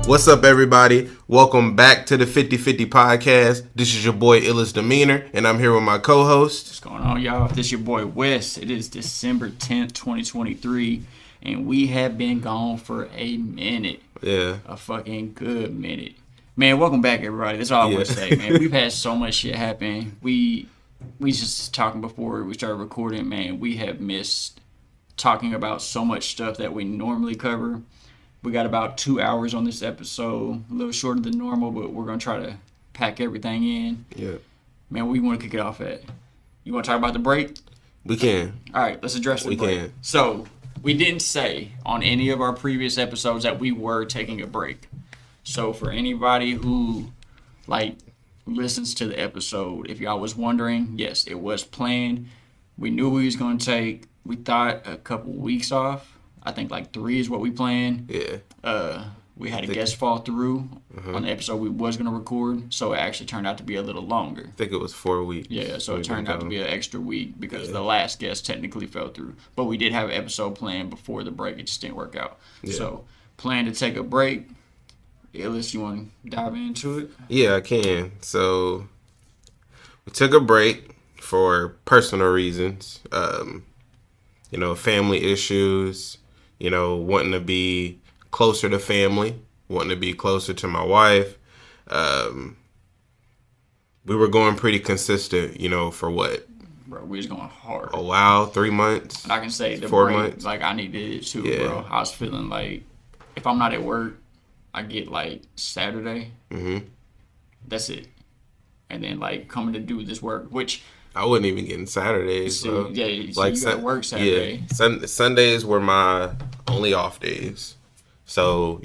What's up, everybody? Welcome back to the 50/50 podcast. This is your boy Illiest Demeanor, and I'm here with my co-host. What's going on, y'all? This is your boy Wes. It is December 10th, 2023, and we have been gone for a minute. Yeah. A fucking good minute. Man, welcome back, everybody. That's all I want to say, man. We've had so much shit happen. We just talking before we started recording, man. We have missed talking about so much stuff that we normally cover. We got about 2 hours on this episode, a little shorter than normal, but we're going to try to pack everything in. Yeah. Man, what do you want to kick it off at? You want to talk about the break? We can. All right, let's address the break. Can. So, we didn't say on any of our previous episodes that we were taking a break. So, for anybody who, listens to the episode, if y'all was wondering, yes, it was planned. We knew we was going to take, we thought, a couple weeks off. I think 3 is what we planned. Yeah. We had a guest fall through on the episode we was going to record, so it actually turned out to be a little longer. I think it was 4 weeks. Yeah, so it turned out to be an extra week because the last guest technically fell through. But we did have an episode planned before the break. It just didn't work out. Yeah. So, plan to take a break. Illiest, you want to dive into it? Yeah, I can. So, we took a break for personal reasons. Family issues. Wanting to be closer to family, wanting to be closer to my wife. We were going pretty consistent, for what? Bro, we was going hard. A while, 3 months. And I can say the 4 break, months. I needed it too, bro. I was feeling if I'm not at work, I get Saturday. Mm-hmm. That's it. And then coming to do this work, which I wasn't even getting Saturdays. So you got to work Saturday. Yeah, Sundays were my only off days. So,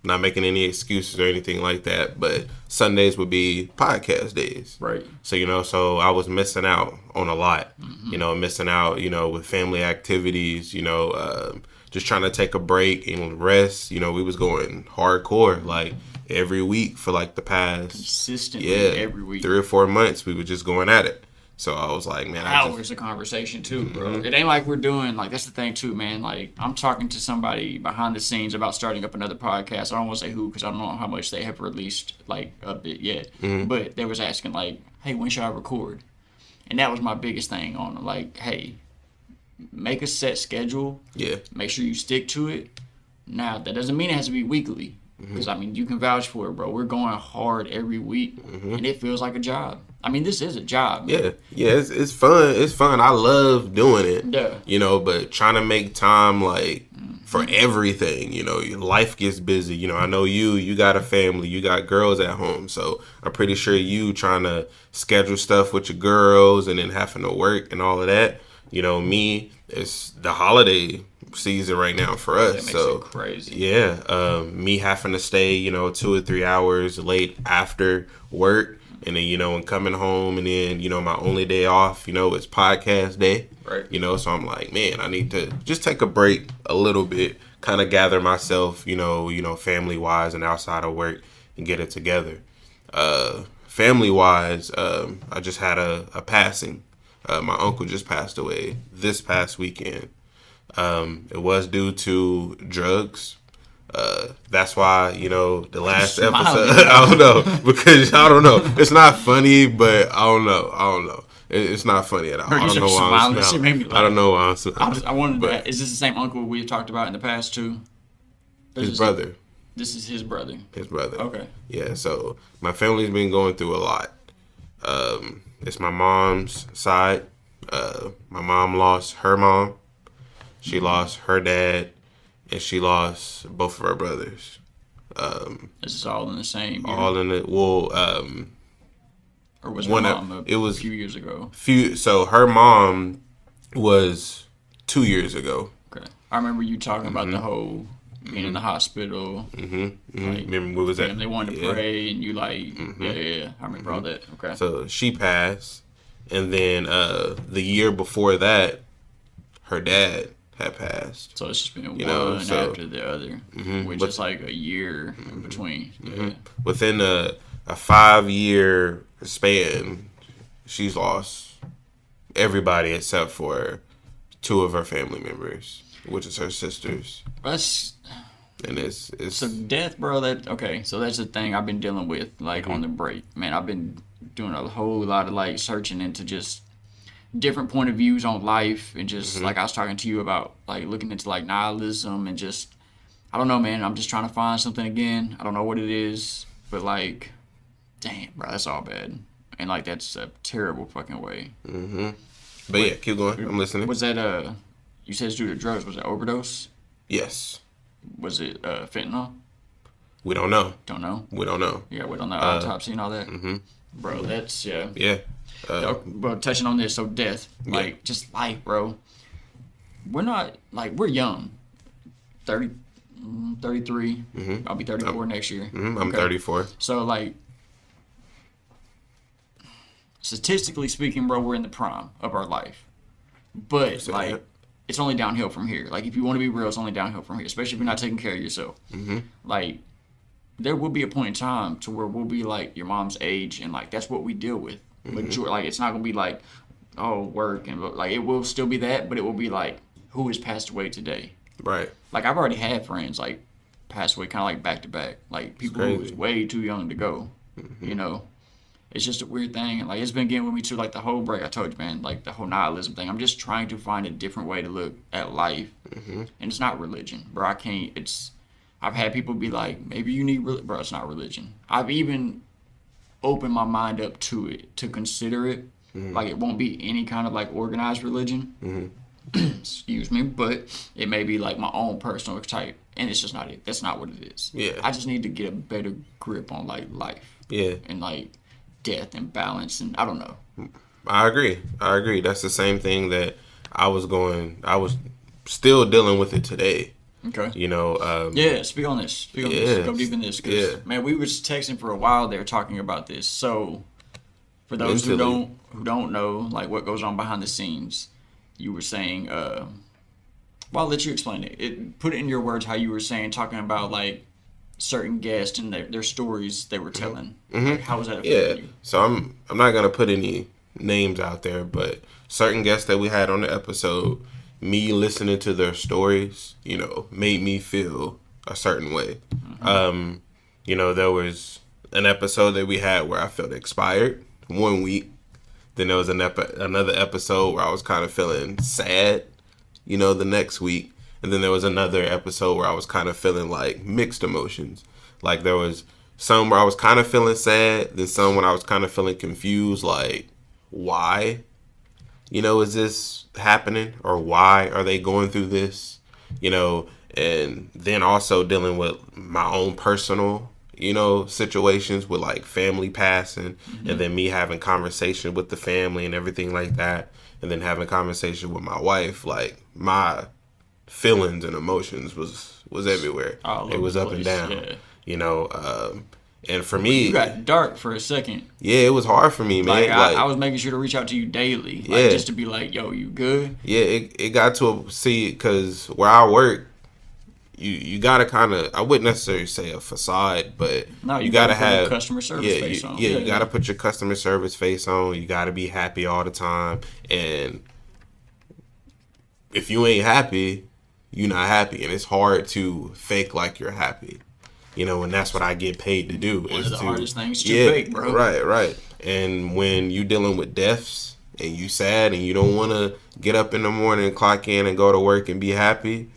not making any excuses or anything like that, but Sundays would be podcast days. Right. So, so I was missing out on a lot, missing out, with family activities, just trying to take a break and rest. We was going hardcore, every week for the past consistently every week 3 or 4 months. We were just going at it. So I was like, man, hours of conversation too, bro. It ain't like we're doing that's the thing too, man. I'm talking to somebody behind the scenes about starting up another podcast. I don't want to say who because I don't know how much they have released of it yet. But they was asking hey, when should I record? And that was my biggest thing on hey, make a set schedule. Yeah. Make sure you stick to it. Now that doesn't mean it has to be weekly. Because, you can vouch for it, bro. We're going hard every week, and it feels like a job. This is a job. Man. Yeah, it's fun. It's fun. I love doing it. Yeah. But trying to make time, for everything, your life gets busy. I know you got a family, you got girls at home. So I'm pretty sure you trying to schedule stuff with your girls and then having to work and all of that. Me, it's the holiday season right now for us. That makes so it crazy. Yeah. Me having to stay, 2 or 3 hours late after work. And then, and coming home and then, my only day off, it's podcast day. Right. So I'm like, man, I need to just take a break a little bit, kind of gather myself, family wise and outside of work and get it together. Family wise, I just had a passing. My uncle just passed away this past weekend. It was due to drugs. That's why, the last episode, I don't know, because I don't know. It's not funny, but I don't know. It's not funny at all. I don't know why I'm smiling. I don't know why I'm smiling. I wondered that. Is this the same uncle we've talked about in the past too? His brother. This is his brother. His brother. Okay. Yeah, so my family's been going through a lot. It's my mom's side. My mom lost her mom. She lost her dad. And she lost both of her brothers. This is all in the same year? All in it. Or was her mom a few years ago? So her mom was 2 years ago. Okay. I remember you talking about the whole being in the hospital. Remember what was that? They wanted to pray and you yeah. I remember all that. Okay. So she passed. And then the year before that, her dad had passed. So it's just been one after the other, which is a year in between. Yeah. Within a 5-year span, she's lost everybody except for 2 of her family members, which is her sisters. And it's So death, bro. So that's the thing I've been dealing with, like on the break. Man, I've been doing a whole lot of like searching into just different point of views on life, and just like I was talking to you about, like looking into like nihilism, and just I don't know, man. I'm just trying to find something again. I don't know what it is, but like, damn, bro, that's all bad, and like that's a terrible fucking way. But yeah, keep going. I'm listening. Was that you said it's due to drugs? Was it overdose? Yes. Was it fentanyl? We don't know. Don't know. We don't know. Yeah, we don't know autopsy and all that. Bro, that's Yeah. Bro, touching on this, so death, like just life, bro. We're not like we're young. 30, 33. I'll be 34 next year. I'm 34. So like, statistically speaking, bro, we're in the prime of our life. But like, it's only downhill from here. Like, if you want to be real, it's only downhill from here. Especially if you're not taking care of yourself. Like, there will be a point in time to where we'll be like your mom's age, and like that's what we deal with. Like, it's not gonna be like, oh, work, and like it will still be that, but it will be like, who has passed away today? Right. Like, I've already had friends like pass away, kind of like back to back. Like people who was way too young to go. You know, it's just a weird thing. And like, it's been getting with me too. Like the whole break, I told you, man. Like the whole nihilism thing. I'm just trying to find a different way to look at life, and it's not religion, bro. I can't. I've had people be like, maybe you need, bro. It's not religion. I've even open my mind up to it, to consider it. Like, it won't be any kind of like organized religion. Excuse me, but it may be like my own personal type, and it's just not it. That's not what it is. Yeah. I just need to get a better grip on like life. Yeah. And like death and balance, and I don't know. I agree. That's the same thing that I was still dealing with it today. Okay. You know. Yeah. Speak on this. Go deep in this. Cause, man, we was texting for a while there talking about this. So, for those who don't know, like what goes on behind the scenes, you were saying. Well, I'll let you explain it. Put it in your words how you were saying, talking about like certain guests and their stories they were telling. Like, how was that affecting you? So I'm not gonna put any names out there, but certain guests that we had on the episode, me listening to their stories, you know, made me feel a certain way. You know, there was an episode that we had where I felt expired 1 week. Then there was another episode where I was kind of feeling sad, you know, the next week. And then there was another episode where I was kind of feeling like mixed emotions. Like there was some where I was kind of feeling sad, then some when I was kind of feeling confused, like, why? You know, is this happening? Or why are they going through this? You know, and then also dealing with my own personal, you know, situations with like family passing, and then me having conversation with the family and everything like that. And then having conversation with my wife, like my feelings and emotions was everywhere. It was up and down, you know. And for me, you got dark for a second. Yeah, it was hard for me, man. Like, I was making sure to reach out to you daily, like, just to be like, "Yo, you good?" Yeah, it got to because where I work, you gotta kind of, I wouldn't necessarily say a facade, but no, you gotta have customer service face on. You gotta put your customer service face on. You gotta be happy all the time, and if you ain't happy, you're not happy, and it's hard to fake like you're happy. You know, and that's what I get paid to do. One of the hardest things to fake, bro. Right. And when you dealing with deaths and you sad and you don't want to get up in the morning, clock in, and go to work and be happy,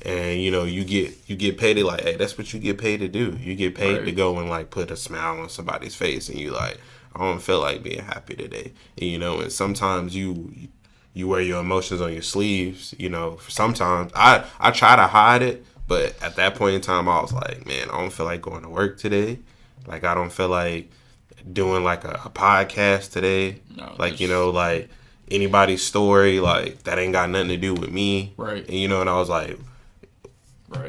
and you know you get paid to, like, hey, that's what you get paid to do. You get paid to go and like put a smile on somebody's face, and you like, I don't feel like being happy today. And you know, and sometimes you wear your emotions on your sleeves. You know, sometimes I try to hide it. But at that point in time, I was like, man, I don't feel like going to work today. Like, I don't feel like doing, like, a podcast today. No, like, you know, like, anybody's story, like, that ain't got nothing to do with me. Right. And, you know, and I was like,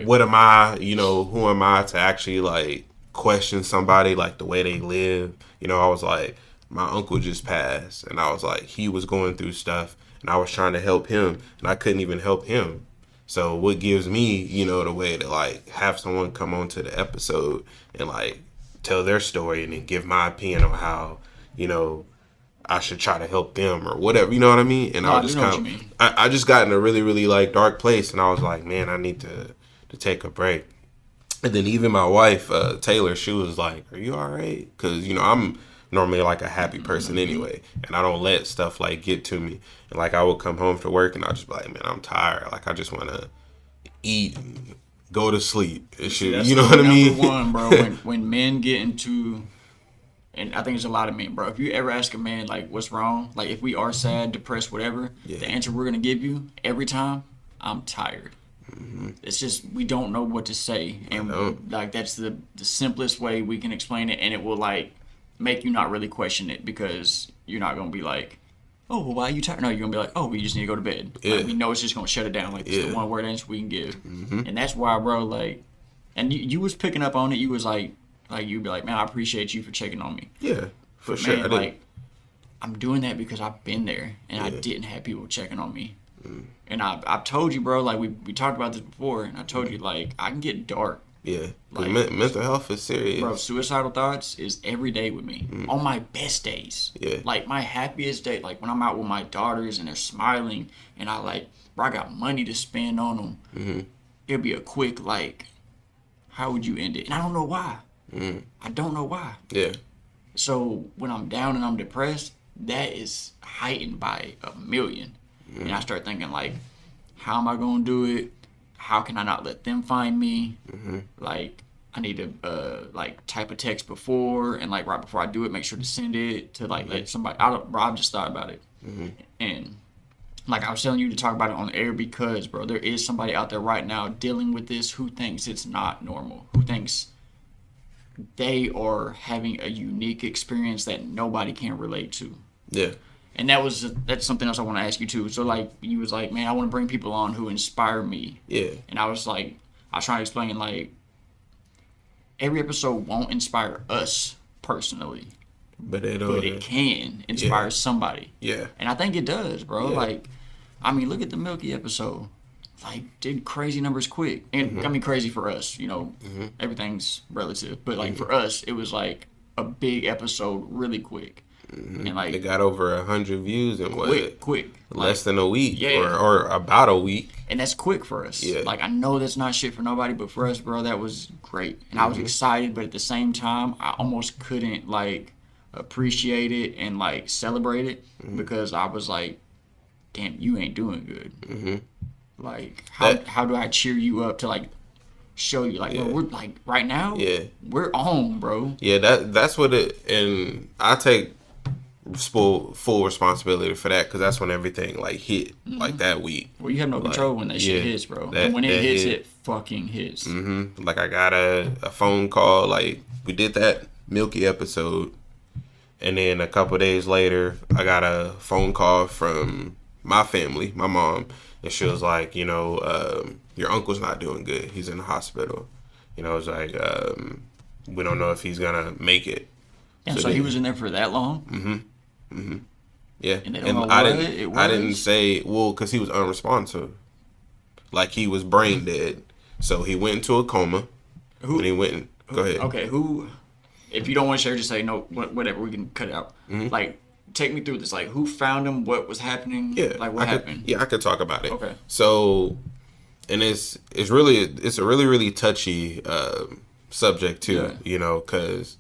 what am I, you know, who am I to actually, like, question somebody, like, the way they live? You know, I was like, my uncle just passed. And I was like, he was going through stuff. And I was trying to help him. And I couldn't even help him. So what gives me, you know, the way to like have someone come onto the episode and like tell their story and then give my opinion on how, you know, I should try to help them or whatever, you know what I mean? And I was just kind of, I just got in a really, really like dark place, and I was like, man, I need to take a break. And then even my wife, Taylor, she was like, "Are you all right?" Because I'm normally like a happy person anyway, and I don't let stuff like get to me. And like I would come home from work and I'll just be like, "Man, I'm tired. Like I just want to eat and go to sleep and shit." That's You know what I mean? number one, bro. When men get into, and I think there's a lot of men, bro. If you ever ask a man like what's wrong, like if we are sad, depressed, whatever, the answer we're gonna give you every time, I'm tired. It's just we don't know what to say, and like that's the simplest way we can explain it, and it will like make you not really question it because you're not gonna be like, oh, well, why are you tired? No, you're gonna be like, oh, we just need to go to bed. Like, we know it's just gonna shut it down. Like it's the one word answer we can give, and that's why, bro. Like, and you was picking up on it. You was like you'd be like, man, I appreciate you for checking on me. Yeah, for but sure. Man, like, I'm doing that because I've been there and I didn't have people checking on me. And I've told you, bro, like we talked about this before, and I told you, like, I can get dark. Yeah, like mental health is serious. Bro, suicidal thoughts is every day with me. On my best days. Yeah. Like, my happiest day, like, when I'm out with my daughters and they're bro, I got money to spend on them. It'll be a quick, like, how would you end it? And I don't know why. I don't know why. Yeah. So, when I'm down and I'm depressed, that is heightened by 1,000,000. And I start thinking, like, how am I going to do it? How can I not let them find me? Like, I need to, like, type a text before, and, like, right before I do it, make sure to send it to, like, let somebody, Rob just thought about it. And, like, I was telling you to talk about it on the air because, bro, there is somebody out there right now dealing with this who thinks it's not normal, who thinks they are having a unique experience that nobody can relate to. Yeah. And that's something else I want to ask you too. So like you was like, man, I want to bring people on who inspire me. Yeah. And I was trying to explain like every episode won't inspire us personally, but it can inspire somebody. Yeah. And I think it does, bro. Yeah. Like, I mean, look at the Milky episode. Like, did crazy numbers quick. And I mean, crazy for us, everything's relative. But like for us, it was like a big episode really quick. And like it got over 100 views in quick less than a week, Yeah. or about a week. And that's quick for us. Yeah. Like, I know that's not shit for nobody, but for us, bro, that was great. And I was excited, but at the same time, I almost couldn't like appreciate it and like celebrate it because I was like, damn, you ain't doing good. Like, how do I cheer you up to like show you like, bro, we're like right now, we're on, bro. Yeah, that's what it, and I take full responsibility for that because that's when everything like hit like that week. Well, you have no control when that shit hits, bro. And when it hits, it fucking hits. Like I got a phone call, like we did that Milky episode, and then a couple days later, I got a phone call from my family, my mom, and she was like, your uncle's not doing good. He's in the hospital. It's like we don't know if he's gonna make it. Yeah, so he was in there for that long. Yeah, and I didn't say because he was unresponsive, like he was brain dead. So he went into a coma. Go ahead. Okay, who? If you don't want to share, just say no. Whatever, we can cut it out. Like, take me through this. Like, who found him? What was happening? Yeah, like what happened? I could talk about it. Okay. So, and it's a really really touchy subject too. Because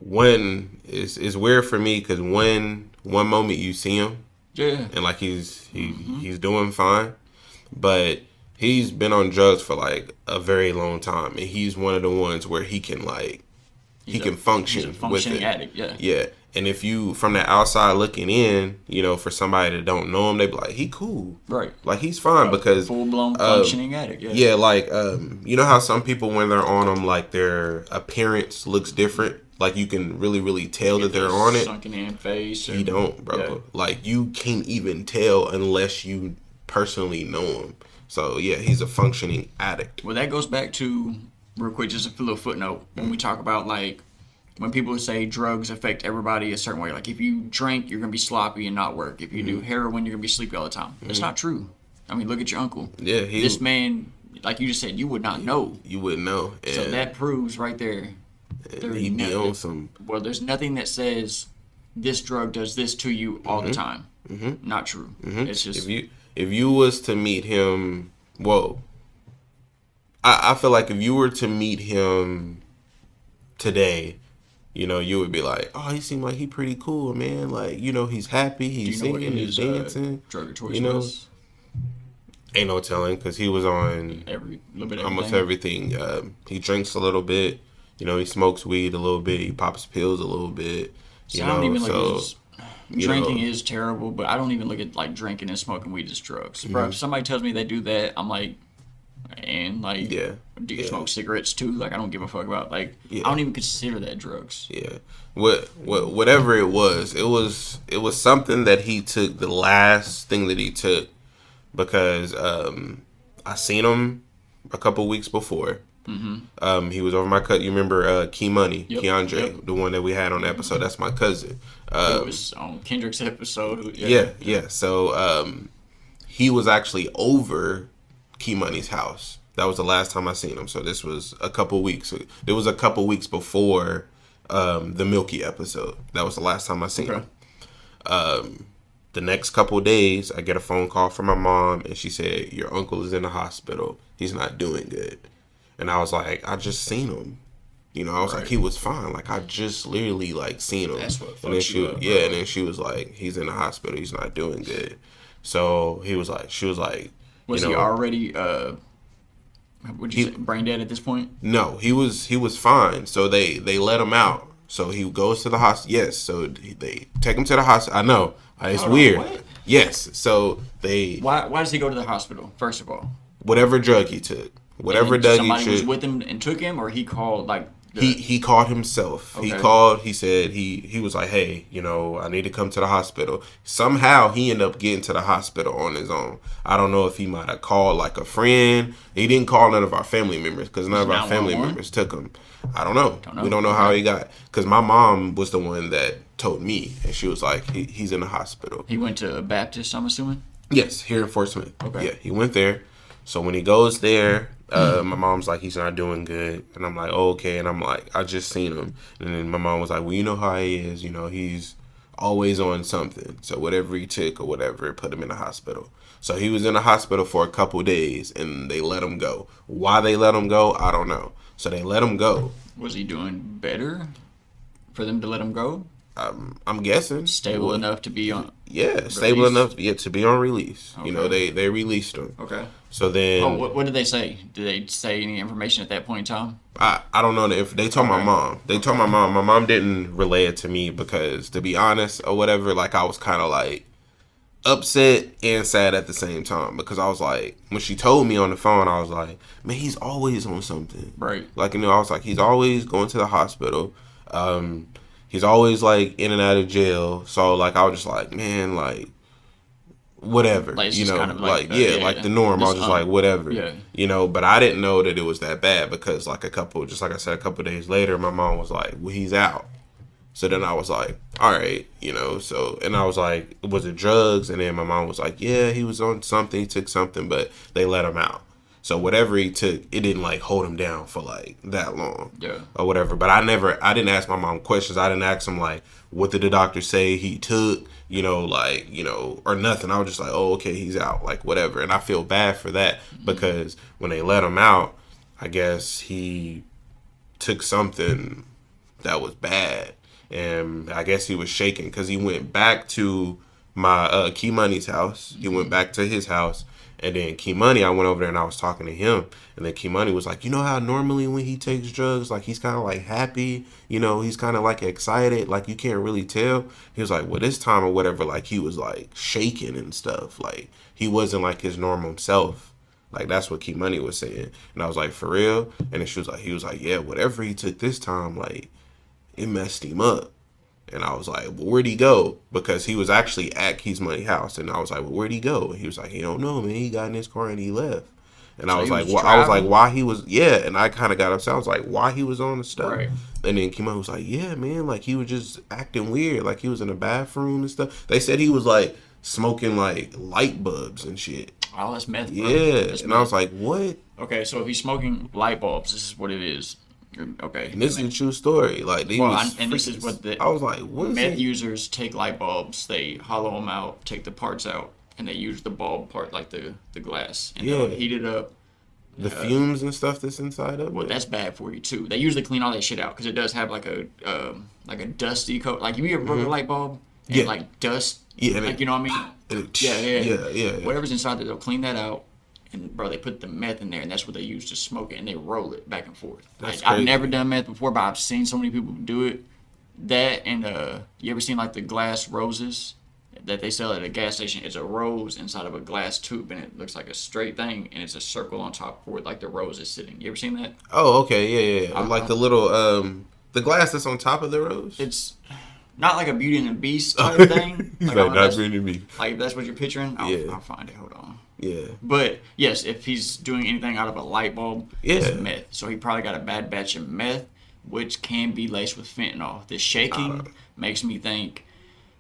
when it's weird for me because when one moment you see him, and like he's doing fine, but he's been on drugs for like a very long time, and he's one of the ones where he can like can function. He's a functioning with it. addict. Yeah. Yeah. And if you from the outside looking in, for somebody that don't know him, they be like, he cool, right? Like he's fine because full blown functioning addict. Yeah. Yeah, like you know how some people when they're on them, like their appearance looks different. Like you can really tell that they're on it. Sunken in face. You don't, bro. Yeah. Like you can't even tell unless you personally know him. So yeah, he's a functioning addict. Well, that goes back to real quick, just a little footnote when we talk about like when people say drugs affect everybody a certain way. Like if you drink, you're gonna be sloppy and not work. If you do heroin, you're gonna be sleepy all the time. It's not true. I mean, look at your uncle. Yeah, this man, like you just said, you would not know. You wouldn't know. And so that proves right there. He'd be on some. Well, there's nothing that says this drug does this to you all the time. Not true. It's just if you was to meet him, I feel like if you were to meet him today, you know, you would be like, oh, he seemed like he pretty cool, man. Like, you know, he's happy, he's singing, he's dancing. Drug of choice you know, was? Ain't no telling because he was on Every little bit of almost everything. He drinks a little bit. You know, he smokes weed a little bit. He pops pills a little bit. See, I don't even look at drinking is terrible, but I don't even look at like drinking and smoking weed as drugs. Bro, if somebody tells me they do that, I'm like, and like, do you smoke cigarettes too? Like, I don't give a fuck about I don't even consider that drugs. Yeah, whatever it was something that he took. The last thing that he took, because I seen him a couple weeks before. Mm-hmm. He was over my cut. You remember Key Money, Keandre, the one that we had on the episode. That's my cousin. It was on Kendrick's episode. Yeah. So he was actually over Key Money's house. That was the last time I seen him. So this was a couple weeks. It was a couple weeks before the Milky episode. That was the last time I seen him. The next couple of days, I get a phone call from my mom, and she said, your uncle is in the hospital. He's not doing good. And I was like, I just seen him. You know, I was like, he was fine. Like, I just literally, like, seen him. That's what fucks and then you up, bro. and then she was like, he's in the hospital. He's not doing good. So she was like, was he already, would you say, brain dead at this point? No, he was fine. So they let him out. So he goes to the hospital. Yes, so they take him to the hospital. I know. It's weird. What? Yes, so they... Why does he go to the hospital, first of all? Whatever drug he took. Whatever drug he took. Somebody was with him and took him, or he called, like... He called himself. Okay. He called, he said, he was like, hey, you know, I need to come to the hospital. Somehow he ended up getting to the hospital on his own. I don't know if he might have called like a friend. He didn't call none of our family members because none of our family members took him. I don't know. We don't know how he got. Because my mom was the one that told me, and she was like, he's in the hospital. He went to Baptist, I'm assuming? Yes, here in Fort Smith. Okay. Yeah, he went there. So when he goes there, my mom's like, he's not doing good. And I'm like, oh, okay. And I'm like, I just seen him. And then my mom was like, well, you know how he is. You know, he's always on something. So whatever he took or whatever, put him in the hospital. So he was in the hospital for a couple days, and they let him go. Why they let him go, I don't know. So they let him go. Was he doing better for them to let him go? I'm guessing. Stable enough to be on release? Stable enough to be on release. Okay. You know, they released him. Okay. So then... Oh, what did they say? Did they say any information at that point in time? I don't know if they told my mom. They told my mom. My mom didn't relay it to me because, to be honest or whatever, like, I was kind of like upset and sad at the same time, because I was like, when she told me on the phone, I was like, man, he's always on something. Right. Like, you know, I was like, he's always going to the hospital. He's always like in and out of jail. So like, I was just like, man, like, whatever, like, you know, kind of like the norm. I was just like, whatever, you know, but I didn't know that it was that bad, because like just like I said, a couple days later, my mom was like, well, he's out. So then I was like, all right, you know, so, and I was like, was it drugs? And then my mom was like, yeah, he was on something, he took something, but they let him out. So whatever he took, it didn't like hold him down for like that long, or whatever. But I didn't ask my mom questions. I didn't ask him like, what did the doctor say he took, you know, like, you know, or nothing. I was just like, oh, okay, he's out, like, whatever. And I feel bad for that, because when they let him out, I guess he took something that was bad. And I guess he was shaking, because he went back to my Key Money's house. He went back to his house. And then Key Money, I went over there and I was talking to him. And then Key Money was like, you know how normally when he takes drugs, like, he's kind of like happy, you know, he's kind of like excited, like, you can't really tell. He was like, well, this time or whatever, like, he was like shaking and stuff. Like, he wasn't like his normal self. Like, that's what Key Money was saying. And I was like, for real? And then he was like, yeah, whatever he took this time, like, it messed him up. And I was like, well, where'd he go? Because he was actually at Key's Money house. And I was like, well, where'd he go? And he was like, he don't know, man. He got in his car and he left. And so I was like, well, why he was, and I kind of got upset. I was like, why he was on the stuff. Right. And then Key Money was like, yeah, man, like, he was just acting weird. Like, he was in the bathroom and stuff. They said he was like smoking like light bulbs and shit. Oh, that's meth. Yeah. That's meth. I was like, what? Okay, so if he's smoking light bulbs, this is what it is. Okay. And this is a true story. Like, this is what I was like, what is meth users take light bulbs, they hollow them out, take the parts out, and they use the bulb part, like the glass, and they'll heat it up, The fumes and stuff that's inside of Well, it. that's bad for you too. They usually clean all that shit out because it does have like a dusty coat. Like if you ever broke a light bulb and Yeah. like dust, Yeah, and like you know what I mean? Yeah. Whatever's inside there, they'll clean that out. And bro, they put the meth in there, and that's what they use to smoke it, and they roll it back and forth. That's I've crazy. never done meth before, but I've seen so many people do it. That and you ever seen like the glass roses that they sell at a gas station? It's a rose inside of a glass tube, and it looks like a straight thing, and it's a circle on top where like the rose is sitting. You ever seen that? Oh, okay, yeah. Like the little the glass that's on top of the rose. It's not like a Beauty and the Beast type thing. He's I like, don't know not if Beauty and me. like if that's what you're picturing. Yeah. I'll find it. Hold on. Yeah. But yes, if he's doing anything out of a light bulb, it's meth. So he probably got a bad batch of meth, which can be laced with fentanyl. The shaking makes me think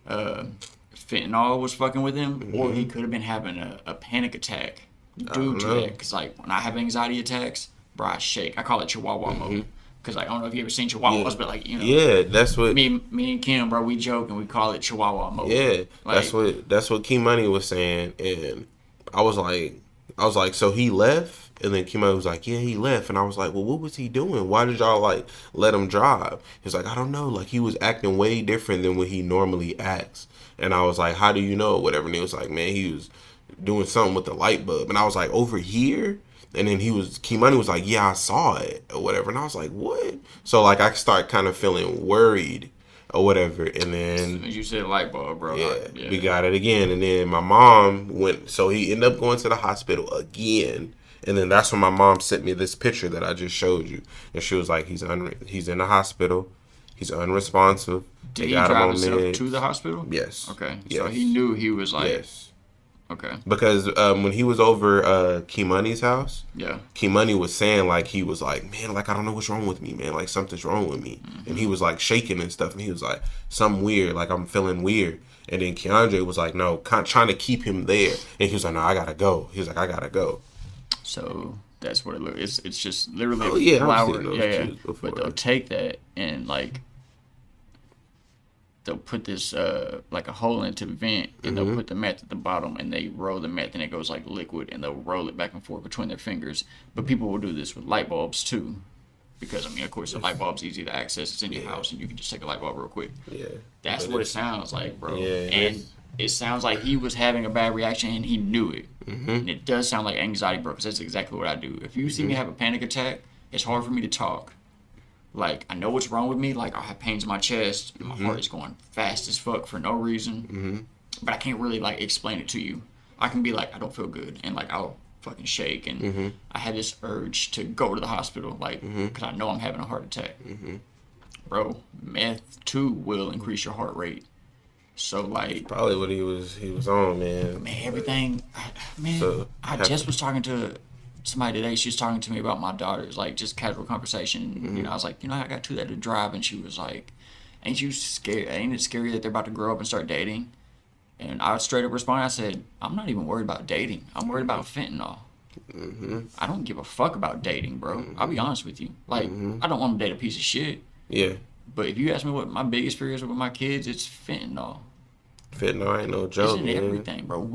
fentanyl was fucking with him, or he could have been having a panic attack due to that. Because like when I have anxiety attacks, bro, I shake. I call it Chihuahua mode. Because like, I don't know if you ever seen Chihuahuas, but like, you know. Yeah, that's what me and Kim, bro, we joke and we call it Chihuahua mode. Yeah, like, that's what Key Money was saying, and I was like, so he left, and then Key Money was like, yeah, he left, and I was like, well, what was he doing? Why did y'all like let him drive? He was like, I don't know, like he was acting way different than what he normally acts, and I was like, how do you know? Whatever, and he was like, man, he was doing something with the light bulb, and I was like, over here. And then Key Money was like, yeah, I saw it or whatever. And I was like, what? So like I start kind of feeling worried or whatever. And then as you said, light bulb, bro. Yeah, we got it again. And then my mom went, so he ended up going to the hospital again. And then that's when my mom sent me this picture that I just showed you. And she was like, he's in the hospital. He's unresponsive. Did he drive himself to the hospital? Yes. Okay. Yes. So he knew he was like. Yes. Okay. Because when he was over Key Money's house, Key Money was saying like he was like, man, like I don't know what's wrong with me, man, like something's wrong with me, and he was like shaking and stuff, and he was like something weird, like I'm feeling weird, and then Keandre was like, no, trying to keep him there, and he was like, no, I gotta go. He was like, I gotta go. So that's what it looks. It's just literally a flower. But they'll take that and like. They'll put this like a hole into the vent, and they'll put the meth at the bottom, and they roll the meth, and it goes like liquid, and they'll roll it back and forth between their fingers. But people will do this with light bulbs too, because I mean, of course, the light bulb's easy to access. It's in your house, and you can just take a light bulb real quick. Yeah, that's what it sounds like, bro. Yeah, and it sounds like he was having a bad reaction, and he knew it. And it does sound like anxiety, bro, because that's exactly what I do. If you see me have a panic attack, it's hard for me to talk. Like, I know what's wrong with me. Like, I have pains in my chest. And my heart is going fast as fuck for no reason. But I can't really, like, explain it to you. I can be like, I don't feel good. And, like, I'll fucking shake. And I had this urge to go to the hospital. Like, because I know I'm having a heart attack. Bro, meth, too, will increase your heart rate. So, like... Probably what he was on, man. Man, everything... I just was talking to... somebody today, she was talking to me about my daughters, like just casual conversation. You know, I was like, I got two that to drive, and she was like, ain't you scared? Ain't it scary that they're about to grow up and start dating? And I straight up responded, I said, I'm not even worried about dating. I'm worried about fentanyl. I don't give a fuck about dating, bro. I'll be honest with you. Like, I don't want to date a piece of shit. Yeah. But if you ask me what my biggest fear is with my kids, it's fentanyl. Fentanyl ain't no joke, It's in everything, bro.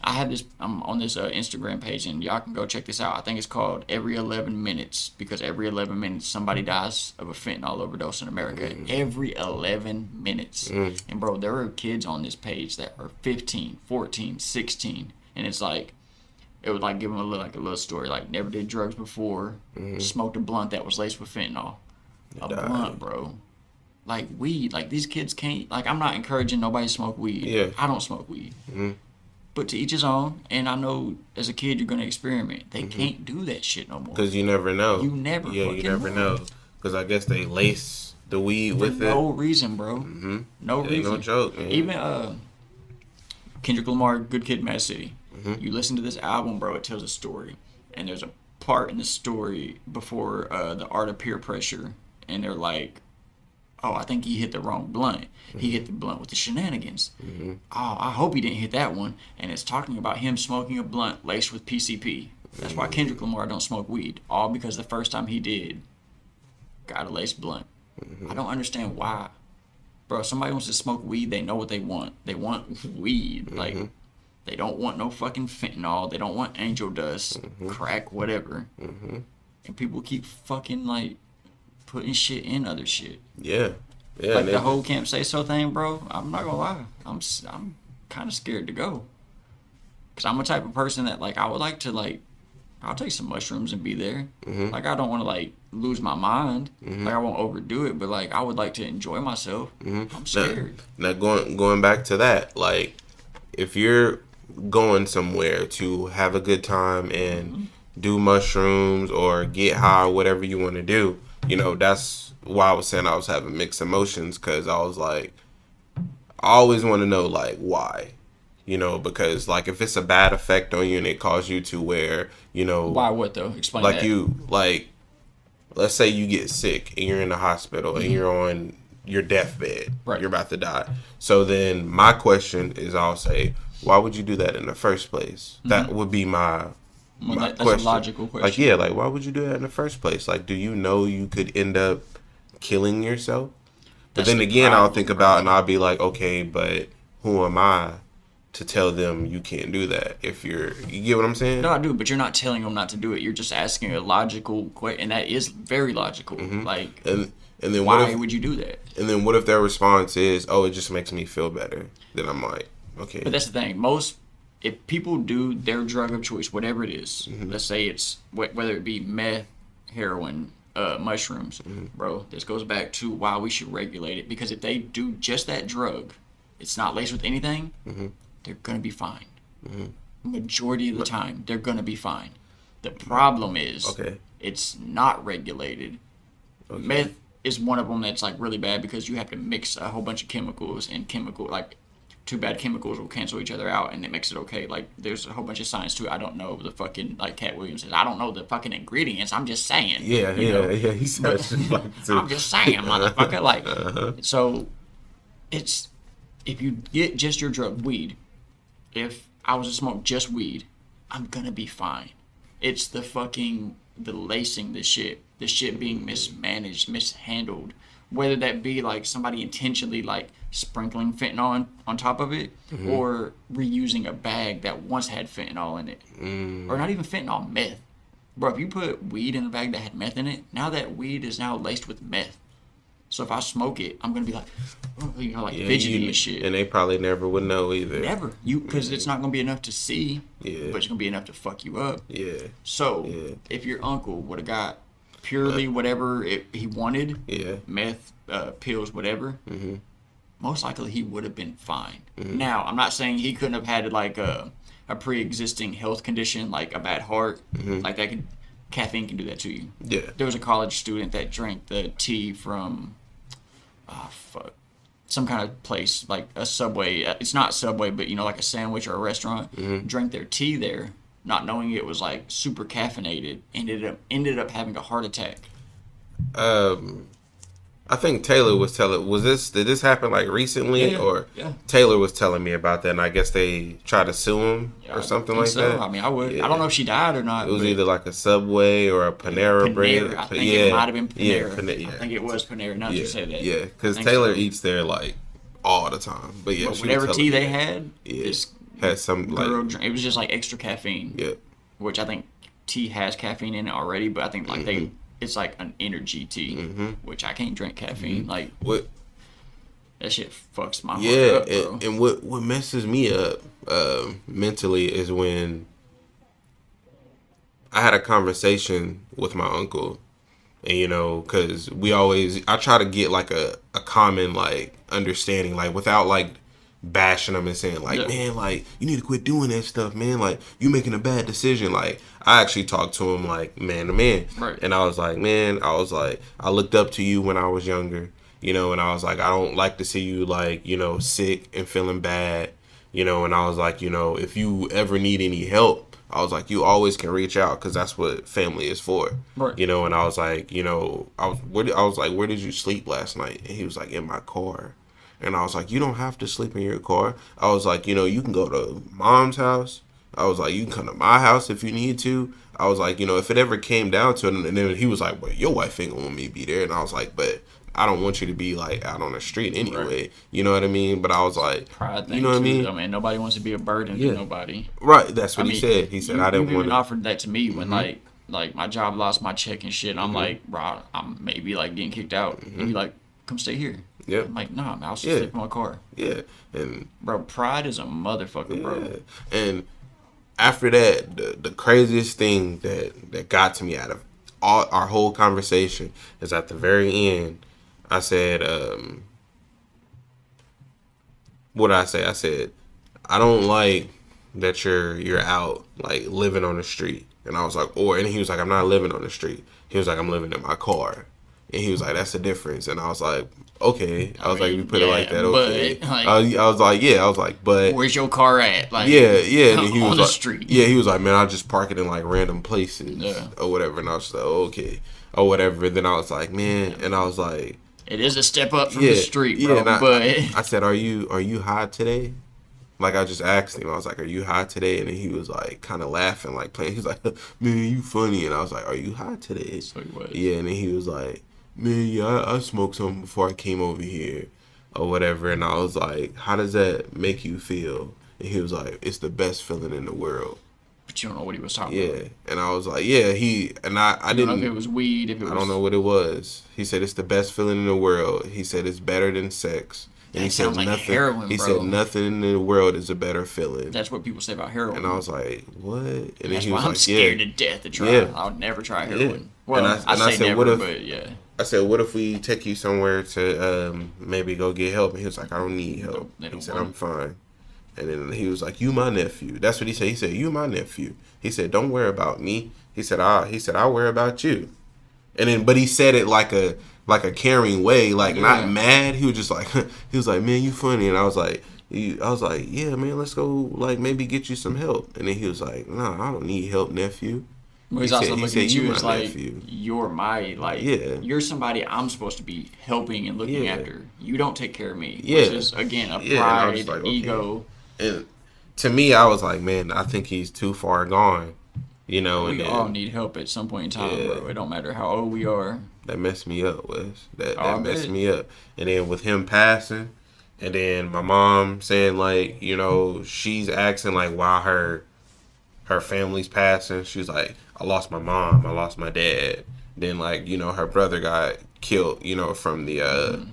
I have this. I'm on this Instagram page, and y'all can go check this out. I think it's called Every 11 Minutes, because every 11 minutes somebody dies of a fentanyl overdose in America. Every 11 minutes. And bro, there are kids on this page that are 15, 14, 16, and it's like it would like give them a little story, like never did drugs before, smoked a blunt that was laced with fentanyl. Blunt, bro. Like weed. Like these kids can't. Like I'm not encouraging nobody to smoke weed. Yeah. I don't smoke weed. But to each his own, and I know as a kid you're gonna experiment. They can't do that shit no more. Because you never know. You never know. Because I guess they lace the weed with it. No reason, bro. No reason. No joke, man. Even Kendrick Lamar, Good Kid, Mad City. You listen to this album, bro. It tells a story, and there's a part in the story before the art of peer pressure, and they're like, oh, I think he hit the wrong blunt. He hit the blunt with the shenanigans. Oh, I hope he didn't hit that one. And it's talking about him smoking a blunt laced with PCP. That's why Kendrick Lamar don't smoke weed. All because the first time he did, got a laced blunt. I don't understand why. Bro, if somebody wants to smoke weed, they know what they want. They want weed. Like, They don't want no fucking fentanyl. They don't want angel dust, crack, whatever. And people keep fucking like putting shit in other shit. Yeah. Yeah. Like the whole Camp Say So thing, bro. I'm not gonna lie. I'm kind of scared to go. Cause I'm a type of person that like I would like to like I'll take some mushrooms and be there. Like I don't want to like lose my mind. Like I won't overdo it, but like I would like to enjoy myself. I'm scared. Now going back to that, like if you're going somewhere to have a good time and do mushrooms or get high or whatever you want to do, you know, that's why I was saying I was having mixed emotions, because I was like, I always want to know like why. You know, because like if it's a bad effect on you and it caused you to where, you know, why what though? Explain like that. you like, let's say you get sick and you're in the hospital and you're on your deathbed, Right. You're about to die. So then my question is, I'll say, why would you do that in the first place? That would be my That's question. a logical question. Like, yeah, like why would you do that in the first place? Like, do you know you could end up killing yourself? But That's then the again, I'll problem, think bro. about and I'll be like, okay, but who am I to tell them you can't do that? If you get what I'm saying? No, I do, but you're not telling them not to do it. You're just asking a logical question, and that is very logical. Like, And then why would you do that? And then what if their response is, "Oh, it just makes me feel better"? Then I'm like, okay. But that's the thing. If people do their drug of choice, whatever it is, let's say it's whether it be meth, heroin, mushrooms, bro. This goes back to why we should regulate it, because if they do just that drug, it's not laced with anything. They're gonna be fine. Majority of the time, they're gonna be fine. The problem is, it's not regulated. Meth is one of them that's like really bad because you have to mix a whole bunch of chemicals, and two bad chemicals will cancel each other out, and it makes it okay. Like there's a whole bunch of science to it. I don't know the fucking, like Cat Williams says, I don't know the fucking ingredients. I'm just saying. Yeah. He says I'm just saying, motherfucker. Like, so it's, if you get just your drug, weed. If I was to smoke just weed, I'm gonna be fine. It's the lacing, the shit being mismanaged, mishandled. Whether that be like somebody intentionally like sprinkling fentanyl on top of it, or reusing a bag that once had fentanyl in it, or not even fentanyl, meth. Bro, if you put weed in a bag that had meth in it, now that weed is now laced with meth. So if I smoke it, I'm gonna be like, fidgeting and shit. And they probably never would know either. Never, because it's not gonna be enough to see, but it's gonna be enough to fuck you up. Yeah. So if your uncle would have got purely whatever he wanted, meth, pills, whatever, most likely he would have been fine. Now, I'm not saying he couldn't have had like a pre-existing health condition, like a bad heart, like caffeine can do that to you. Yeah. There was a college student that drank the tea from, some kind of place, like a Subway. It's not Subway, but like a sandwich or a restaurant. Drank their tea there, not knowing it was like super caffeinated. Ended up having a heart attack. I think Taylor was did this happen like recently? Yeah. Taylor was telling me about that, and I guess they tried to sue him or something like that. I mean, I would. I don't know if she died or not. It was either like a Subway or a Panera Bread. I think it might have been Panera. Yeah. I think it was Panera. Now that you say that. Yeah, because Taylor eats there like all the time. But yeah, whatever tea they had, had some like it was just like extra caffeine. Yeah. Which I think tea has caffeine in it already, but I think like it's like an energy tea, which I can't drink caffeine. Like that shit fucks my heart up, bro. And what messes me up mentally is when I had a conversation with my uncle, and because I try to get like a common like understanding, like without like bashing them and saying like, man, like you need to quit doing that stuff, man, like you making a bad decision. Like I actually talked to him like man to man, right. And I was like, man, I looked up to you when I was younger, and I was like, I don't like to see you like sick and feeling bad, and I was like, if you ever need any help, I was like, you always can reach out, because that's what family is for, right. And I was like, I was like, where did you sleep last night? And he was like, in my car. And I was like, you don't have to sleep in your car. I was like, you can go to mom's house. I was like, you can come to my house if you need to. I was like, if it ever came down to it. And then he was like, well, your wife ain't gonna want me to be there. And I was like, but I don't want you to be like out on the street anyway. Right. You know what I mean? But I was like, pride thing you know what I mean? I mean, nobody wants to be a burden to nobody. Right. That's what he said. He said I didn't want. You even offered that to me when like my job lost my check and shit. And I'm like, bro, I'm maybe like getting kicked out. And you like, come stay here. Yeah. I'm like, nah, I'll sleep in my car. Yeah. And bro, pride is a motherfucker, bro. And after that, the craziest thing that got to me out of our whole conversation is at the very end. I said, what did I say? I said, I don't like that you're out like living on the street. And I was like, and he was like, I'm not living on the street. He was like, I'm living in my car. And he was like, that's the difference. And I was like, okay. I was like, you put it like that, okay. But, like, I was like, but where's your car at? Like, yeah. And he was on the like, street. Yeah, he was like, man, I'll just park it in like random places or whatever. And I was like, okay, or whatever. Then I was like, man, and I was like, it is a step up from the street, bro. And but I said, are you high today? Like, I just asked him, I was like, are you high today? And then he was like, kind of laughing, like playing. He's like, man, you funny. And I was like, are you high today? So he was. Yeah, and then he was like, man, yeah, I smoked something before I came over here or whatever. And I was like, how does that make you feel? And he was like, it's the best feeling in the world. But you don't know what he was talking about. Yeah, and I was like, yeah, I didn't know if it was weed, I don't know what it was. He said it's the best feeling in the world. He said it's better than sex. And he said like nothing. Heroin, he bro. said nothing in the world is a better feeling. That's what people say about heroin. And I was like, what? And that's then he why was I'm like, scared to death to try. I would never try heroin. Yeah. Well, I say said, never, what if, but yeah. I said, what if we take you somewhere to maybe go get help? And he was like, I don't need help. He said, I'm fine. And then he was like, you my nephew. That's what he said. He said, you my nephew. He said, don't worry about me. He said, I'll worry about you. And then, but he said it like a caring way, like not mad. He was just like, he was like, man, you funny. And I was like, yeah, man, let's go, like maybe get you some help. And then he was like, nah, I don't need help, nephew. Well, he's also looking at you as like, nephew. You're my, like, you're somebody I'm supposed to be helping and looking after. You don't take care of me. Which is, again, a pride, like, ego. And to me, I was like, man, I think he's too far gone. You know, we all need help at some point in time, bro. It don't matter how old we are. That messed me up, Wes. That messed me up. And then with him passing, and then my mom saying, like, you know, she's asking, like, why her family's passing. She's like, I lost my mom. I lost my dad. Then, like, you know, her brother got killed, you know, from the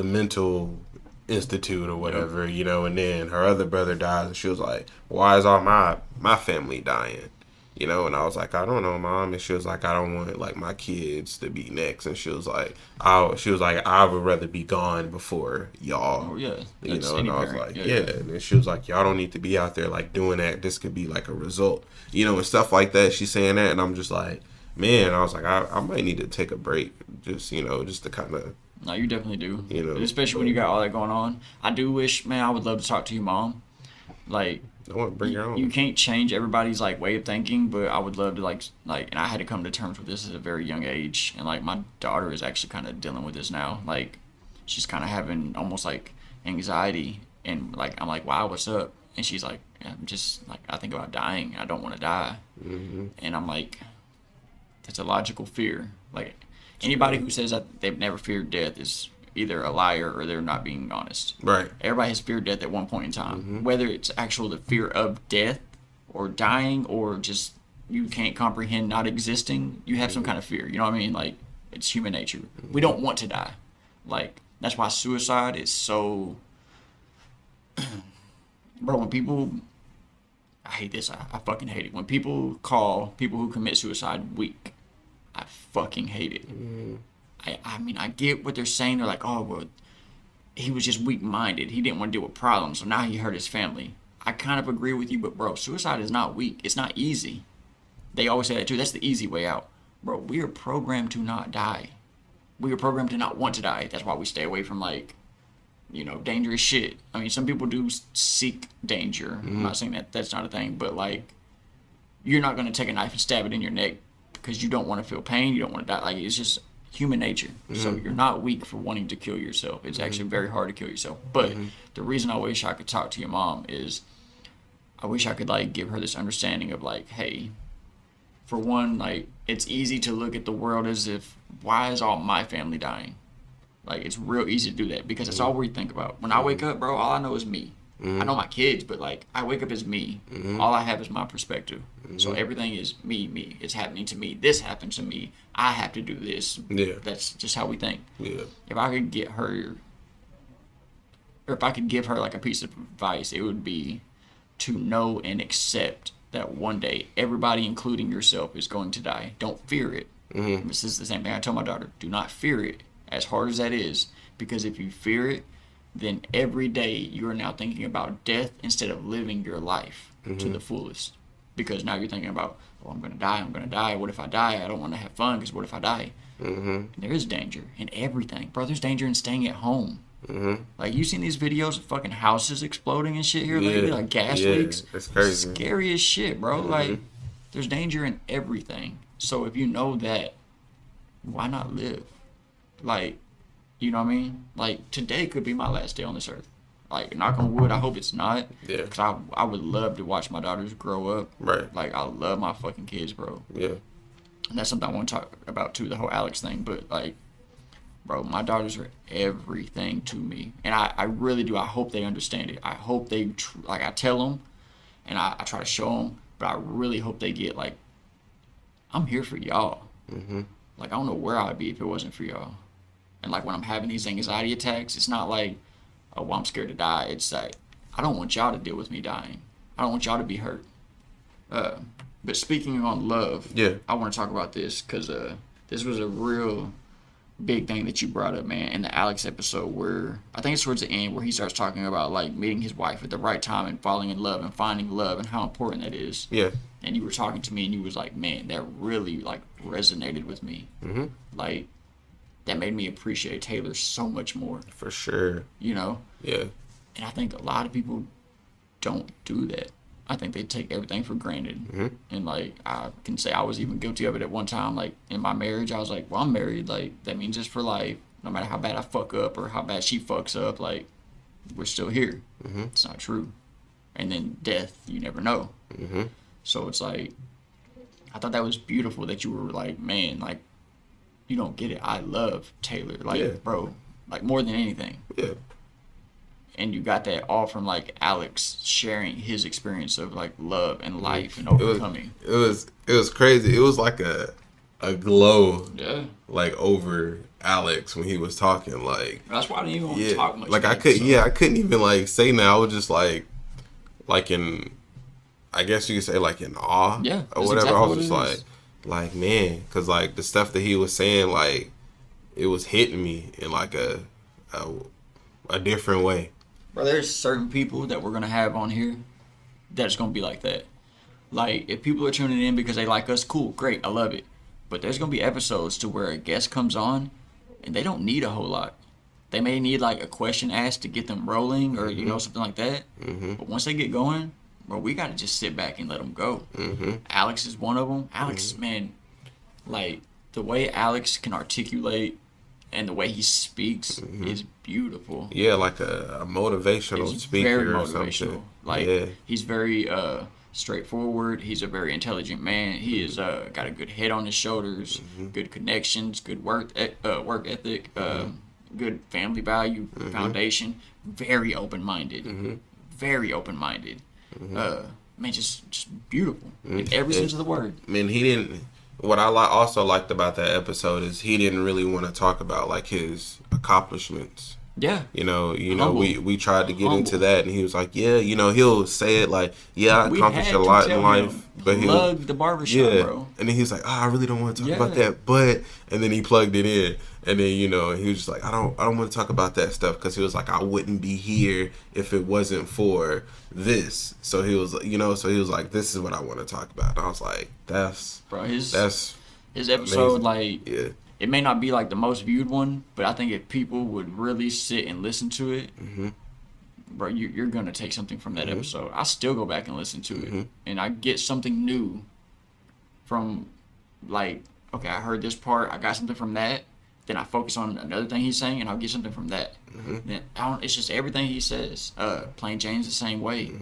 mental institute or whatever, you know, and then her other brother dies, and she was like, why is all my family dying? You know, and I was like, I don't know, Mom. And she was like, I don't want like my kids to be next. And she was like, I would rather be gone before y'all. Oh yeah, you know. And I was like, yeah. And she was like, y'all don't need to be out there like doing that. This could be like a result, you know, and stuff like that. She's saying that, and I'm just like, man. I was like, I might need to take a break, just to kind of. No, you definitely do. You know, especially when you got all that going on. I do wish, man, I would love to talk to your mom. Like, I want to bring her on. You can't change everybody's like way of thinking, but I would love to like, and I had to come to terms with this at a very young age, and like my daughter is actually kind of dealing with this now. Like, she's kind of having almost like anxiety, and like I'm like, wow, what's up? And she's like, I'm just like, I think about dying. I don't want to die. Mm-hmm. And I'm like, that's a logical fear. Like, anybody who says that they've never feared death is either a liar or they're not being honest. Right. Everybody has feared death at one point in time. Mm-hmm. Whether it's actual the fear of death or dying or just you can't comprehend not existing, you have some kind of fear. You know what I mean? Like, it's human nature. We don't want to die. Like, that's why suicide is so... Bro, when people... I hate this. I fucking hate it. When people call people who commit suicide weak, I fucking hate it. Mm-hmm. I mean, I get what they're saying. They're like, oh, well, he was just weak-minded. He didn't want to deal with problems, so now he hurt his family. I kind of agree with you, but, bro, suicide is not weak. It's not easy. They always say that, too. That's the easy way out. Bro, we are programmed to not die. We are programmed to not want to die. That's why we stay away from, like, you know, dangerous shit. I mean, some people do seek danger. Mm-hmm. I'm not saying that that's not a thing, but, like, you're not going to take a knife and stab it in your neck because you don't want to feel pain. You don't want to die. Like, it's just... human nature. Mm-hmm. So you're not weak for wanting to kill yourself. It's actually very hard to kill yourself. But the reason I wish I could talk to your mom is I wish I could like give her this understanding of like, hey, for one, like it's easy to look at the world as if why is all my family dying? Like, it's real easy to do that because that's all we think about. When I wake up, bro, all I know is me. I know my kids, but, like, I wake up as me. All I have is my perspective. So everything is me. It's happening to me. This happened to me. I have to do this. Yeah. That's just how we think. Yeah. If I could get her, or if I could give her, like, a piece of advice, it would be to know and accept that one day everybody, including yourself, is going to die. Don't fear it. This is the same thing I tell my daughter. Do not fear it, as hard as that is, because if you fear it, then every day you are now thinking about death instead of living your life to the fullest. Because now you're thinking about, oh, I'm going to die. What if I die? I don't want to have fun because what if I die? There is danger in everything. Bro, there's danger in staying at home. Like, you seen these videos of fucking houses exploding and shit here lately? Like, gas leaks? It's crazy. Scary as shit, bro. Like, there's danger in everything. So if you know that, why not live? Like, you know what I mean? Like, today could be my last day on this earth. Like, knock on wood, I hope it's not. Yeah. Because I would love to watch my daughters grow up. Right. Like, I love my fucking kids, bro. Yeah. And that's something I want to talk about, too, the whole Alex thing. But, like, bro, my daughters are everything to me. And I really do. I hope they understand it. I hope they, like, I tell them, and I try to show them, but I really hope they get, like, I'm here for y'all. Like, I don't know where I'd be if it wasn't for y'all. And, like, when I'm having these anxiety attacks, it's not like, oh, well, I'm scared to die. It's like, I don't want y'all to deal with me dying. I don't want y'all to be hurt. But speaking on love, I want to talk about this because this was a real big thing that you brought up, man, in the Alex episode where, I think it's towards the end, where he starts talking about, like, meeting his wife at the right time and falling in love and finding love and how important that is. Yeah. And you were talking to me and you was like, man, that really, like, resonated with me. Like, that made me appreciate Taylor so much more. For sure. You know? Yeah. And I think a lot of people don't do that. I think they take everything for granted. And, like, I can say I was even guilty of it at one time. Like, in my marriage, I was like, well, I'm married. Like, that means it's for life. No matter how bad I fuck up or how bad she fucks up, like, we're still here. It's not true. And then death, you never know. So it's like, I thought that was beautiful that you were like, man, like, you don't get it. I love Taylor. Like, bro, like, more than anything. Yeah. And you got that all from, like, Alex sharing his experience of, like, love and life and overcoming. It was crazy. It was like a glow, like, over Alex when he was talking. Like, that's why I didn't even want to talk much. Like, I couldn't even, like, say now. I was just like in, I guess you could say, like, in awe, or whatever. Exactly, I was just like, man, because, like, the stuff that he was saying, like, it was hitting me in, like, a different way. Bro, there's certain people that we're going to have on here that's going to be like that. Like, if people are tuning in because they like us, cool, great, I love it. But there's going to be episodes to where a guest comes on and they don't need a whole lot. They may need, like, a question asked to get them rolling or, you know, something like that. But once they get going, bro, we got to just sit back and let them go. Alex is one of them. Alex, man, like, the way Alex can articulate and the way he speaks is beautiful. Yeah, like a motivational speaker very or motivational. something. Like, he's very straightforward. He's a very intelligent man. He is got a good head on his shoulders, good connections, good work ethic, good family value foundation. Very open-minded. Very open-minded. Man, just beautiful in every sense of the word. Man, he didn't. What I also liked about that episode is he didn't really want to talk about, like, his accomplishments. Yeah. You know, we tried to get into that, and he was like, yeah, you know, he'll say it like, yeah, I accomplished a lot in life, but he'll plug the barbershop, bro. And then he's like, I really don't want to talk about that, but, and then he plugged it in, and then, you know, he was just like, I don't want to talk about that stuff, because he was like, I wouldn't be here if it wasn't for this. So he was, you know, like, this is what I want to talk about. And I was like, that's his episode, amazing. Like, it may not be, like, the most viewed one, but I think if people would really sit and listen to it, bro, you're going to take something from that episode. I still go back and listen to it, and I get something new from, like, okay, I heard this part, I got something from that, then I focus on another thing he's saying, and I'll get something from that. Then it's just everything he says. Plain Jane's the same way.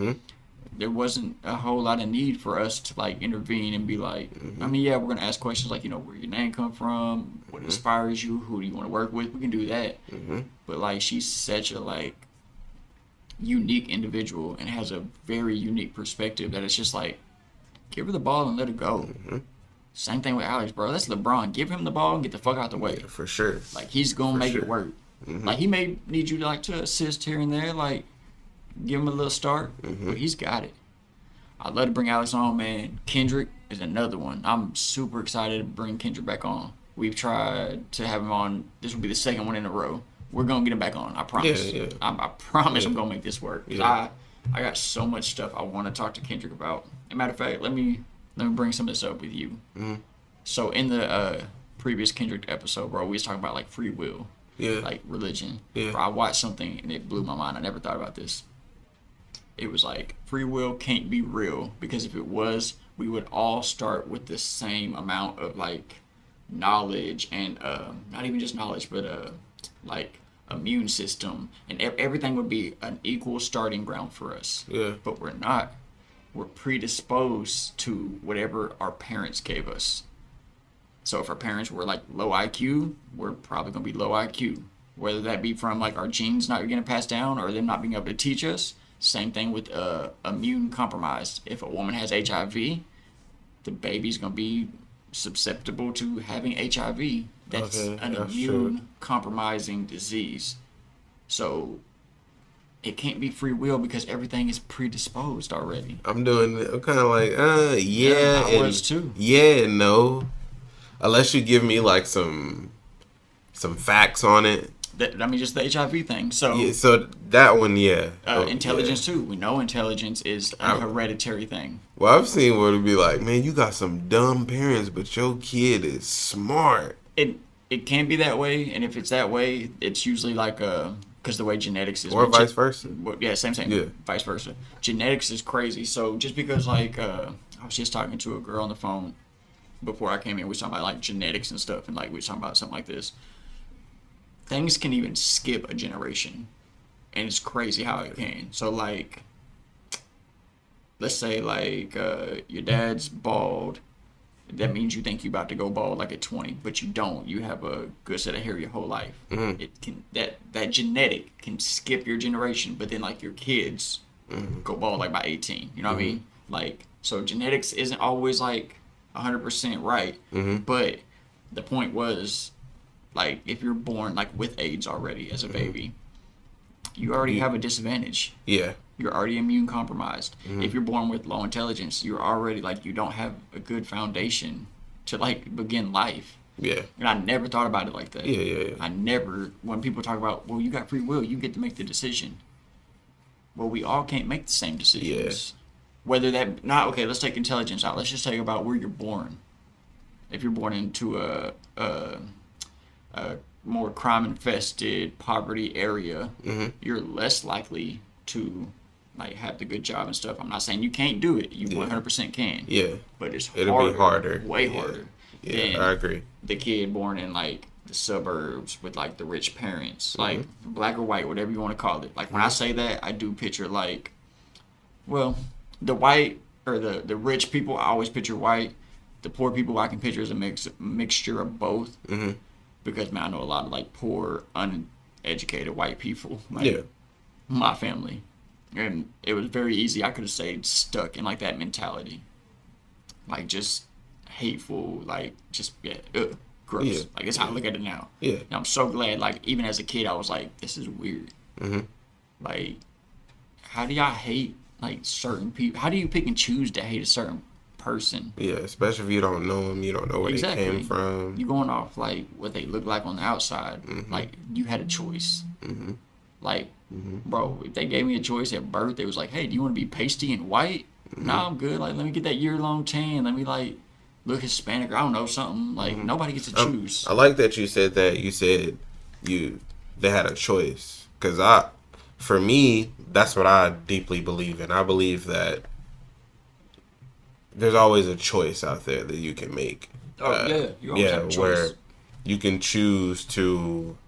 there wasn't a whole lot of need for us to like intervene and be like, I mean, yeah, we're gonna ask questions like, where your name come from, what inspires you, who do you want to work with. We can do that, but like she's such a like unique individual and has a very unique perspective that it's just like, give her the ball and let her go. Same thing with Alex, bro. That's LeBron. Give him the ball and get the fuck out the way. Yeah, for sure. Like, he's gonna make it work. Like, he may need you to assist here and there, like give him a little start, but he's got it. I'd love to bring Alex on, man. Kendrick is another one. I'm super excited to bring Kendrick back on. We've tried to have him on. This will be the second one in a row. We're gonna get him back on. I promise. Yeah. I promise I'm gonna make this work. I got so much stuff I want to talk to Kendrick about. As a matter of fact, let me bring some of this up with you. So in the previous Kendrick episode, bro, we was talking about like free will, like religion. Bro, I watched something and it blew my mind. I never thought about this. It was like, free will can't be real, because if it was, we would all start with the same amount of like knowledge and not even just knowledge, but like immune system, and everything would be an equal starting ground for us. But we're not. We're predisposed to whatever our parents gave us. So if our parents were like low IQ, we're probably gonna be low IQ, whether that be from like our genes not getting passed down or them not being able to teach us. Same thing with immune compromised. If a woman has HIV, the baby's gonna be susceptible to having HIV. That's an immune compromising disease. So it can't be free will because everything is predisposed already. I'm kind of like, yeah. I was too. Yeah, no. Unless you give me like some facts on it. Just the HIV thing. So so that one, intelligence too. We know intelligence is a hereditary thing. Well, I've seen where it'd be like, man, you got some dumb parents, but your kid is smart. It can be that way, and if it's that way, it's usually like because the way genetics is. Or vice versa. Yeah, same. Yeah. Vice versa. Genetics is crazy. So just because like I was just talking to a girl on the phone before I came in, we were talking about like genetics and stuff, and like we were talking about something like this. Things can even skip a generation, and it's crazy how it can. So like, let's say like your dad's bald. That means you think you're about to go bald like at 20, but you don't. You have a good set of hair your whole life. It can that genetic can skip your generation, but then like your kids go bald like by 18. You know what I mean? Like, so genetics isn't always like 100% right. But the point was, like, if you're born like with AIDS already as a baby, you already have a disadvantage. Yeah. You're already immune compromised. If you're born with low intelligence, you're already like, you don't have a good foundation to like begin life. Yeah. And I never thought about it like that. Yeah. I never, when people talk about, well, you got free will, you get to make the decision. Well, we all can't make the same decisions. Whether that, okay, let's take intelligence out. Let's just talk about where you're born. If you're born into a more crime-infested poverty area, you're less likely to like have the good job and stuff. I'm not saying you can't do it. You 100% can. Yeah. But it's It'll be harder. Way harder. Yeah, I agree. The kid born in like the suburbs with like the rich parents, like black or white, whatever you want to call it. Like when I say that, I do picture like, well, the white or the rich people, I always picture white. The poor people I can picture as a mixture of both. Because man, I know a lot of like poor, uneducated white people. Like, my family. And it was very easy. I could have stayed stuck in like that mentality. Like just hateful, like just gross. Yeah. Like that's how I look at it now. Yeah. And I'm so glad, like even as a kid I was like, this is weird. Like, how do y'all hate like certain people? How do you pick and choose to hate a certain person? Yeah, especially if you don't know them, you don't know where they came from. You're going off like what they look like on the outside. Like you had a choice. Like, bro, if they gave me a choice at birth, they was like, hey, do you want to be pasty and white? Nah, I'm good. Like, let me get that year-long tan. Let me like look Hispanic or I don't know, something. Like nobody gets to choose. I like that you said that. You said they had a choice, because for me, that's what I deeply believe in. I believe that there's always a choice out there that you can make. You always have a choice. Where you can choose to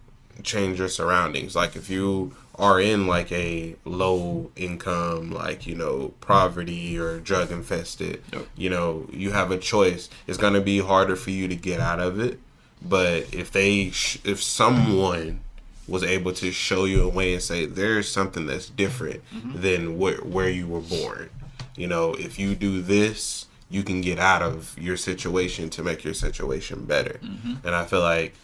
change your surroundings. Like if you are in like a low income, like, you know, poverty or drug infested, Yep. you know, you have a choice. It's going to be harder for you to get out of it. But if someone was able to show you a way and say, there's something that's different than where you were born. You know, if you do this, you can get out of your situation to make your situation better. And I feel like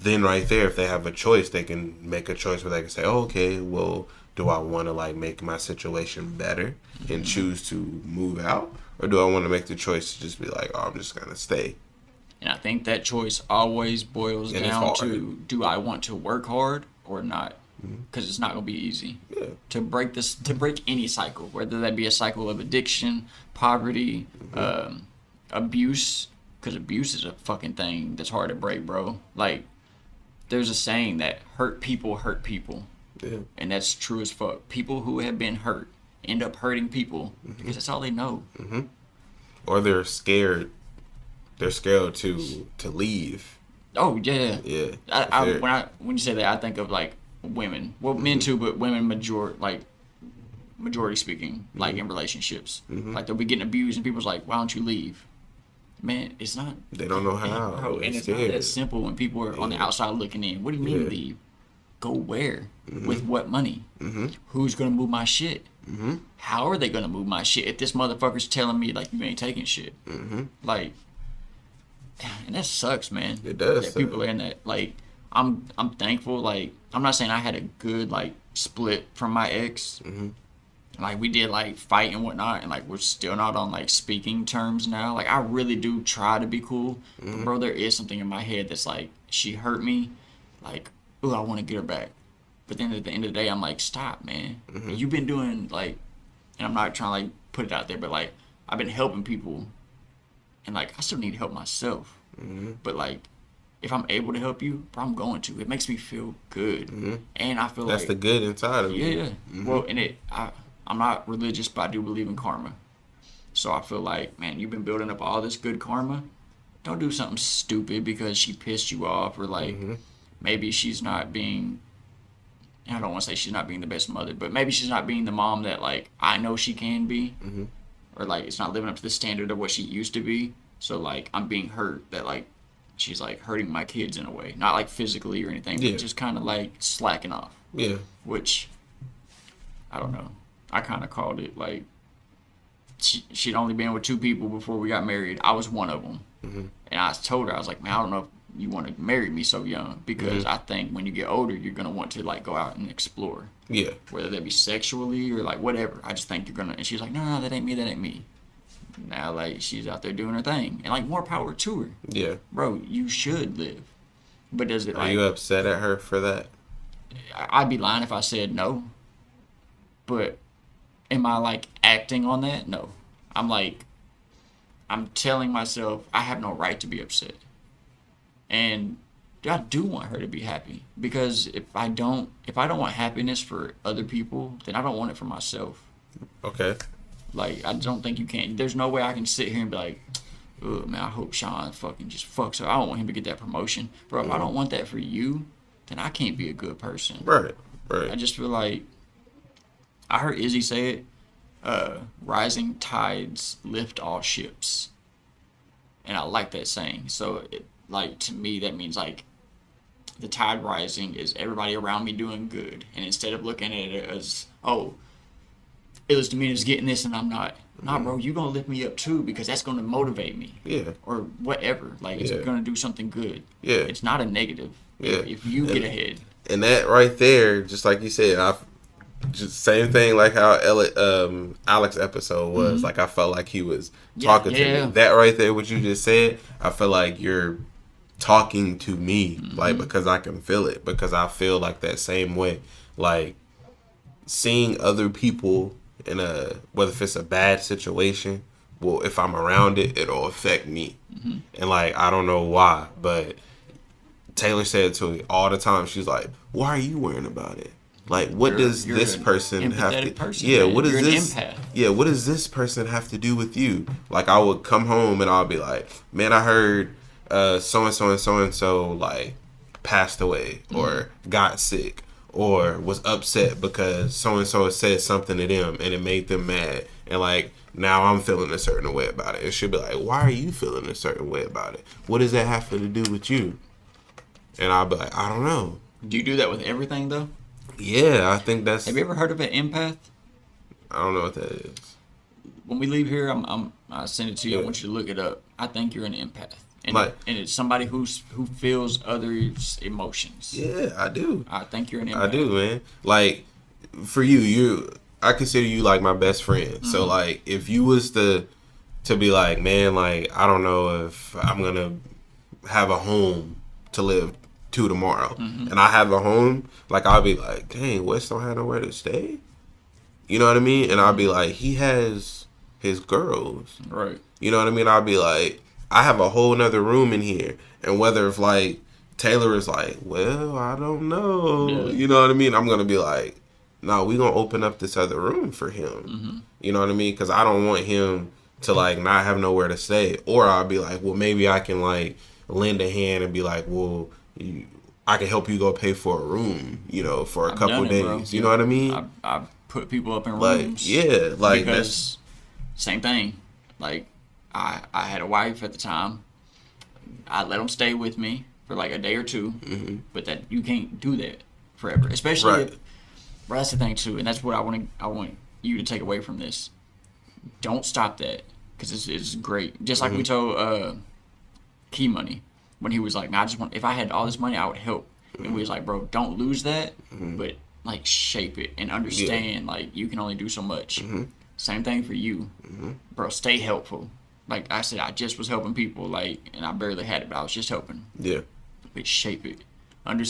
then right there, if they have a choice, they can make a choice where they can say, oh, okay, well, do I want to like make my situation better and choose to move out? Or do I want to make the choice to just be like, oh, I'm just going to stay? And I think that choice always boils down to, do I want to work hard or not? Because it's not going to be easy to break any cycle, whether that be a cycle of addiction, poverty, abuse. Because abuse is a fucking thing that's hard to break, bro. Like, there's a saying that hurt people. Yeah. And that's true as fuck. People who have been hurt end up hurting people because that's all they know. Or they're scared. They're scared to leave. Oh, yeah. Yeah. When you say that, I think of, like, women. Well, men too, but women majority speaking, like, in relationships. Like, they'll be getting abused and people's like, why don't you leave? Man, it's not. They don't know how. Bro, and it's not that simple when people are on the outside looking in. What do you mean leave? Go where? With what money? Who's going to move my shit? How are they going to move my shit if this motherfucker's telling me, like, you ain't taking shit? Like, and that sucks, man. It does. That people are in that. Like, I'm thankful. Like, I'm not saying I had a good, like, split from my ex. Like, we did, like, fight and whatnot, and, like, we're still not on, like, speaking terms now. Like, I really do try to be cool. But, bro, there is something in my head that's, like, she hurt me. Like, ooh, I want to get her back. But then at the end of the day, I'm like, stop, man. You've been doing, like, and I'm not trying to, like, put it out there, but, like, I've been helping people. And, like, I still need help myself. But, like, if I'm able to help you, bro, I'm going to. It makes me feel good. And I feel that's like... the good inside of me. Yeah. Well, and I'm not religious, but I do believe in karma. So I feel like, man, you've been building up all this good karma. Don't do something stupid because she pissed you off, or like maybe she's not being, I don't want to say she's not being the best mother, but maybe she's not being the mom that, like, I know she can be. Or, like, it's not living up to the standard of what she used to be. So, like, I'm being hurt that, like, she's, like, hurting my kids in a way. Not, like, physically or anything, but just kind of, like, slacking off. Yeah. Which, I don't know. I kind of called it, like, she'd only been with 2 people before we got married. I was one of them. And I told her, I was like, man, I don't know if you want to marry me so young. Because I think when you get older, you're going to want to, like, go out and explore. Yeah. Whether that be sexually or, like, whatever. I just think you're going to. And she's like, no, that ain't me. Now, like, she's out there doing her thing. And, like, more power to her. Yeah. Bro, you should live. But does it, like... Are you upset at her for that? I'd be lying if I said no. But... am I, like, acting on that? No. I'm telling myself I have no right to be upset. And I do want her to be happy. Because if I don't want happiness for other people, then I don't want it for myself. Okay. Like, I don't think you can. There's no way I can sit here and be like, oh, man, I hope Sean fucking just fucks her. I don't want him to get that promotion. Bro, if I don't want that for you, then I can't be a good person. Right. I just feel like, I heard Izzy say it, rising tides lift all ships. And I like that saying. So, like, to me, that means, like, the tide rising is everybody around me doing good. And instead of looking at it as, oh, Illiest Demeanor's getting this and I'm not. Nah, bro, you're going to lift me up too because that's going to motivate me. Yeah. Or whatever. Like, it's going to do something good. Yeah. It's not a negative. Yeah. If you get ahead. And that right there, just like you said, just same thing like how Alex episode was. Like, I felt like he was talking to me. That right there, what you just said, I feel like you're talking to me, like, because I can feel it. Because I feel like that same way. Like, seeing other people in whether if it's a bad situation, well, if I'm around it, it'll affect me. And, like, I don't know why, but Taylor said to me all the time, she's like, why are you worrying about it? Like, what does this person have to... what is this... Yeah, what does this person have to do with you? Like, I would come home and I'll be like, man, I heard so-and-so and so-and-so, like, passed away or got sick. or was upset because so and so said something to them and it made them mad, and like now I'm feeling a certain way about it. It should be like, why are you feeling a certain way about it? What does that have to do with you? And I'll be like, I don't know. Do you do that with everything though? Yeah, I think that's. Have you ever heard of an empath? I don't know what that is. When we leave here, I send it to you. I want you to look it up. I think you're an empath, and Like- and it's somebody who feels others' emotions. Yeah, I do. I think you're an empath. I do, man. Like, for I consider you like my best friend. So like, if you was to be like, man, like I don't know if I'm gonna have a home to live to tomorrow, and I have a home, like I'll be like, dang, Wes don't have nowhere to stay. You know what I mean? And I'll be like, he has his girls. Right. You know what I mean? I'll be like, I have a whole nother room in here. And whether if like Taylor is like, well, I don't know. Yeah. You know what I mean? I'm going to be like, no, we going to open up this other room for him. You know what I mean? Because I don't want him to like not have nowhere to stay. Or I'll be like, well, maybe I can like lend a hand and be like, well, I can help you go pay for a room, you know, for a couple days. Bro. You know what I mean? I've put people up in Like, rooms. yeah, like because same thing. Like I had a wife at the time. I let them stay with me for like a day or two, but that you can't do that forever. Especially, Right. Bro, that's the thing too, and that's what I want you to take away from this. Don't stop that because it's great. Just like we told Key Money when he was like, "Man, I just want if I had all this money, I would help." And we was like, "Bro, don't lose that, but like shape it and understand like you can only do so much." Same thing for you, bro. Stay helpful. Like I said, I just was helping people, like, and I barely had it, but I was just helping. Yeah. But shape it.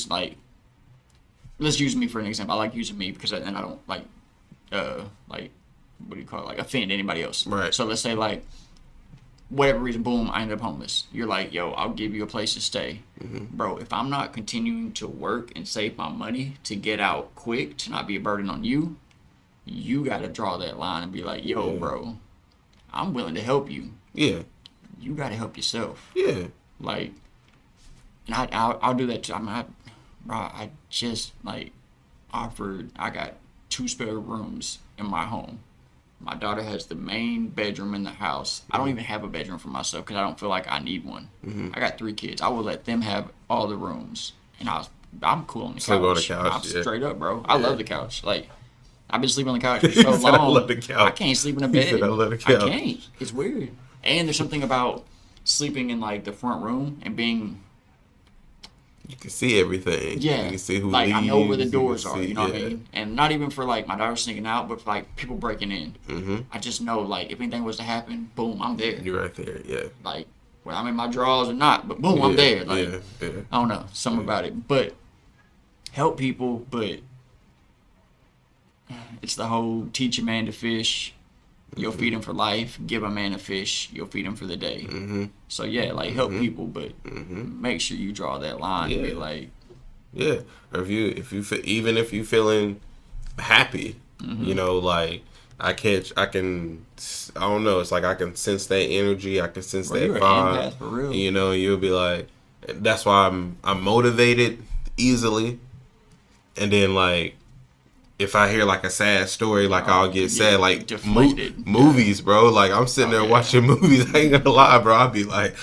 Like, let's use me for an example. I like using me because then I don't like what do you call it? Like offend anybody else. Right. So let's say like, whatever reason, boom, I ended up homeless. You're like, yo, I'll give you a place to stay. Bro, if I'm not continuing to work and save my money to get out quick, to not be a burden on you, you got to draw that line and be like, yo, bro, I'm willing to help you. Yeah. You got to help yourself. Yeah. Like, and I'll do that too. I just like offered, I got 2 spare rooms in my home. My daughter has the main bedroom in the house. I don't even have a bedroom for myself because I don't feel like I need one. I got 3 kids. I will let them have all the rooms, and I'm cool on the Sleep couch. on the couch, I'm yeah. straight up, bro. I love the couch. Like, I've been sleeping on the couch for so long. I love the couch. I can't sleep in a He bed. said, I love the couch. I can't. It's weird. And there's something about sleeping in like the front room and being You can see everything. yeah, You can see who like leaves. I know where the you doors can are. see- You know what I mean? And not even for like my daughter sneaking out, but for like people breaking in. I just know like if anything was to happen, boom, I'm there. You're right there. Yeah. Like whether I'm in my drawers or not, but boom, I'm Yeah, there. Like yeah. I don't know, something about it. But help people, but it's the whole teach a man to fish. You'll feed him for life. Give a man a fish. You'll feed him for the day. So yeah, like help people, but make sure you draw that line and be Yeah. like, Yeah. Or if you even if you feeling happy, you know, like I don't know. It's like I can sense that energy. I can sense Bro, that you're an vibe. empath for real. You know, you'll be like, that's why I'm motivated easily, and then like. If I hear like a sad story, like I'll get sad. Like deflated. movies, bro. Like I'm sitting there yeah. watching movies. I ain't gonna lie, bro. I'll be like,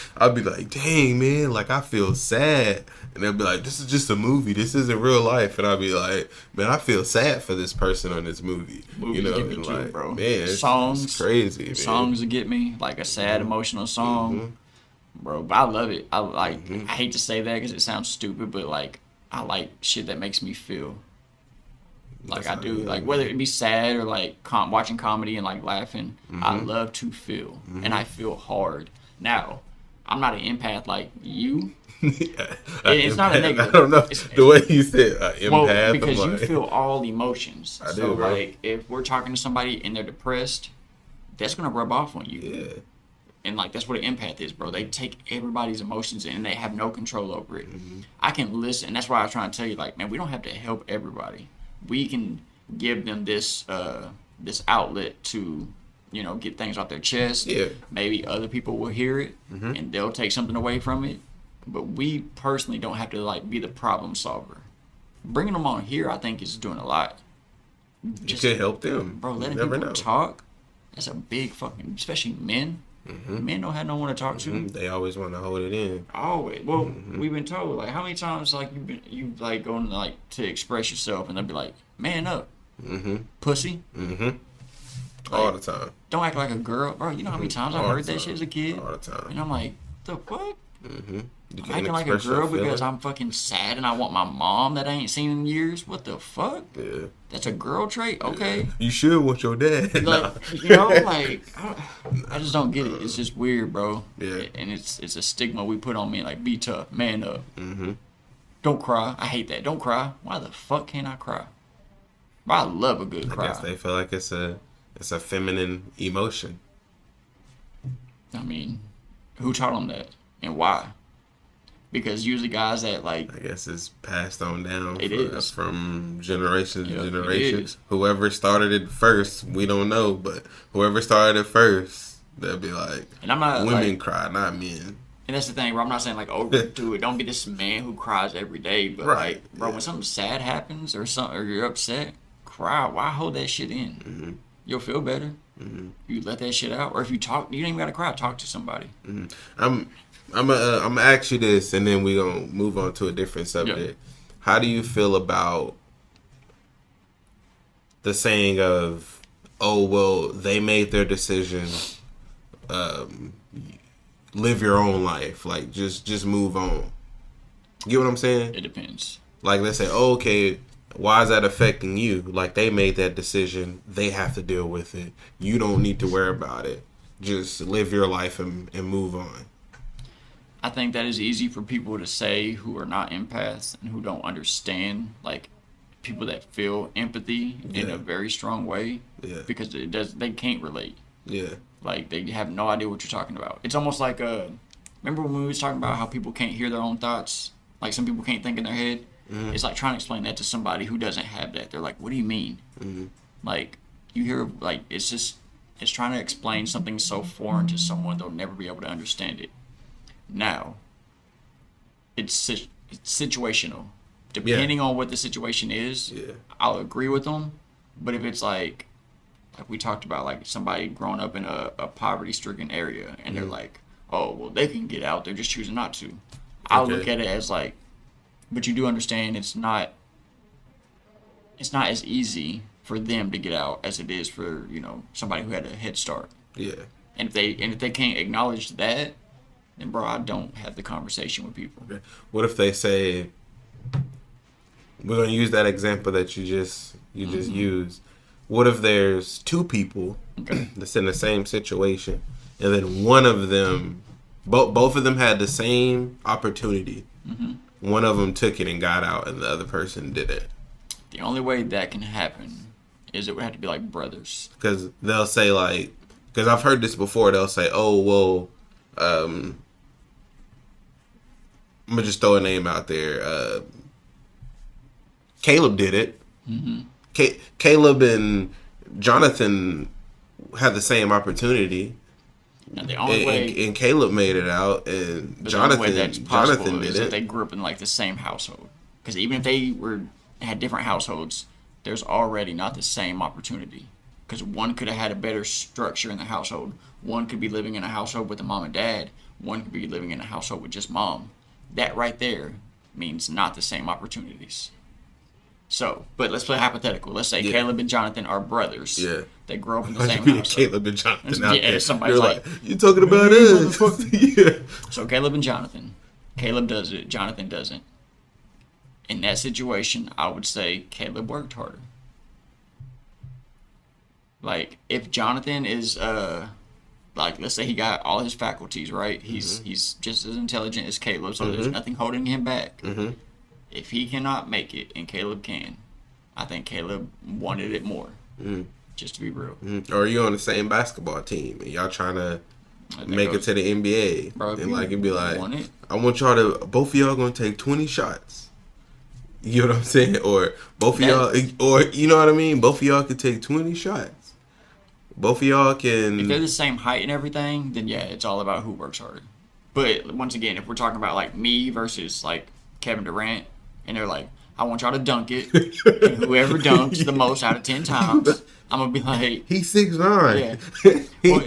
dang man, like I feel sad, and they'll be like, this is just a movie. This isn't real life, and I'll be like, man, I feel sad for this person on this movie. Movies you know, get me and too, like, bro. man, Songs, it's crazy. Man. Songs that get me, like a sad emotional song, bro. But I love it. I hate to say that because it sounds stupid, but like I like shit that makes me feel. Like That's I do, how you like like whether it be sad or like watching comedy and like laughing, I love to feel, and I feel hard. Now, I'm not an empath like you. It's not a negative. I don't know the way you said empath. Well, because I'm you like, feel all emotions. I So do, bro. like, if we're talking to somebody and they're depressed, that's gonna rub off on you. yeah, And like that's what an empath is, bro. They take everybody's emotions in and they have no control over it. I can listen. That's why I was trying to tell you, like, man, we don't have to help everybody. We can give them this this outlet to, you know, get things off their chest. Yeah. Maybe other people will hear it and they'll take something away from it. But we personally don't have to like be the problem solver. bringing them on here, I think, is doing a lot. Just, you could help them. Bro, letting people talk, that's a big fucking, especially men. Mm-hmm. Men don't have no one to talk to. They always want to hold it in. Always. Well, we've been told, like, how many times, like, you like, going, like, to express yourself, and they'll be like, man up. Pussy. Like, all the time. Don't act like a girl. Bro, you know how many times I heard that shit as a kid? All the time. And I'm like, the fuck? I'm acting like a girl because I'm fucking sad and I want my mom that I ain't seen in years. What the fuck? Yeah. That's a girl trait? Okay. You should want your dad. Like, you know, like, I just don't get it. It's just weird, bro. Yeah. And it's a stigma we put on me, like, be tough, man up. Don't cry. I hate that. Don't cry. Why the fuck can't I cry? Bro, I love a good cry. I guess they feel like it's a feminine emotion. I mean, who taught them that? And why? Because usually guys that, like... I guess it's passed on down from generation to generation. Whoever started it first, we don't know, but whoever started it first, they'll be like, and I'm not, women like, cry, not men. And that's the thing, bro. I'm not saying, like, overdo it. Don't be this man who cries every day. But, like, bro, when something sad happens or you're upset, cry. Why hold that shit in? You'll feel better. You let that shit out. Or if you talk, you don't even got to cry. Talk to somebody. I'm gonna ask you this, and then we're gonna move on to a different subject. Yeah. How do you feel about the saying of, "Oh well, they made their decision. Live your own life. Like just move on." You get what I'm saying? It depends. Like, let's say, oh, okay, why is that affecting you? Like, they made that decision. They have to deal with it. You don't need to worry about it. Just live your life and move on. I think that is easy for people to say who are not empaths and who don't understand, like, people that feel empathy in a very strong way. Yeah. Because they can't relate. Yeah. Like, they have no idea what you're talking about. It's almost like, remember when we was talking about how people can't hear their own thoughts? Like, some people can't think in their head? It's like trying to explain that to somebody who doesn't have that. They're like, what do you mean? Like, you hear, like, it's trying to explain something so foreign to someone they'll never be able to understand it. Now, it's situational. Depending on what the situation is, I'll agree with them. But if it's like we talked about, like somebody growing up in a poverty-stricken area, and they're like, oh, well, they can get out, they're just choosing not to. I'll look at it as like, but you do understand it's not as easy for them to get out as it is for, you know, somebody who had a head start. Yeah. And if they can't acknowledge that, then, bro, I don't have the conversation with people. Okay. What if they say, we're going to use that example that you just used. What if there's two people that's in the same situation, and then one of them, both of them had the same opportunity. One of them took it and got out, and the other person didn't. The only way that can happen is it would have to be like brothers. Because they'll say, like, because I've heard this before, they'll say, oh, well, I'm going to just throw a name out there. Caleb did it. Caleb and Jonathan had the same opportunity. And the only way, and Caleb made it out, and Jonathan did it. They grew up in like the same household. Because even if they had different households, there's already not the same opportunity. Because one could have had a better structure in the household. One could be living in a household with a mom and dad. One could be living in a household with just mom. That right there means not the same opportunities. So, but let's play hypothetical. Let's say Caleb and Jonathan are brothers. Yeah. They grow up in the same house. Caleb and Jonathan out there. Somebody's like, you're talking about us. Yeah. So Caleb and Jonathan. Caleb does it. Jonathan doesn't. In that situation, I would say Caleb worked harder. Like, if Jonathan is, like, let's say he got all his faculties, right? He's just as intelligent as Caleb, so there's nothing holding him back. If he cannot make it and Caleb can, I think Caleb wanted it more. Just to be real. Or you're on the same basketball team and y'all trying to make it to the NBA. Bro, and like it'd be like, I want y'all to, both of y'all gonna take 20 shots. You know what I'm saying? Or both of y'all, or you know what I mean? Both of y'all could take 20 shots. Both of y'all can. If they're the same height and everything, then yeah, it's all about who works harder. But once again, if we're talking about like me versus like Kevin Durant, and they're like, I want y'all to dunk it. And whoever dunks the most out of 10 times, I'm going to be like... He's 6'9". Yeah. Well,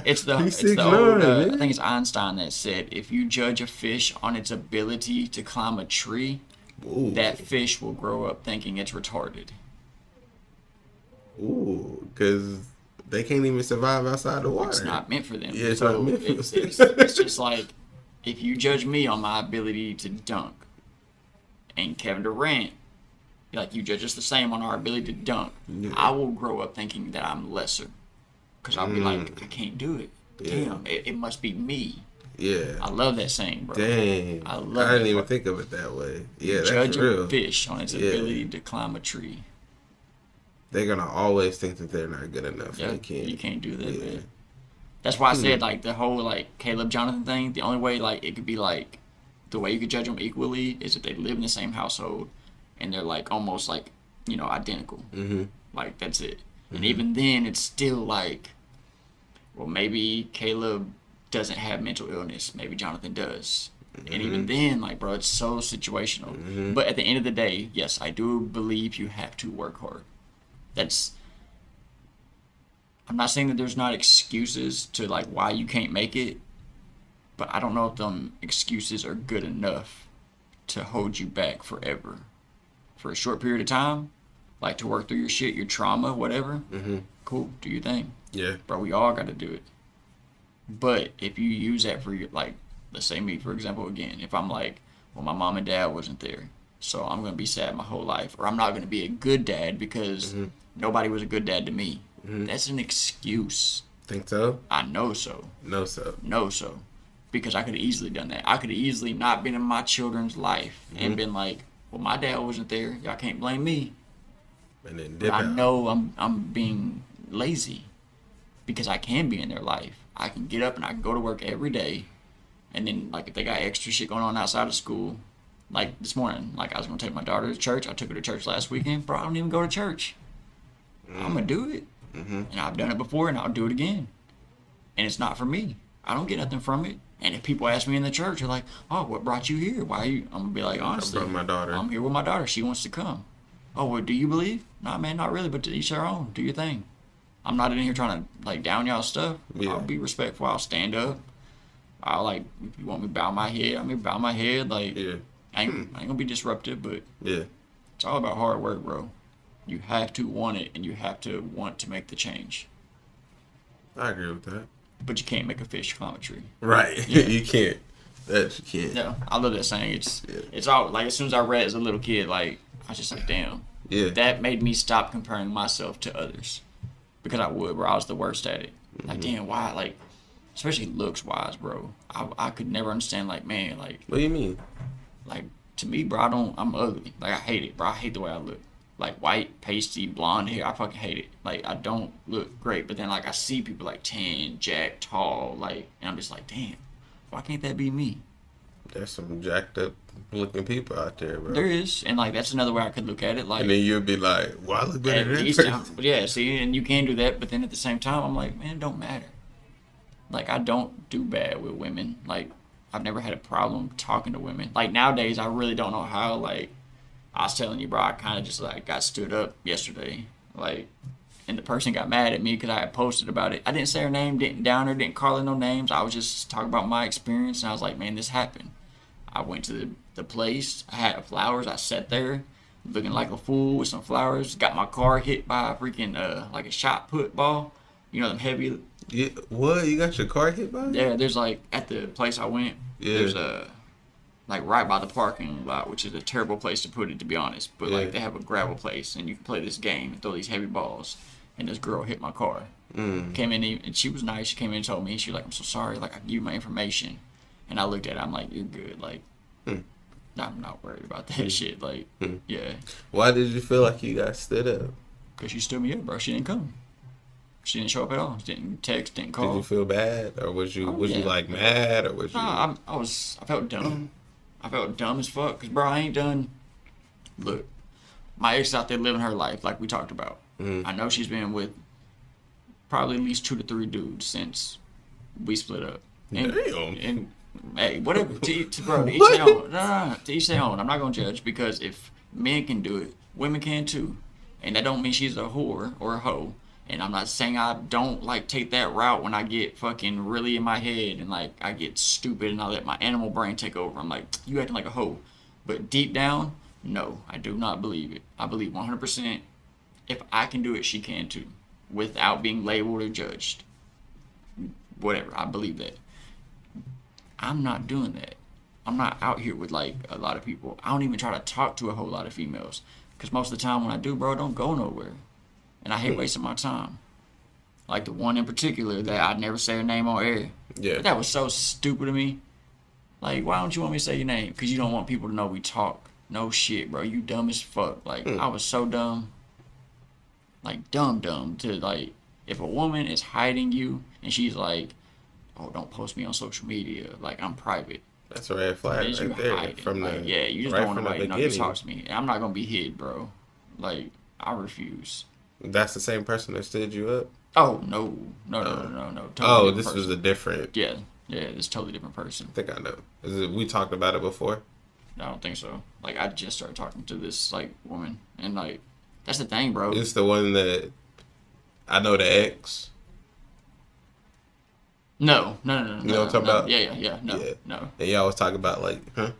it's the old... I think it's Einstein that said, if you judge a fish on its ability to climb a tree, Ooh. that fish will grow up thinking it's retarded. Ooh, because they can't even survive outside the water. It's not meant for them. Yeah, it's so not meant for them. It's just like, if you judge me on my ability to dunk, and Kevin Durant, like, you judge us the same on our ability to dunk, I will grow up thinking that I'm lesser. Because I'll be like, I can't do it. Damn, it must be me. Yeah. I love that saying, bro. Dang. I didn't even think of it that way. Yeah, that's judge real. a fish on its ability to climb a tree. They're going to always think that they're not good enough. Yeah, They can't. you can't do that, man. That's why I said, like, the whole, like, Caleb Jonathan thing, the only way, like, it could be, like, the way you could judge them equally is if they live in the same household and they're, like, almost, like, you know, identical. Mm-hmm. Like, that's it. Mm-hmm. And even then, it's still, like, well, maybe Caleb doesn't have mental illness. Maybe Jonathan does. Mm-hmm. And even then, like, bro, it's so situational. Mm-hmm. But at the end of the day, yes, I do believe you have to work hard. I'm not saying that there's not excuses to, like, why you can't make it, but I don't know if them excuses are good enough to hold you back forever. For a short period of time, like, to work through your shit, your trauma, whatever, cool, do your thing. Yeah. Bro, we all got to do it. But if you use that for your, like, let's say me, for example, again, if I'm like, well, my mom and dad wasn't there, so I'm going to be sad my whole life, or I'm not going to be a good dad because nobody was a good dad to me. That's an excuse. Think so? I know so. Know so. Know so. Because I could have easily done that. I could have easily not been in my children's life and been like, well, my dad wasn't there. Y'all can't blame me. And then but I know I'm being lazy because I can be in their life. I can get up and I can go to work every day. And then, like, if they got extra shit going on outside of school, like this morning, like, I was going to take my daughter to church. I took her to church last weekend. Bro, I don't even go to church. I'm going to do it. And I've done it before, and I'll do it again. And it's not for me. I don't get nothing from it. And if people ask me in the church, they're like, oh, what brought you here? Why are you? I'm going to be like, honestly, I brought my daughter. I'm here with my daughter. She wants to come. Oh, well, do you believe? Nah, man, not really, but to each their own. Do your thing. I'm not in here trying to, like, down y'all stuff. Yeah. I'll be respectful. I'll stand up. I'll, like, if you want me to bow my head, I'm going to bow my head. Like, I ain't going to be disruptive, but it's all about hard work, bro. You have to want it, and you have to want to make the change. I agree with that. But you can't make a fish climb a tree. Right. Yeah. You can't. That you can't. No, I love that saying. It's all, like, as soon as I read it as a little kid, like, I was just like, damn. Yeah. That made me stop comparing myself to others. Because I would, bro. I was the worst at it. Like, damn, why? Like, especially looks-wise, bro. I could never understand, like, man, like... What do you mean? Like, to me, bro, I'm ugly. Like, I hate it, bro. I hate the way I look. Like, white, pasty, blonde hair. I fucking hate it. Like, I don't look great. But then, like, I see people, like, tan, jacked, tall, like... And I'm just like, damn, why can't that be me? There's some jacked up looking people out there, bro. There is. And, like, that's another way I could look at it. Like, and then you'd be like, well, I look better than that person. But yeah, see, and you can do that. But then at the same time, I'm like, man, it don't matter. Like, I don't do bad with women. Like, I've never had a problem talking to women. Like, nowadays, I really don't know how, like... I was telling you, bro, I kind of just, like, got stood up yesterday. Like, and the person got mad at me because I had posted about it. I didn't say her name, didn't down her, didn't call her no names. I was just talking about my experience, and I was like, man, this happened. I went to the place. I had flowers. I sat there looking like a fool with some flowers. Got my car hit by a freaking, like, a shot put ball. You know, them heavy... Yeah, what? You got your car hit by? Yeah, there's, like, at the place I went, there's a... Like, right by the parking lot, which is a terrible place to put it, to be honest. But, like, they have a gravel place, and you can play this game and throw these heavy balls. And this girl hit my car. Came in, and she was nice. She came in and told me. She was like, I'm so sorry. Like, I can give you my information. And I looked at her. I'm like, you're good. Like, I'm not worried about that shit. Like, yeah. Why did you feel like you got stood up? Because she stood me up, bro. She didn't come. She didn't show up at all. She didn't text, didn't call. Did you feel bad? Or was you, you like, mad? Or was you... Nah, I felt dumb. I felt dumb as fuck, because, bro, I ain't done... Look, my ex out there living her life, like we talked about. I know she's been with probably at least 2 to 3 dudes since we split up. And, Damn. And Hey, whatever. Bro, to each their own. No. To each their own. I'm not gonna judge because if men can do it, women can too, and that don't mean she's a whore or a hoe. And I'm not saying I don't like take that route when I get fucking really in my head and like I get stupid and I let my animal brain take over. I'm like, you acting like a hoe, but deep down, no, I do not believe it. I believe 100%. If I can do it, she can too, without being labeled or judged. Whatever, I believe that. I'm not doing that. I'm not out here with like a lot of people. I don't even try to talk to a whole lot of females. Because most of the time when I do, bro, I don't go nowhere. And I hate wasting my time. Like the one in particular that I'd never say her name on air. Yeah. But that was so stupid of me. Like, why don't you want me to say your name? Because you don't want people to know we talk. No shit, bro. You dumb as fuck. Like, I was so dumb. Like, dumb to, like, if a woman is hiding you and she's like, oh, don't post me on social media. Like, I'm private. That's a red flag right there. From like, the, yeah, you just right don't want nobody to know you beginning. talk to me. And I'm not going to be hid, bro. Like, I refuse. That's the same person that stood you up? Oh, no. Totally this was a different... Yeah, this totally different person. I think I know. We talked about it before? I don't think so. Like, I just started talking to this, like, woman. And, like, that's the thing, bro. It's the one that... I know the ex. No. You know what I'm talking about? Yeah. No. And y'all was talking about, like, huh?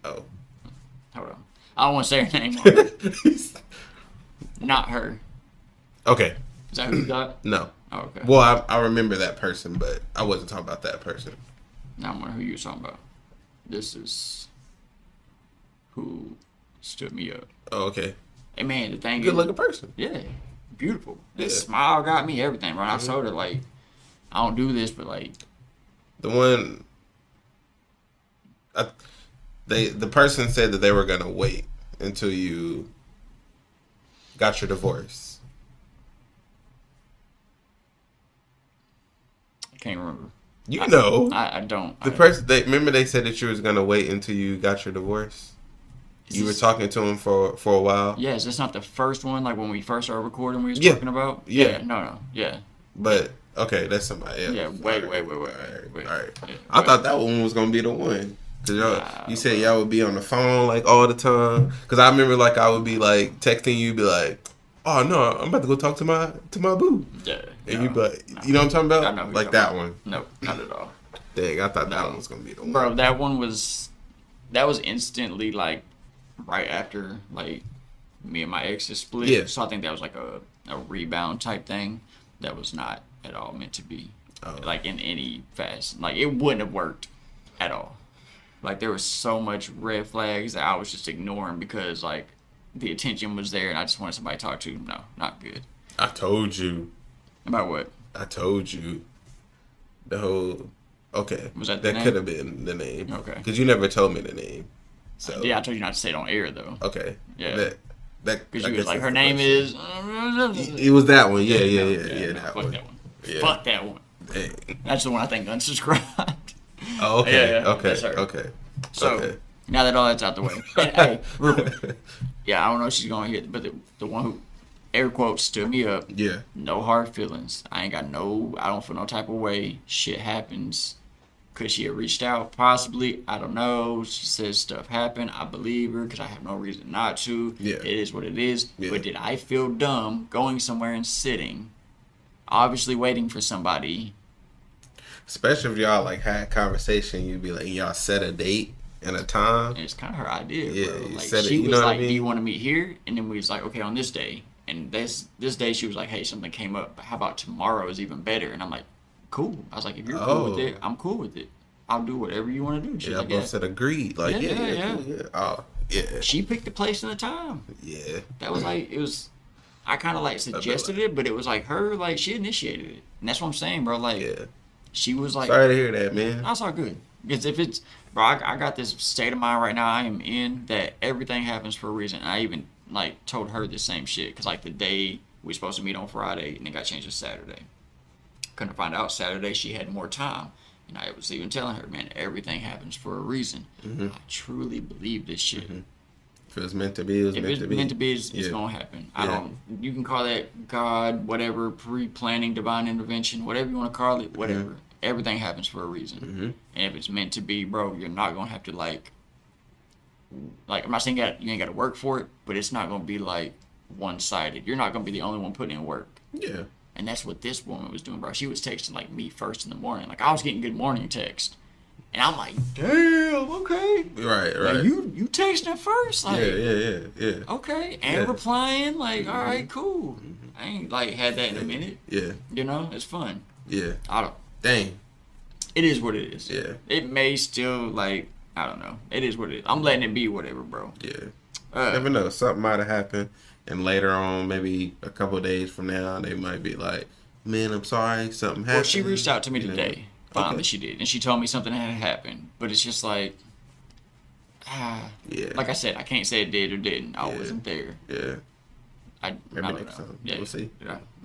Oh. Hold on. I don't want to say her name on it. Not her. Okay. Is that who you got? No. Oh, okay. Well, I remember that person, but I wasn't talking about that person. Now I'm wondering who you were talking about. This is who stood me up. Oh, okay. Hey, man, the thing Good looking person. Yeah. Beautiful. Yeah. That smile got me everything, bro. I told her, like, I don't do this, but, like... The one... the person said that they were going to wait until you got your divorce. I can't remember. You know. I don't. Person, remember they said that you was going to wait until you got your divorce? You were talking to him for a while? Yeah, is this not the first one, like when we first started recording we was Yeah. talking about? Yeah. No. Yeah. But, okay, that's somebody else. Yeah, wait. All right. Yeah, I thought that one was going to be the one. Cause you said y'all would be on the phone like all the time. Cause I remember like I would be like texting you, be like, "Oh no, I'm about to go talk to my boo." Yeah. And you'd be like, "You know what I'm talking about?" I know who like you're that talking one. about. No, not at all. Dang, I thought that one was gonna be the one. Bro, that was instantly like right after like me and my ex is split. Yeah. So I think that was like a rebound type thing. That was not at all meant to be. Like in any fashion. Like it wouldn't have worked at all. Like, there was so much red flags that I was just ignoring because, like, the attention was there and I just wanted somebody to talk to. No, not good. I told you. About what? I told you. The whole... Okay. Was that the name? could have been the name. Okay. Because you never told me the name. So. Yeah, I told you not to say it on air, though. Okay. Yeah. Because you was like, her name is... It was that one. Yeah, Fuck one. that one. Yeah. Fuck that one. Dang. That's the one I think unsubscribed. Oh, okay. Yeah, okay. that's her. Okay. So, okay. Now that all that's out the way. And, hey, real quick. Yeah, I don't know if she's going to hit, but the one who, air quotes, stood me up. Yeah. No hard feelings. I don't feel no type of way. Shit happens. Could she have reached out? Possibly. I don't know. She says stuff happened. I believe her because I have no reason not to. Yeah. It is what it is. Yeah. But did I feel dumb going somewhere and sitting, obviously waiting for somebody? Especially if y'all like had conversation, you'd be like, y'all set a date and a time. And it's kind of her idea, Yeah, bro. you Like said it, she you was know what I like, mean? "Do you want to meet here?" And then we was like, "Okay, on this day." And this day she was like, "Hey, something came up. How about tomorrow is even better?" And I'm like, "Cool." I was like, "If you're cool with it, I'm cool with it. I'll do whatever you want to do." She's Yeah, like, both said agreed. Like, yeah. Cool, yeah. Oh, yeah. She picked the place and the time. Yeah. That was like, it was. I kind of like suggested it, but it was like her, like she initiated it, and that's what I'm saying, bro. Like, Yeah. she was like, Sorry to hear that, man. that's all good. Because if it's, bro, I got this state of mind right now I am in that everything happens for a reason. And I even, like, told her the same shit. Because, like, the day we were supposed to meet on Friday, and it got changed to Saturday. Couldn't find out Saturday she had more time. And I was even telling her, man, everything happens for a reason. Mm-hmm. I truly believe this shit. Mm-hmm. If it's meant to be, it's If meant it's to be. meant to be, it's going to happen. I don't, you can call that God, whatever, pre-planning, divine intervention, whatever you want to call it, whatever. everything happens for a reason. Mm-hmm. And if it's meant to be, bro, you're not gonna have to like I'm not saying you ain't got to work for it, but it's not gonna be like one-sided. You're not gonna be the only one putting in work. Yeah. And that's what this woman was doing, bro. She was texting like me first in the morning. Like I was getting good morning text. And I'm like, damn, okay. Right. Like, you texting first? Like, yeah. Okay. And replying, like, all right, cool. I ain't like had that in a minute. Yeah. You know, it's fun. Yeah. I don't. Dang. It is what it is. Yeah. It may still like, I don't know. It is what it is. I'm letting it be whatever, bro. Yeah. Never know. Something might have happened, and later on, maybe a couple of days from now, they might be like, "Man, I'm sorry, something happened." Well, she reached out to me today. Finally, Okay. she did, and she told me something had happened. But it's just like, yeah. Like I said, I can't say it did or didn't. I wasn't there. Yeah. I Maybe don't next know. time. Yeah. We'll see.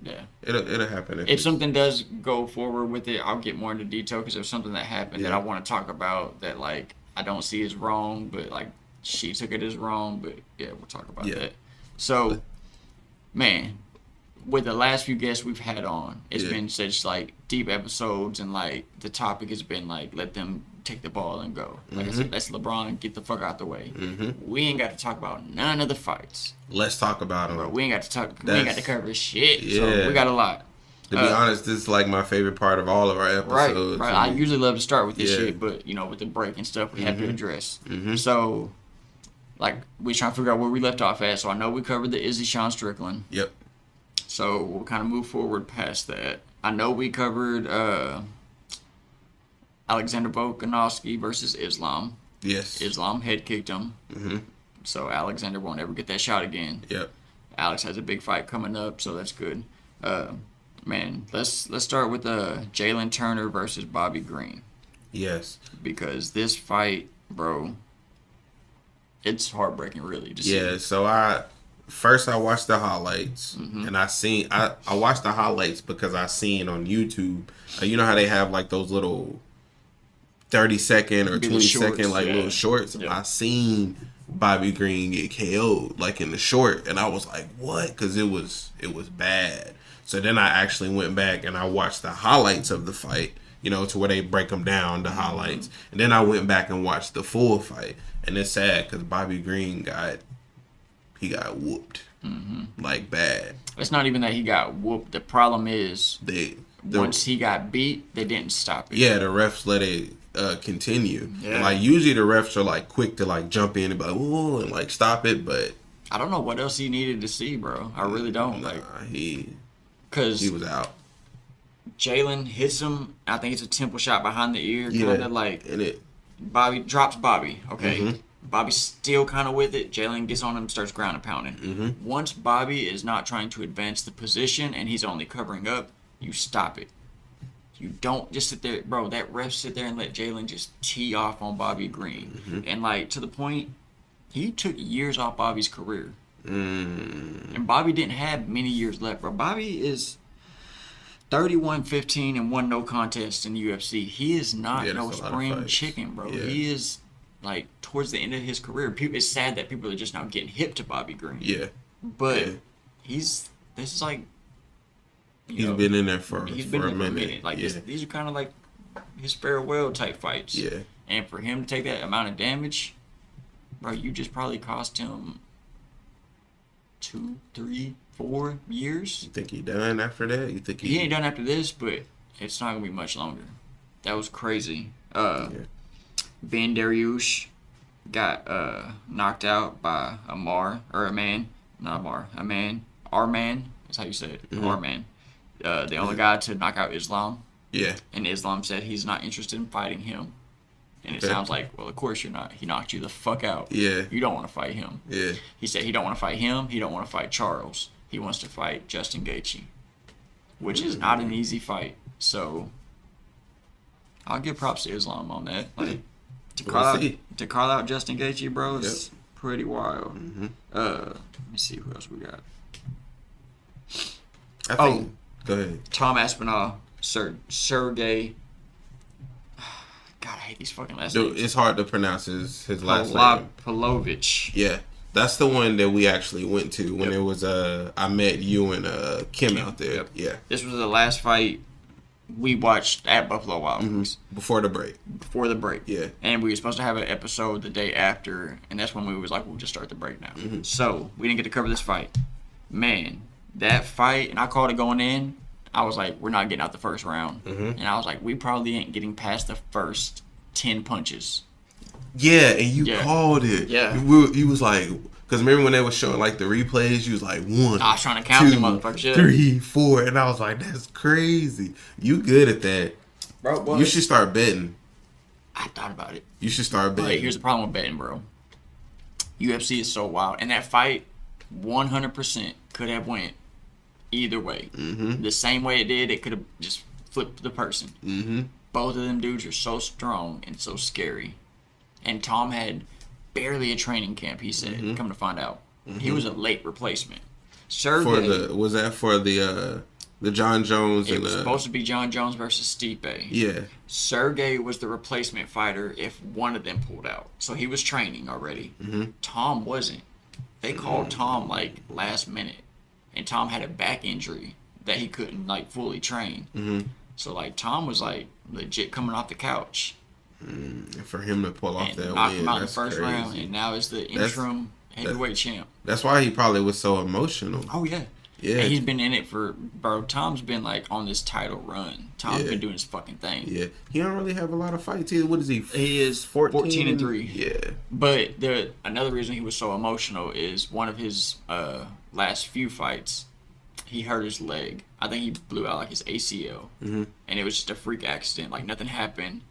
Yeah. It'll happen If something does go forward with it, I'll get more into detail because there's something that happened that I want to talk about that like I don't see as wrong, but like she took it as wrong. But yeah, we'll talk about that. So, man, with the last few guests we've had on, it's been such like deep episodes, and like the topic has been like let them take the ball and go. Like I said, let's LeBron get the fuck out the way. We ain't got to talk about none of the fights. Let's talk about them. Bro, we ain't got to talk. We ain't got to cover shit. Yeah. So we got a lot. To be honest, this is like my favorite part of all of our episodes. Right. I usually love to start with this shit, but you know, with the break and stuff, we have to address. So, like, we trying to figure out where we left off at. So I know we covered the Izzy Sean Strickland. Yep. So we'll kind of move forward past that. I know we covered Alexander Volkanovski versus Islam. Yes. Islam head kicked him. So Alexander won't ever get that shot again. Yep. Alex has a big fight coming up, so that's good. Man, let's start with Jalen Turner versus Bobby Green. Yes. Because this fight, bro, it's heartbreaking, really. To see. Yeah. So I watched the highlights, and I watched the highlights because I seen on YouTube. You know how they have like those little 30-second or 20-second like little shorts. Yep. I seen Bobby Green get KO'd like in the short, and I was like, what? Because it was bad. So then I actually went back and I watched the highlights of the fight, you know, to where they break them down, the highlights. And then I went back and watched the full fight. And it's sad because Bobby Green got whooped, like bad. It's not even that he got whooped. The problem is once he got beat, they didn't stop it. Yeah, the refs let it continue. Yeah. And, like, usually the refs are like quick to like jump in and be like, "Ooh," and like stop it, but I don't know what else he needed to see, bro. I really don't. Because he was out. Jalen hits him. I think it's a temple shot behind the ear, kind of like. And it. Bobby drops Bobby. Okay, Bobby's still kind of with it. Jalen gets on him, starts ground and pounding. Once Bobby is not trying to advance the position and he's only covering up, you stop it. You don't just sit there, bro. That ref sit there and let Jalen just tee off on Bobby Green, and like to the point, he took years off Bobby's career. And Bobby didn't have many years left, bro. Bobby is 31-15 and won no contest in the UFC. He is not no spring chicken, bro. Yeah. He is like towards the end of his career. It's sad that people are just now getting hip to Bobby Green. Yeah, but this is like he's been in there for a minute. Like these are kind of like his farewell type fights. Yeah, and for him to take that amount of damage, bro, you just probably cost him 2, 3, 4 years. You think he done after that? You think he ain't done after this, but it's not gonna be much longer. That was crazy. Van Dariush got knocked out by Arman. That's how you say it. Arman. The only guy to knock out Islam. Yeah. And Islam said he's not interested in fighting him. And it sounds like, well, of course you're not. He knocked you the fuck out. Yeah. You don't want to fight him. Yeah. He said he don't want to fight him. He don't want to fight Charles. He wants to fight Justin Gaethje, which is not an easy fight. So I'll give props to Islam on that. Like to call out Justin Gaethje, bro, is pretty wild. Let me see who else we got. Go ahead. Tom Aspinall, Sergey. God, I hate these fucking last names. It's hard to pronounce his last name. Pavlovich. Yeah. That's the one that we actually went to when it was I met you and Kim out there. Yep. Yeah. This was the last fight we watched at Buffalo Wild Wings before the break. Before the break, Yeah. And we were supposed to have an episode the day after, and that's when we was like, we'll just start the break now. So we didn't get to cover this fight. Man, that fight, and I called it going in. I was like, we're not getting out the first round, and I was like, we probably ain't getting past the first 10 punches. Yeah, and you called it. Yeah, you was like. Because remember when they were showing, like, the replays, you was like, 1, I was trying to count them motherfuckers. Yeah. 3, 4, and I was like, that's crazy. You good at that. Bro, you should start betting. I thought about it. You should start betting. But here's the problem with betting, bro. UFC is so wild. And that fight, 100% could have went either way. The same way it did, it could have just flipped the person. Both of them dudes are so strong and so scary. And Tom had... barely a training camp, he said. Come to find out, he was a late replacement. Sergey, was that for the John Jones? It was supposed to be John Jones versus Stipe. Yeah. Sergey was the replacement fighter if one of them pulled out, so he was training already. Tom wasn't. They called Tom like last minute, and Tom had a back injury that he couldn't like fully train. So like Tom was like legit coming off the couch. For him to pull off that knock win, him out in the that's first crazy. round, and now is the interim heavyweight champ. That's why he probably was so emotional. Oh yeah, yeah. And he's been in it for bro. Tom's been like on this title run. Tom's been doing his fucking thing. Yeah, he don't really have a lot of fights either. What is he? He is 14 and 3. Yeah. But another reason he was so emotional is one of his last few fights. He hurt his leg. I think he blew out like his ACL, and it was just a freak accident. Like nothing happened.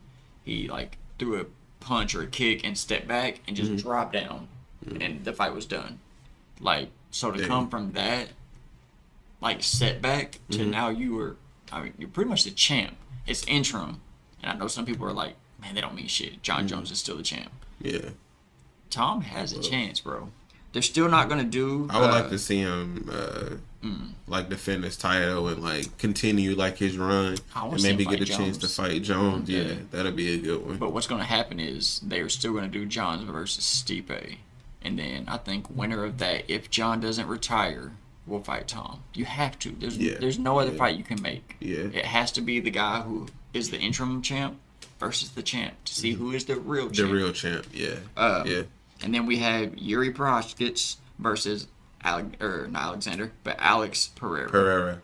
He like threw a punch or a kick and stepped back and just dropped down, and the fight was done. Like so to come from that like setback to now you're pretty much the champ. It's interim, and I know some people are like, man, they don't mean shit. John Jones is still the champ. Yeah. Tom has a chance, bro. They're still not gonna do. I would like to see him like defend his title and like continue like his run and maybe get a chance to fight Jones. Yeah, that'll be a good one. But what's gonna happen is they're still gonna do Jones versus Stipe, and then I think winner of that, if John doesn't retire, will fight Tom. You have to. There's no other fight you can make. Yeah. It has to be the guy who is the interim champ versus the champ to see who is the real champ. The real champ. Yeah. Yeah. And then we have Yuri Prochazka versus not Alexander, but Alex Pereira.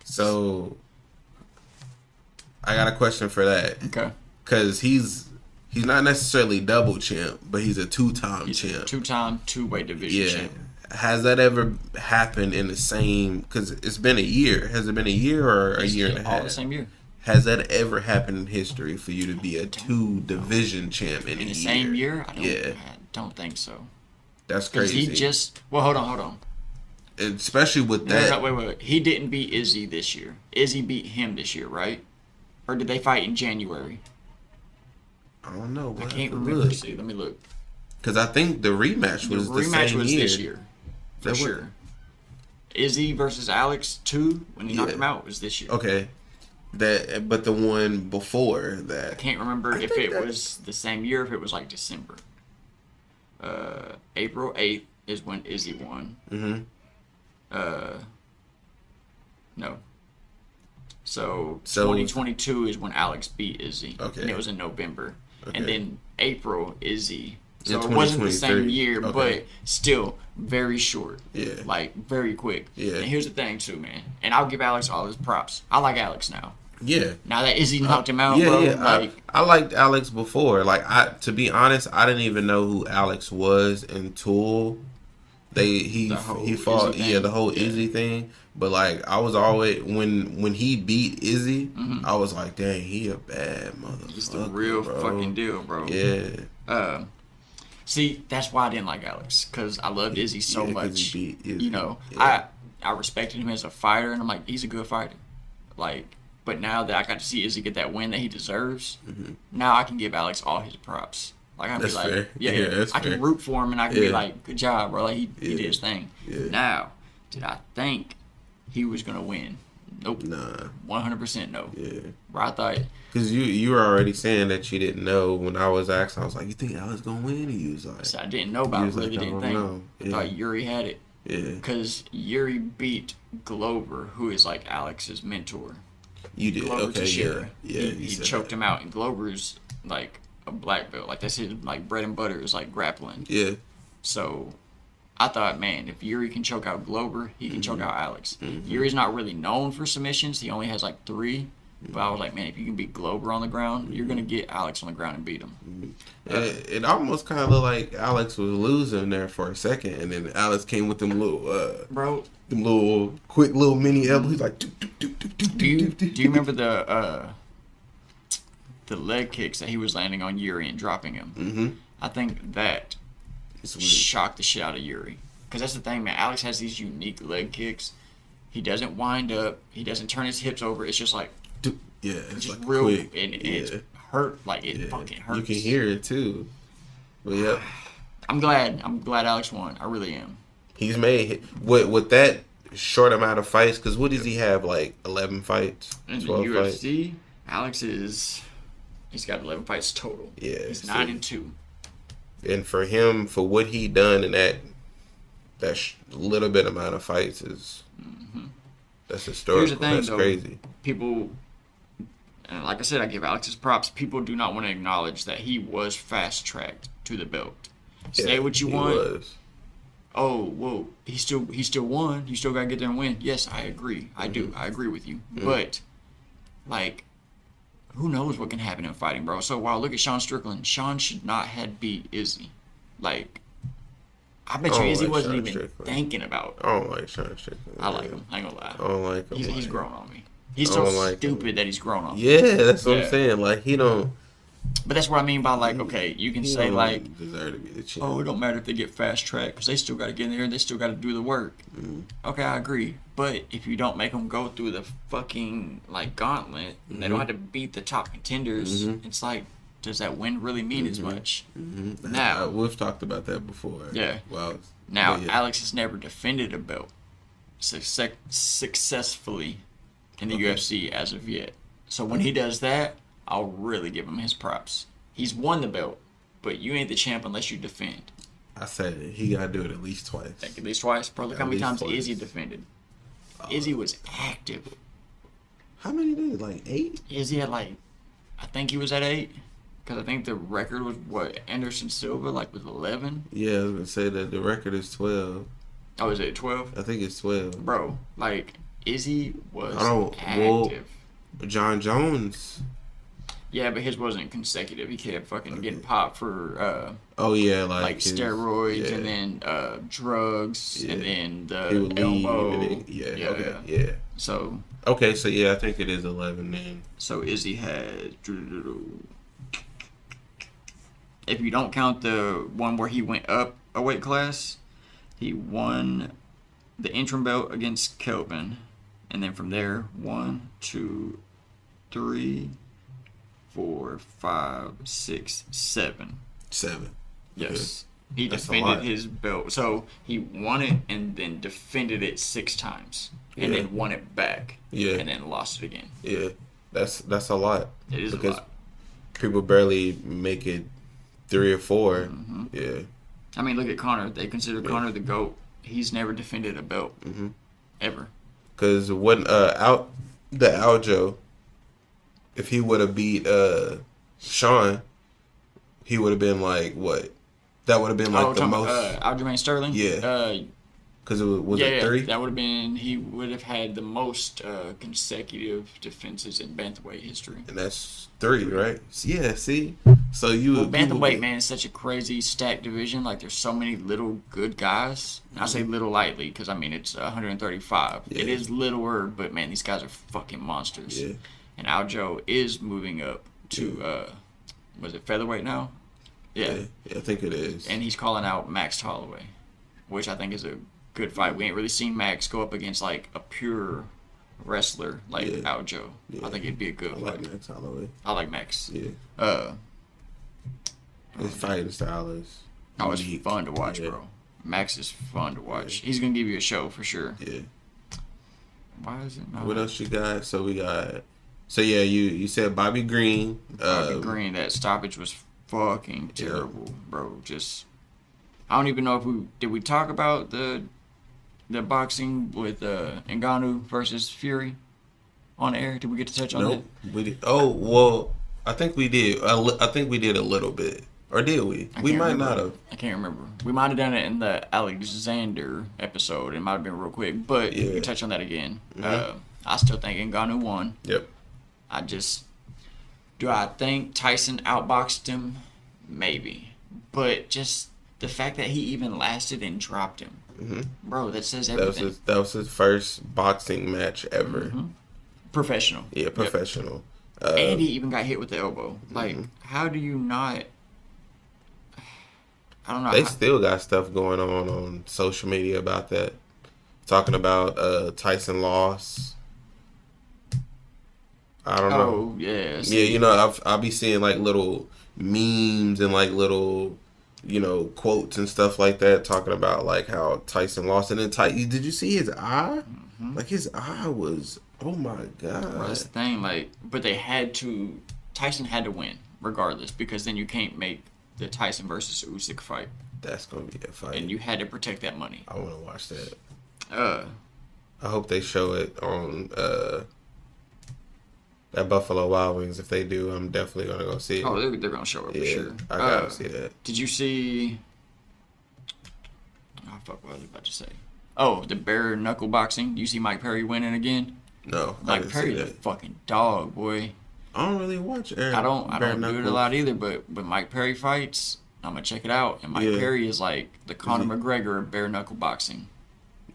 So, I got a question for that. Okay. Because he's not necessarily double champ, but he's a two-time champ. Two-time, two-weight division champ. Has that ever happened in the same... Because it's been a year. Has it been a year or a year and a half? All the same year. Has that ever happened in history for you to be a two-division champ in a year? In the same year? I don't think so. That's crazy. He just... Well, hold on. Especially with that... No, wait. He didn't beat Izzy this year. Izzy beat him this year, right? Or did they fight in January? I don't know. I can't remember. See, let me look. Because I think the rematch was the same year. This year. For sure. Izzy versus Alex 2, when he knocked him out, was this year. Okay. But the one before that, I can't remember if it was the same year, if it was like December. April 8th is when Izzy won. No. So 2022 is when Alex beat Izzy. Okay. And it was in November. Okay. And then April, Izzy. So it wasn't the same year, but still very short. Yeah. Like, very quick. Yeah. And here's the thing, too, man. And I'll give Alex all his props. I like Alex now. Yeah. Now that Izzy knocked him out, bro. Yeah. Like, I liked Alex before. Like, to be honest, I didn't even know who Alex was until he fought the whole Izzy thing. But like, I was always when he beat Izzy, I was like, dang, he a bad motherfucker. He's the real fucking deal, bro. Yeah. See, that's why I didn't like Alex, because I loved Izzy so much. He beat Izzy. You know, I respected him as a fighter, and I'm like, he's a good fighter. Like, but now that I got to see Izzy get that win that he deserves, now I can give Alex all his props. Like, I can be like, fair. I can root for him, and I can be like, good job, bro. Like, he did his thing. Yeah. Now, did I think he was gonna win? Nope. Nah. 100% no. Yeah. Bro, I thought. Because you were already saying that you didn't know when I was asking. I was like, you think Alex gonna win? And you was like, so I didn't know, but I really didn't think. Know. I thought Yuri had it. Yeah. Because Yuri beat Glover, who is like Alex's mentor. You did. Glover Okay, Teixeira. yeah. He choked him out, and Glover's like a black belt. Like that's his like bread and butter is like grappling. Yeah. So I thought, man, if Yuri can choke out Glover, he can choke out Alex. Mm-hmm. Yuri's not really known for submissions. He only has like 3. But I was like, man, if you can beat Glover on the ground, you're gonna get Alex on the ground and beat him. It almost kind of looked like Alex was losing there for a second, and then Alex came with them little, them little quick little mini elbows. He's like, do you remember the leg kicks that he was landing on Yuri and dropping him? Mm-hmm. I think that shocked the shit out of Yuri. Because that's the thing, man. Alex has these unique leg kicks. He doesn't wind up. He doesn't turn his hips over. It's just like, it's just like real, quick. and it hurt. Like it fucking hurts. You can hear it too. But yeah, I'm glad Alex won. I really am. He's made with that short amount of fights. Because what does he have? Like 11 fights, in 12 the UFC. fights? Alex he's got 11 fights total. Yeah, he's 9-2. And for him, for what he done in that little bit amount of fights is that's historical. Here's the thing, that's though. crazy. People, and like I said, I give Alex his props. People do not want to acknowledge that he was fast tracked to the belt. Say what you want. Was. Oh, whoa, he still won. You still gotta get there and win. Yes, I agree. I do. I agree with you. But like, who knows what can happen in fighting, bro? So wow, look at Sean Strickland. Sean should not have beat Izzy. Like, I bet you Izzy wasn't even thinking about it. I don't like Sean Strickland. I like him. I ain't gonna lie. I don't like him. He's grown on me. He's so stupid that he's grown on me. Yeah, that's what I'm saying. Like, he don't. But that's what I mean by, like, okay, you can say, like, deserve to be the champ. oh, it don't matter if they get fast tracked because they still got to get in there and they still got to do the work. Okay, I agree. But if you don't make them go through the fucking, like, gauntlet, and they don't have to beat the top contenders, it's like, does that win really mean as much? Now, we've talked about that before. Yeah. Well, now, Alex has never defended a belt successfully in the UFC as of yet. So when he does that, I'll really give him his props. He's won the belt, but you ain't the champ unless you defend. I said he got to do it at least twice. Like, at least twice? Bro, look how many times Izzy defended. Izzy was active. How many did? Like 8? Izzy had I think he was at 8. Because I think the record was, Anderson Silva, with 11? Yeah, I was going to say that the record is 12. Oh, is it 12? I think it's 12. Bro, Izzy was active. Well, John Jones. Yeah, but his wasn't consecutive. He kept fucking getting popped for steroids and then drugs and then the elbow. Yeah. So okay, so yeah, I think it is 11 then. So Izzy had, if you don't count the one where he went up a weight class, he won the interim belt against Kelvin, and then from there 1, 2, 3, 4, 5, 6, 7. 7. Yes. He defended his belt. So he won it and then defended it 6 times. And then won it back. Yeah. And then lost it again. Yeah. That's a lot. It is a lot. People barely make it 3 or 4. Yeah. I mean, look at Conor. They consider Conor the GOAT. He's never defended a belt. Ever. Because when the Aljo, if he would have beat Sean, he would have been like what? That would have been the most. Aljamain Sterling. Yeah. Because it was it 3? That would have been. He would have had the most consecutive defenses in bantamweight history. And that's 3, right? Yeah. See. So bantamweight, man, is such a crazy stacked division. There's so many little good guys. And I say little lightly because I mean it's 135. Yeah. It is littler, but man, these guys are fucking monsters. Yeah. And Aljo is moving up to, was it featherweight now? Yeah, I think it is. And he's calling out Max Holloway, which I think is a good fight. We ain't really seen Max go up against a pure wrestler like Aljo. Yeah. I think it'd be a good fight. I like Max Holloway. I like Max. Yeah. His fighting style is it's fun to watch, bro. Max is fun to watch. He's gonna give you a show for sure. Yeah. Why is it not? What else you got? So we got. So yeah, you said Bobby Green. Bobby Green, that stoppage was fucking terrible, bro. Just, I don't even know if we talk about the boxing with Ngannou versus Fury, on air? Did we get to touch on Nope. We did. Oh well, I think we did. I think we did a little bit, or did we? We might not have. I can't remember. We might have done it in the Alexander episode. It might have been real quick, but we can touch on that again. I still think Ngannou won. Yep. Do I think Tyson outboxed him? Maybe. But just the fact that he even lasted and dropped him. Bro, that says everything. That was his first boxing match ever. Professional. Yeah, professional. Yep. And he even got hit with the elbow. Like, how do you not... I don't know. They still got stuff going on social media about that. Talking about Tyson loss. I don't know. Oh, yeah. Yeah, you know, I'll be seeing like little memes and like little, you know, quotes and stuff like that talking about like how Tyson lost. And then did you see his eye? Like his eye was, oh my God. Bro, that's the thing. Like, but Tyson had to win regardless because then you can't make the Tyson versus Usyk fight. That's going to be a fight. And you had to protect that money. I want to watch that. I hope they show it on that Buffalo Wild Wings. If they do, I'm definitely going to go see it. Oh, they're going to show it for sure. I got to see that. Did you see... Oh, fuck, what was I about to say? Oh, the bare knuckle boxing. You see Mike Perry winning again? No, Mike Perry's a fucking dog, boy. I don't really watch Aaron. I don't do it a lot either, but when Mike Perry fights, I'm going to check it out. And Mike Perry is like the Conor McGregor of bare knuckle boxing.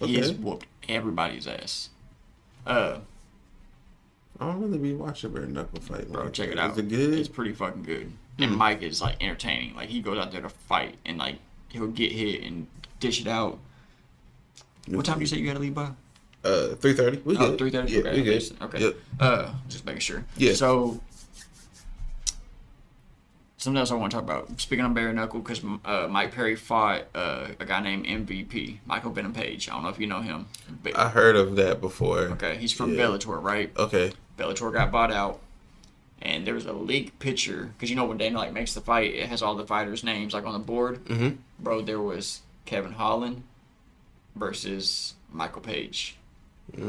He has whooped everybody's ass. I don't really be watching bare knuckle fight. Bro, check it out. Is it good? It's pretty fucking good. And Mike is like entertaining. Like he goes out there to fight and like he'll get hit and dish it out. What time do you say you got to leave by? 3:30. We good. 3:30. Yeah, okay, we good. Okay. Yep. Just making sure. Yeah. So something else I want to talk about. Speaking of bare knuckle, because Mike Perry fought a guy named MVP, Michael Venom Page. I don't know if you know him. But, I heard of that before. Okay, he's from Bellator, right? Okay. Bellator got bought out, and there was a leaked picture because you know when Dana like makes the fight, it has all the fighters' names like on the board. Bro, there was Kevin Holland versus Michael Page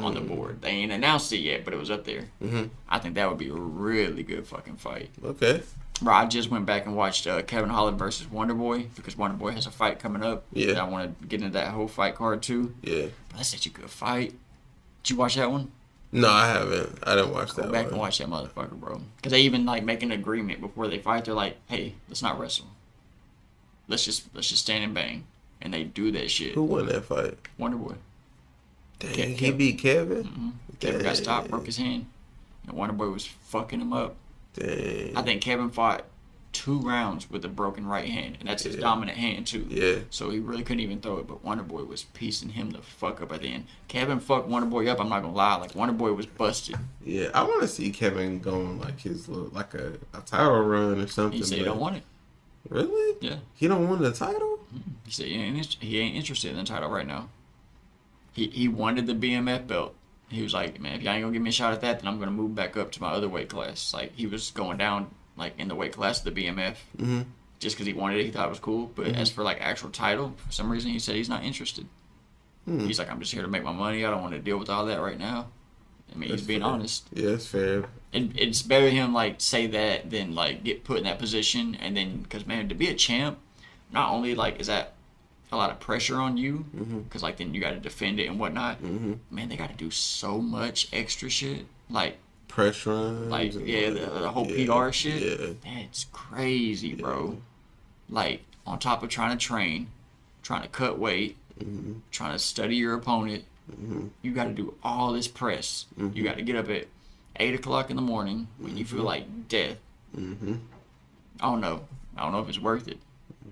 on the board. They ain't announced it yet, but it was up there. I think that would be a really good fucking fight. Okay. Bro, I just went back and watched Kevin Holland versus Wonderboy because Wonderboy has a fight coming up. Yeah. I want to get into that whole fight card too. Yeah. But that's such a good fight. Did you watch that one? No, I haven't. I didn't watch that one. Go back and watch that motherfucker, bro. Because they even like make an agreement before they fight. They're like, hey, let's not wrestle. Let's just stand and bang. And they do that shit. Who won that fight? Wonderboy. Dang, he beat Kevin? Kevin got stopped, broke his hand. And Wonderboy was fucking him up. Dang. I think Kevin fought 2 rounds with a broken right hand, and that's his dominant hand too. Yeah. So he really couldn't even throw it, but Wonderboy was piecing him the fuck up at the end. Kevin fucked Wonderboy up, I'm not gonna lie. Like Wonderboy was busted. Yeah, I want to see Kevin going like his little, like a title run or something. He said he don't want it. Really? Yeah. He don't want the title? He said he ain't interested in the title right now. He wanted the BMF belt. He was like, man, if y'all ain't gonna give me a shot at that, then I'm gonna move back up to my other weight class. Like he was going down like in the weight class of the BMF, just because he wanted it. He thought it was cool. But as for like actual title, for some reason he said he's not interested. He's like, I'm just here to make my money. I don't want to deal with all that right now. I mean, he's being honest. Yeah, it's fair. It's better him like say that than like get put in that position and then because man, to be a champ, not only like is that a lot of pressure on you because like then you got to defend it and whatnot. Man, they got to do so much extra shit like press runs, like the whole PR shit. Yeah. That's crazy, bro. Like on top of trying to train, trying to cut weight, trying to study your opponent. You got to do all this press. You got to get up at 8 o'clock in the morning when you feel like death. I don't know if it's worth it.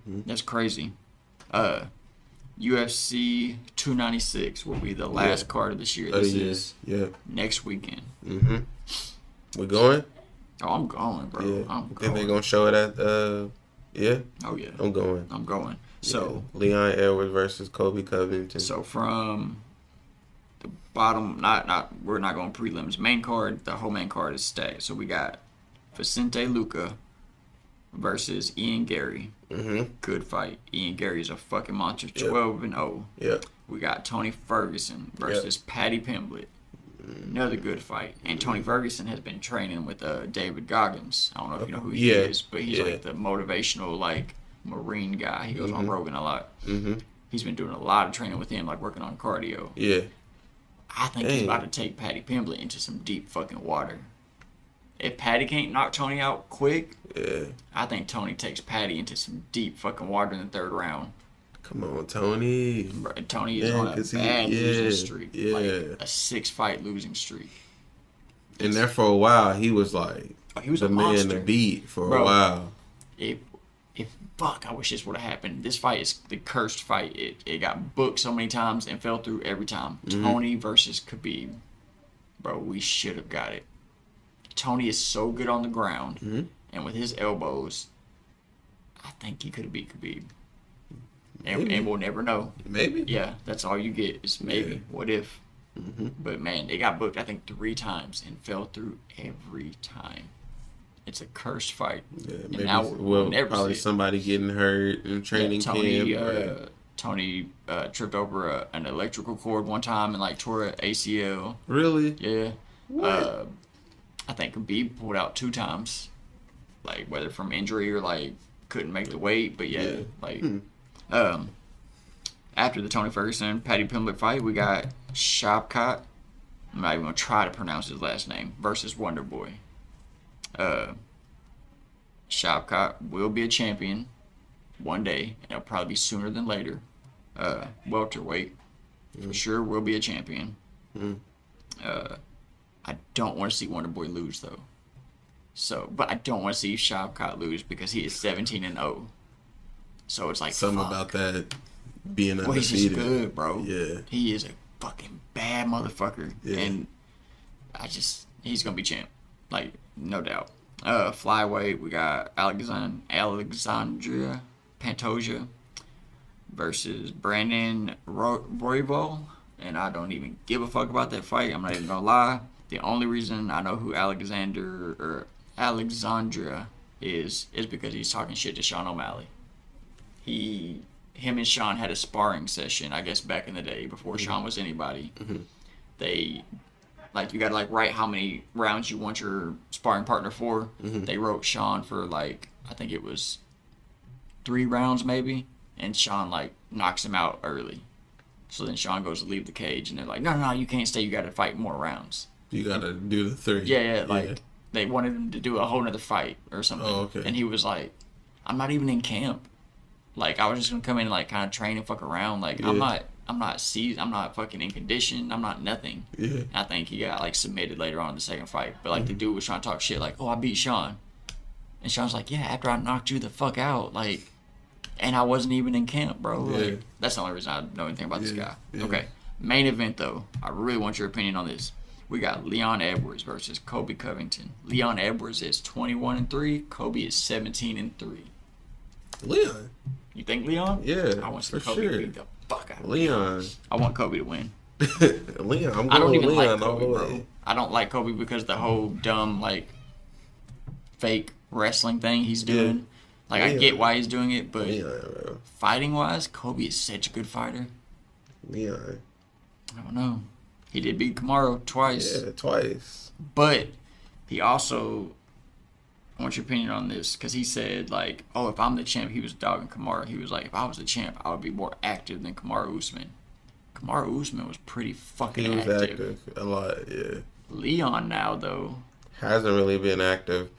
That's crazy. UFC 296 will be the last card of this year. This is next weekend. We going? Oh, I'm going, bro. Yeah. I'm going. Think they gonna show it at yeah? Oh yeah. I'm going. So Leon Edwards versus Kobe Covington. So from the bottom, we're not going prelims. Main card, the whole main card is stacked. So we got Vicente Luque versus Ian Gary. Good fight. Ian Gary is a fucking monster. 12-0. Yeah. We got Tony Ferguson versus Paddy Pimblett. another good fight. And Tony Ferguson has been training with David Goggins. I don't know if you know who he Yeah. is, but he's like the motivational, like, Marine guy. He goes on Rogan a lot. He's been doing a lot of training with him, like working on cardio. Yeah. I think he's about to take Paddy Pimblett into some deep fucking water. If Paddy can't knock Tony out quick, I think Tony takes Paddy into some deep fucking water in the third round. Come on, Tony. Bro, Tony is on a bad losing streak. Like a 6-fight losing streak. And there for a while, he was like he was the a man monster. to beat for a while. Fuck, I wish this would have happened. This fight is the cursed fight. It got booked so many times and fell through every time. Tony versus Khabib. Bro, we should have got it. Tony is so good on the ground, and with his elbows, I think he could have beat Khabib. And we'll never know. Maybe. Yeah, that's all you get is maybe. What if? But man, it got booked I think 3 times and fell through every time. It's a cursed fight. Yeah, maybe. And now we'll never probably see it. somebody getting hurt in training camp. Tony tripped over an electrical cord one time and like tore an ACL. Really? Yeah. What? I think Khabib pulled out 2 times, like whether from injury or like couldn't make the weight. But after the Tony Ferguson Paddy Pimblett fight, we got Shavkat. I'm not even gonna try to pronounce his last name versus Wonder Boy. Shavkat will be a champion one day, and it'll probably be sooner than later. Welterweight, for sure, will be a champion. I don't want to see Wonder Boy lose though. But I don't want to see Shavkat lose because he is 17-0. So it's like something about that being undefeated. Well, he's just good, bro. Yeah, he is a fucking bad motherfucker, and he's gonna be champ, like no doubt. Flyweight, we got Alexandria Pantoja versus Brandon Royval, and I don't even give a fuck about that fight. I'm not even gonna lie. The only reason I know who Alexandria is because he's talking shit to Sean O'Malley. Him and Sean had a sparring session, I guess back in the day before Sean was anybody. They you gotta write how many rounds you want your sparring partner for. They wrote Sean for I think it was 3 rounds maybe, and Sean knocks him out early. So then Sean goes to leave the cage, and they're like, no, you can't stay. You gotta fight more rounds. You gotta do the 3. Yeah. They wanted him to do a whole nother fight or something. Oh, okay. And he was like, I'm not even in camp. I was just gonna come in and kind of train and fuck around. I'm not seized. I'm not fucking in condition. I'm not nothing. Yeah. And I think he got submitted later on in the second fight. But the dude was trying to talk shit oh, I beat Sean. And Sean's like, yeah, after I knocked you the fuck out, and I wasn't even in camp, bro. Yeah. That's the only reason I know anything about this guy. Yeah. Okay. Main event though. I really want your opinion on this. We got Leon Edwards versus Kobe Covington. Leon Edwards is 21-3. Kobe is 17-3. Leon. You think Leon? Yeah. I want to see for Kobe sure. beat the fuck out of Leon. I want Kobe to win. Leon. I'm going I don't even Leon like Kobe, all the bro. way. I don't like Kobe because the whole dumb fake wrestling thing he's doing. I get why he's doing it, but Leon, fighting wise, Kobe is such a good fighter. Leon. I don't know. He did beat Kamaru twice. Yeah, twice. But he also, I want your opinion on this, because he said, if I'm the champ, he was dogging Kamaru. He was like, if I was the champ, I would be more active than Kamaru Usman. Kamaru Usman was pretty fucking active. He was active a lot, yeah. Leon now, though. Hasn't really been active.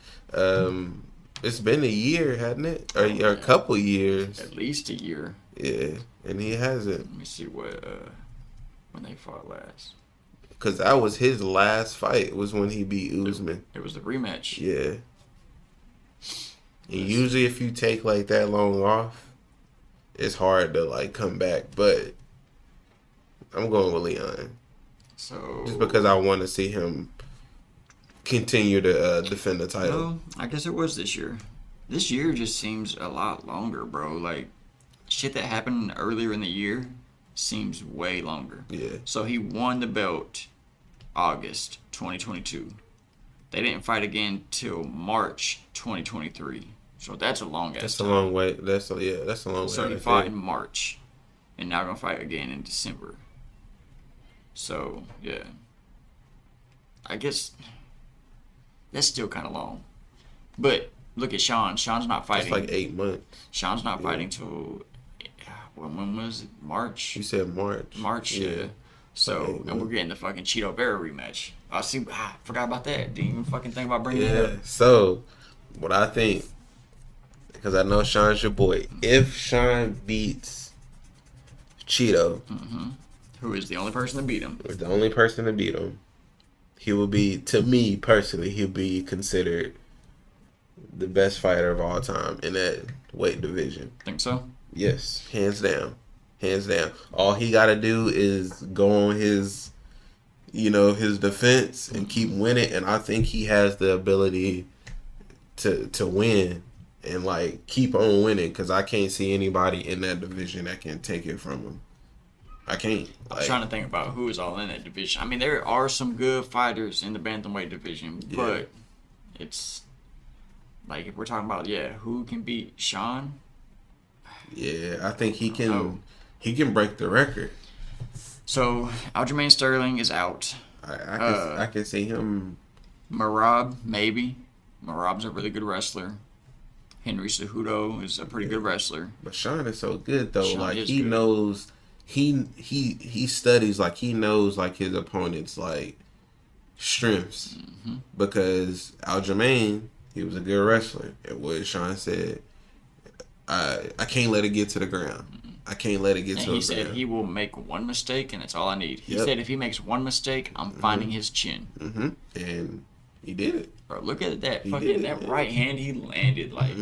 It's been a year, hasn't it? Or a couple years. At least a year. Yeah, and he hasn't. Let me see when they fought last. Because that was his last fight, was when he beat Usman. It was the rematch. Yeah. And usually if you take that long off, it's hard to come back. But I'm going with Leon. So just because I want to see him continue to defend the title. Well, I guess it was this year. This year just seems a lot longer, bro. Shit that happened earlier in the year seems way longer. Yeah. So he won the belt August 2022. They didn't fight again till March 2023. So that's a long ass That's time. a long way. That's a long way. So he fought in March, and now gonna fight again in December. So yeah. I guess that's still kind of long. But look at Sean. Sean's not fighting. It's like 8 months. Sean's not fighting till when was it? March. You said March. March. Yeah. So and we're getting the fucking Cheeto Vera rematch. I forgot about that. Didn't even fucking think about bringing it up. So what I think, because I know Sean's your boy. If Sean beats Cheeto, who is the only person to beat him? Who's the only person to beat him? He will be, to me personally, he'll be considered the best fighter of all time in that weight division. Think so? Yes, hands down. Hands down. All he got to do is go on his, his defense and keep winning. And I think he has the ability to win and, like, keep on winning, because I can't see anybody in that division that can take it from him. I can't. I was trying to think about who is all in that division. I mean, there are some good fighters in the bantamweight division, but it's like, if we're talking about who can beat Sean? Yeah, I think he can. He can break the record. So Aljamain Sterling is out. I can see him. Merab, maybe. Merab's a really good wrestler. Henry Cejudo is a pretty good wrestler. But Sean is so good though. Sean like, is he good. knows. He studies, like, he knows, like, his opponent's, like, strengths. Because Aljamain, he was a good wrestler. And what Sean said, I can't let it get to the ground. I can't let it get to the ground. He said he will make one mistake, and that's all I need. He said if he makes one mistake, I'm finding his chin. And he did it. Bro, look at that. That right hand he landed. Like,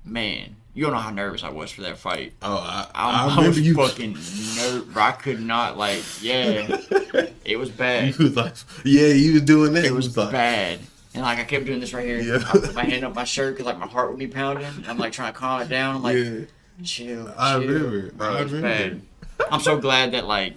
man, you don't know how nervous I was for that fight. Oh, I was fucking nervous. I could not, it was bad. He was like, you was doing that. It was bad. And, like, I kept doing this right here. I put my hand up my shirt because, like, my heart would be pounding. I'm, like, trying to calm it down. I'm like, chill. I remember. Bro, it was bad. I'm so glad that, like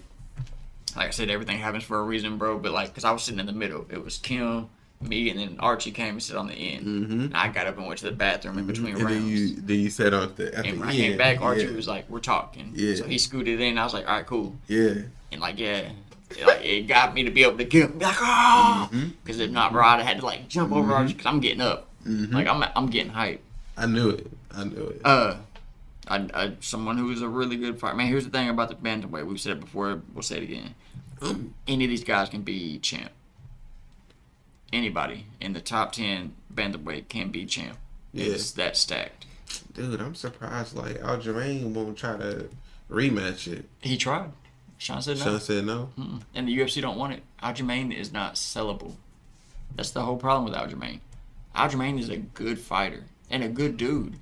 I said, everything happens for a reason, bro. But, like, because I was sitting in the middle. It was Kim, me, and then Archie came and sit on the end. And I got up and went to the bathroom in between rounds. Then you sat on the and when I came back, Archie was like, we're talking. So he scooted in. I was like, all right, cool. And, like, it got me to be able to get up and be like, oh! Because if not, bro, I'd have had to, like, jump over Archie because I'm getting up. Like, I'm getting hyped. I knew it. Someone who is a really good fighter. Man, here's the thing about the bantamweight. We've said it before. We'll say it again. Any of these guys can be champ. Anybody in the top 10 bantamweight can be champ. It's that stacked. Dude, I'm surprised, like, Aljamain won't try to rematch it. He tried. Sean said no. Sean said no? And the UFC don't want it. Aljamain is not sellable. That's the whole problem with Aljamain. Aljamain is a good fighter and a good dude.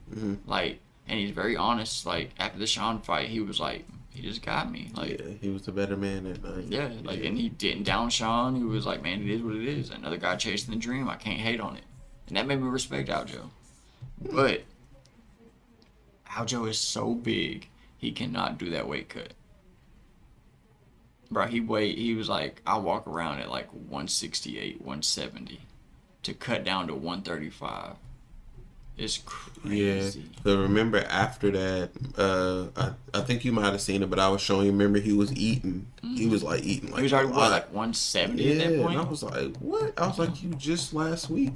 Like, and he's very honest. Like, after the Sean fight, he was like, he just got me. Like, he was the better man that night. And he didn't down Sean. He was like, man, it is what it is. Another guy chasing the dream. I can't hate on it. And that made me respect Aljo. But Aljo is so big, he cannot do that weight cut. Bro, he was like, I walk around at like 168, 170 to cut down to 135. It's crazy. But remember after that, I think you might have seen it, but I was showing you. Remember, he was eating. He was like eating like. He was already like 170 at that point. And I was like, what? I was like, you just last week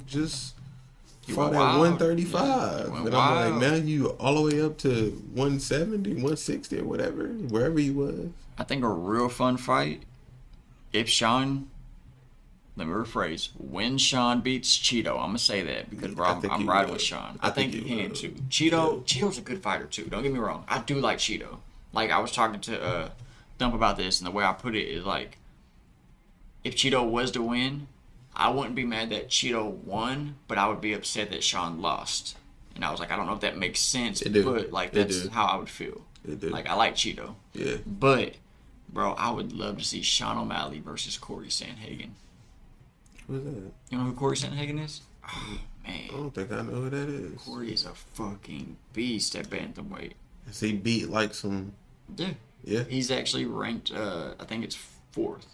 fought at wild. 135, and I'm like, now you all the way up to 170, 160 or whatever, wherever he was. I think a real fun fight, if Sean. Let me rephrase. When Sean beats Cheeto, I'm gonna say that because I'm riding with Sean. I think he can too. Cheeto's a good fighter too. Don't get me wrong. I do like Cheeto. Like, I was talking to Thump about this, and the way I put it is like, if Cheeto was to win, I wouldn't be mad that Cheeto won, but I would be upset that Sean lost. And I was like, I don't know if that makes sense, but like that's how I would feel. Like, I like Cheeto. Yeah. But, bro, I would love to see Sean O'Malley versus Corey Sandhagen. Who's that? You know who Corey Sandhagen is? Oh, man. I don't think I know who that is. Corey is a fucking beast at bantamweight. Has he beat like some? Yeah. He's actually ranked. I think it's 4th.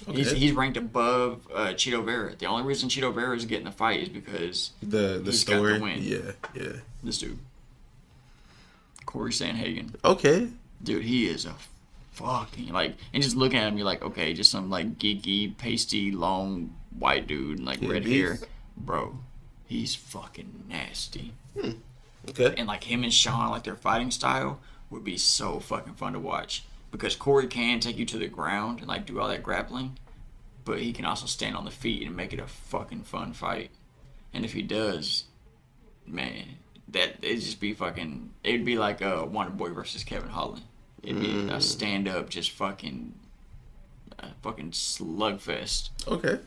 Okay. He's ranked above Cheeto Vera. The only reason Cheeto Vera is getting the fight is because the story. Got the win. Yeah. This dude, Corey Sandhagen. Okay. Dude, he is a fucking like, and just looking at him, you're like, okay, just some like geeky, pasty, long white dude, like red hair, bro. He's fucking nasty. Okay. And like him and Sean, like their fighting style would be so fucking fun to watch because Corey can take you to the ground and like do all that grappling, but he can also stand on the feet and make it a fucking fun fight. And if he does, man, that it'd just be fucking. It'd be like a Wonder Boy versus Kevin Holland. It'd be a stand up, just fucking slugfest. Okay.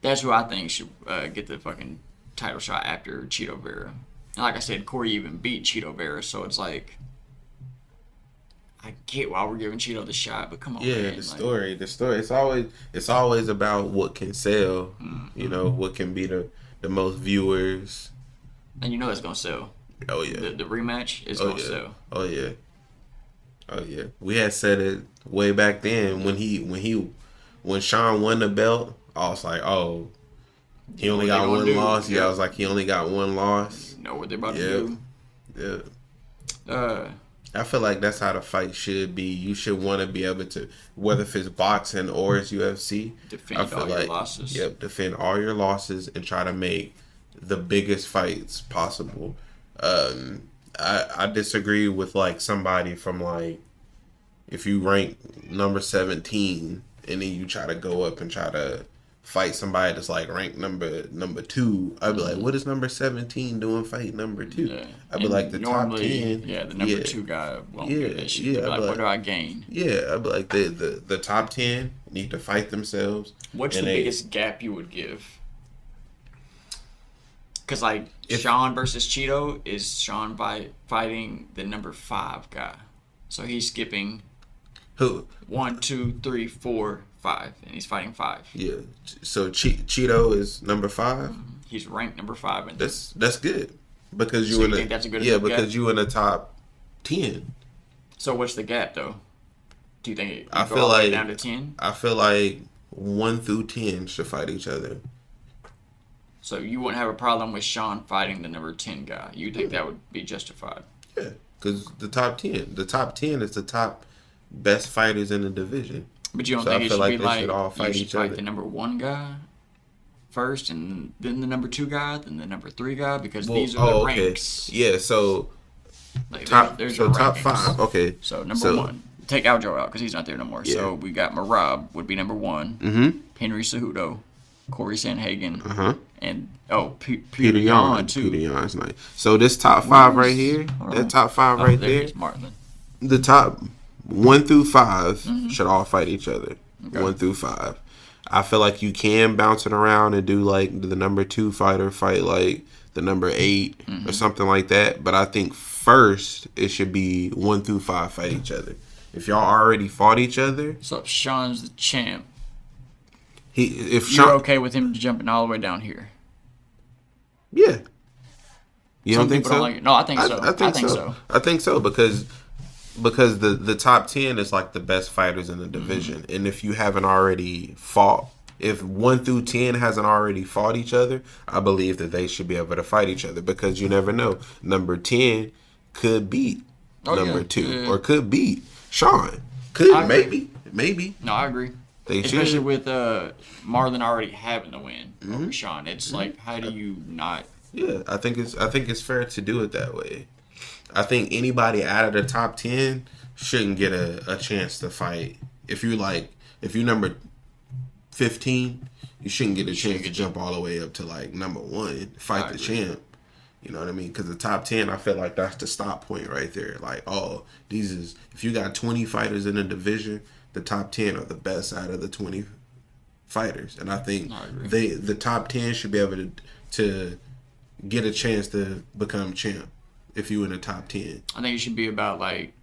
That's who I think should get the fucking title shot after Cheeto Vera. And like I said, Corey even beat Cheeto Vera, so it's like I get why we're giving Cheeto the shot, but come on, man. The story. It's always about what can sell. You know, what can be the most viewers. And you know it's gonna sell. Oh yeah. The rematch is gonna sell. Oh yeah. Oh yeah. We had said it way back then when Sean won the belt. I was like, oh, he only got one loss. Yeah, I was like, he only got one loss. You know what they're about to do. Yeah. I feel like that's how the fight should be. You should want to be able to, whether if it's boxing or it's UFC, defend all your losses. Yep, defend all your losses and try to make the biggest fights possible. I disagree with like somebody from like if you rank number 17 and then you try to go up and try to fight somebody that's like ranked number 2, I'd be like, what is number 17 doing fight number 2? Yeah. I'd be like the top 10. Yeah, the number 2 guy won't get that shit. Yeah, like, what do I gain? Yeah, I'd be like the top 10 need to fight themselves. What's the biggest gap you would give? Because like Sean versus Cheeto is Sean fighting the number 5 guy, so he's skipping. Who? 1, 2, 3, 4, 5, and he's fighting 5. Yeah. So Cheeto is number 5. He's ranked number 5. That's good because you think that's a good because you in the top 10. So what's the gap though? Do you think I feel like down to 10? I feel like 1 through 10 should fight each other. So you wouldn't have a problem with Sean fighting the number 10 guy. You think that would be justified? Yeah, because the top 10 is the top best fighters in the division. But you don't think it should be like you should fight the number 1 guy first, and then the number 2 guy, then the number 3 guy, because these are the ranks. Yeah, so like there's top 5. Okay. So number 1, take Aljo out because he's not there no more. Yeah. So we got Marab would be number 1. Henry Cejudo, Corey Sandhagen, and Peter Yan too. Peter Yan's nice. So this top 5 right here, that top 5 right there, Martin. The top 1 through 5 should all fight each other. Okay. 1 through 5. I feel like you can bounce it around and do like the number 2 fighter fight like the number 8 or something like that. But I think first it should be 1 through 5 fight each other. If y'all already fought each other, so Sean's the champ. You're okay with him jumping all the way down here? Yeah. You don't think so? Don't like it. No, I think so. I think so because the top 10 is like the best fighters in the division. And if you haven't already fought, if 1 through 10 hasn't already fought each other, I believe that they should be able to fight each other because you never know. Number 10 could beat number 2 or could beat Sean. Maybe. No, I agree. Especially with Marlon already having the win over Sean. It's like, how do you not? Yeah, I think it's fair to do it that way. I think anybody out of the top 10 shouldn't get a chance to fight. If you number 15, you shouldn't get a chance to jump all the way up to like number 1, fight the champ. You know what I mean? Because the top 10, I feel like that's the stop point right there. Like, if you got 20 fighters in a division, the top 10 are the best out of the 20 fighters. And I think the top 10 should be able to get a chance to become champ if you in the top 10. I think it should be about, like,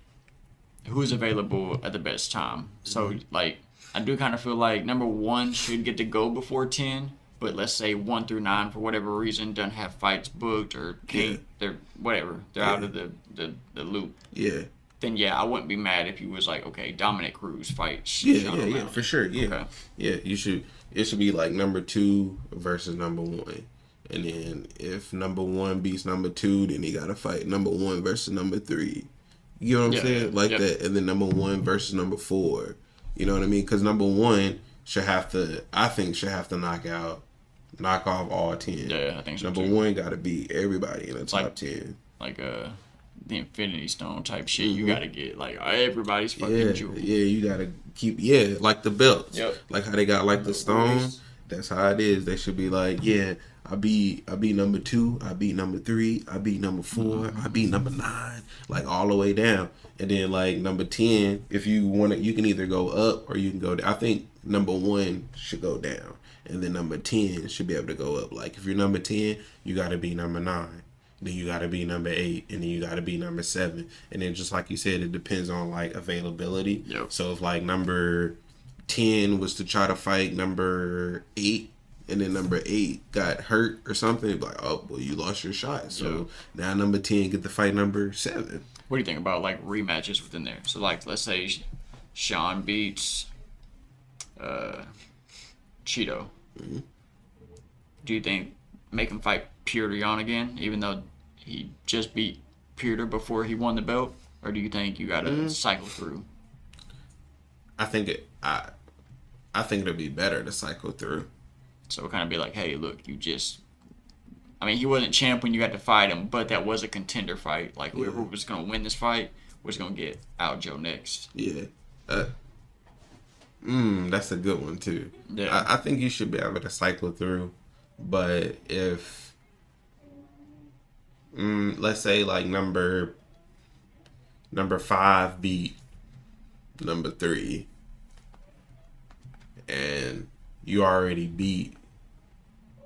who's available at the best time. So, like, I do kind of feel like number 1 should get to go before 10, but let's say 1 through 9, for whatever reason, don't have fights booked or can't, they're out of the loop. Yeah. Then I wouldn't be mad if you was like, okay, Dominic Cruz fights. Yeah, for sure. Yeah, okay. Yeah. It should be like number 2 versus number 1, and then if number 1 beats number 2, then he got to fight number 1 versus number 3. You know what I'm Yeah, saying? Like yeah. that. And then number 1 versus number 4. You know what I mean? Because number 1 I think should have to knock off all 10. Yeah, I think so Number too. 1 got to beat everybody in the It's top 10. like the Infinity Stone type shit. Mm-hmm. You got to get like everybody's fucking Yeah, jewel. yeah, you gotta keep like the belts. Yep. Like how they got like the stone. That's how it is. They should be like, yeah, I beat number 2, I beat number 3, I beat number 4, I beat number 9, like all the way down. And then like number 10, if you want it, you can either go up or you can go down. I think number 1 should go down, and then number 10 should be able to go up. Like if you're number 10, you gotta be number 9. Then you got to be number 8, and then you got to be number 7. And then just like you said, it depends on like availability. Yep. So if like number 10 was to try to fight number 8, and then number 8 got hurt or something, it'd be like, oh, well, you lost your shot. So now number 10 get to fight number 7. What do you think about like rematches within there? So like, let's say Sean beats Cheeto. Mm-hmm. Do you think make him fight Peter on again, even though he just beat Peter before he won the belt? Or do you think you gotta cycle through? I think I think it'd be better to cycle through. So it kind of be like, hey, look, I mean, he wasn't champ when you got to fight him, but that was a contender fight. Like, whoever was going to win this fight was going to get Aljo next. Yeah. That's a good one, too. Yeah. I think you should be able to cycle through. But if, let's say, like, number 5 beat number 3, and you already beat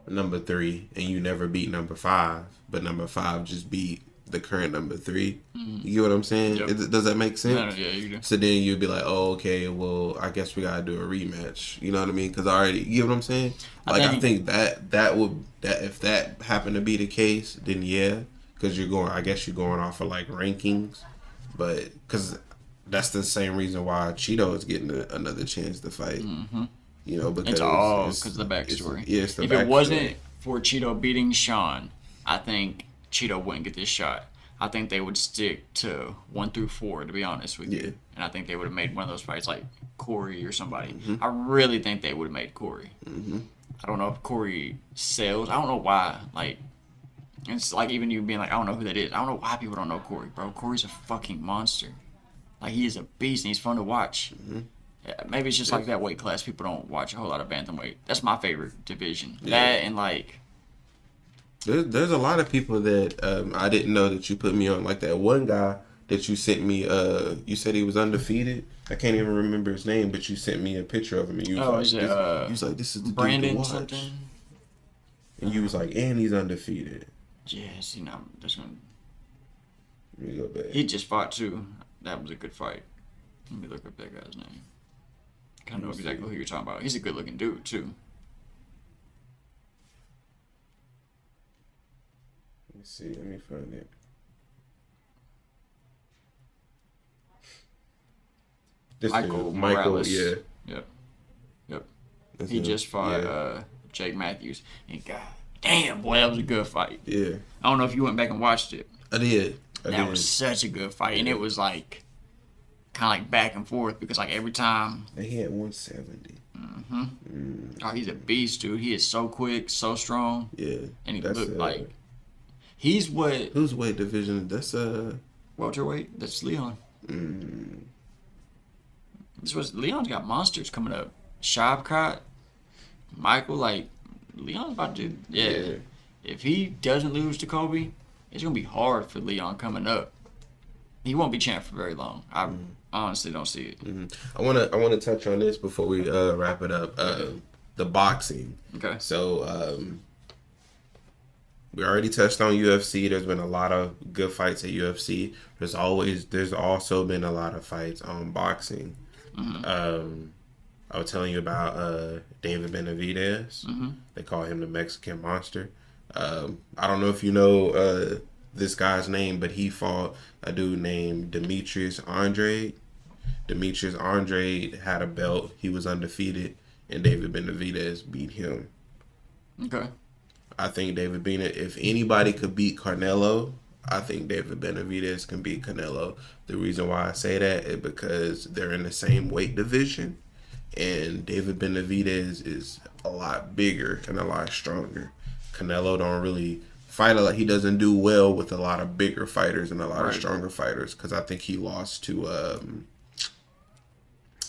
number 3, and you never beat number 5, but number 5 just beat the current number 3. You get what I'm saying? Yep. Does that make sense? Yeah, you do. So then you'd be like, oh, okay, well, I guess we gotta do a rematch. You know what I mean? Because you get what I'm saying? Like, I think that if that happened to be the case, then yeah, because I guess you're going off of like rankings, but because that's the same reason why Cheeto is getting another chance to fight. Mm-hmm. You know, because it's all because of the backstory. It's the if backstory. It wasn't for Cheeto beating Sean, I think Cheeto wouldn't get this shot. I think they would stick to 1 through 4, to be honest with you. And I think they would have made one of those fights like Corey or somebody. I really think they would have made Corey. I don't know if Corey sells. I don't know why. Like, it's like even you being like, I don't know who that is. I don't know why people don't know Corey, bro. Corey's a fucking monster. Like, he is a beast and he's fun to watch. Yeah, maybe it's just like that weight class. People don't watch a whole lot of bantamweight. That's my favorite division. That and like... There's a lot of people that I didn't know that you put me on. Like that one guy that you sent me. You said he was undefeated. I can't even remember his name, but you sent me a picture of him. And you was this is the Brandon dude to watch. Something? And you was like, and he's undefeated. Yes, you know, that's gonna... Let me go back. He just fought too. That was a good fight. Let me look up that guy's name. I know exactly who you're talking about. He's a good looking dude too. Let me see. Let me find it. Michael Morales. Yeah. Yep. He just fought Jake Matthews. And God damn, boy, that was a good fight. Yeah. I don't know if you went back and watched it. I did. That was such a good fight. And it was like kind of like back and forth because like every time. And he had 170. Oh, he's a beast, dude. He is so quick, so strong. Yeah. And he looked like he's what? Whose weight division? That's welterweight. That's Leon. This was Leon's got monsters coming up. Shavkat, Michael, like Leon's about to. Yeah. If he doesn't lose to Kobe, it's gonna be hard for Leon coming up. He won't be champ for very long. I honestly don't see it. I wanna touch on this before we wrap it up. The boxing. Okay. So we already touched on UFC. There's been a lot of good fights at UFC. There's also been a lot of fights on boxing. I was telling you about David Benavidez. They call him the Mexican Monster. I don't know if you know this guy's name, but he fought a dude named Demetrius Andrade. Demetrius Andrade had a belt. He was undefeated, and David Benavidez beat him. Okay. I think David Benavidez, if anybody could beat Canelo, I think David Benavidez can beat Canelo. The reason why I say that is because they're in the same weight division, and David Benavidez is a lot bigger and a lot stronger. Canelo don't really fight a lot. He doesn't do well with a lot of bigger fighters and a lot of stronger fighters, because I think he lost to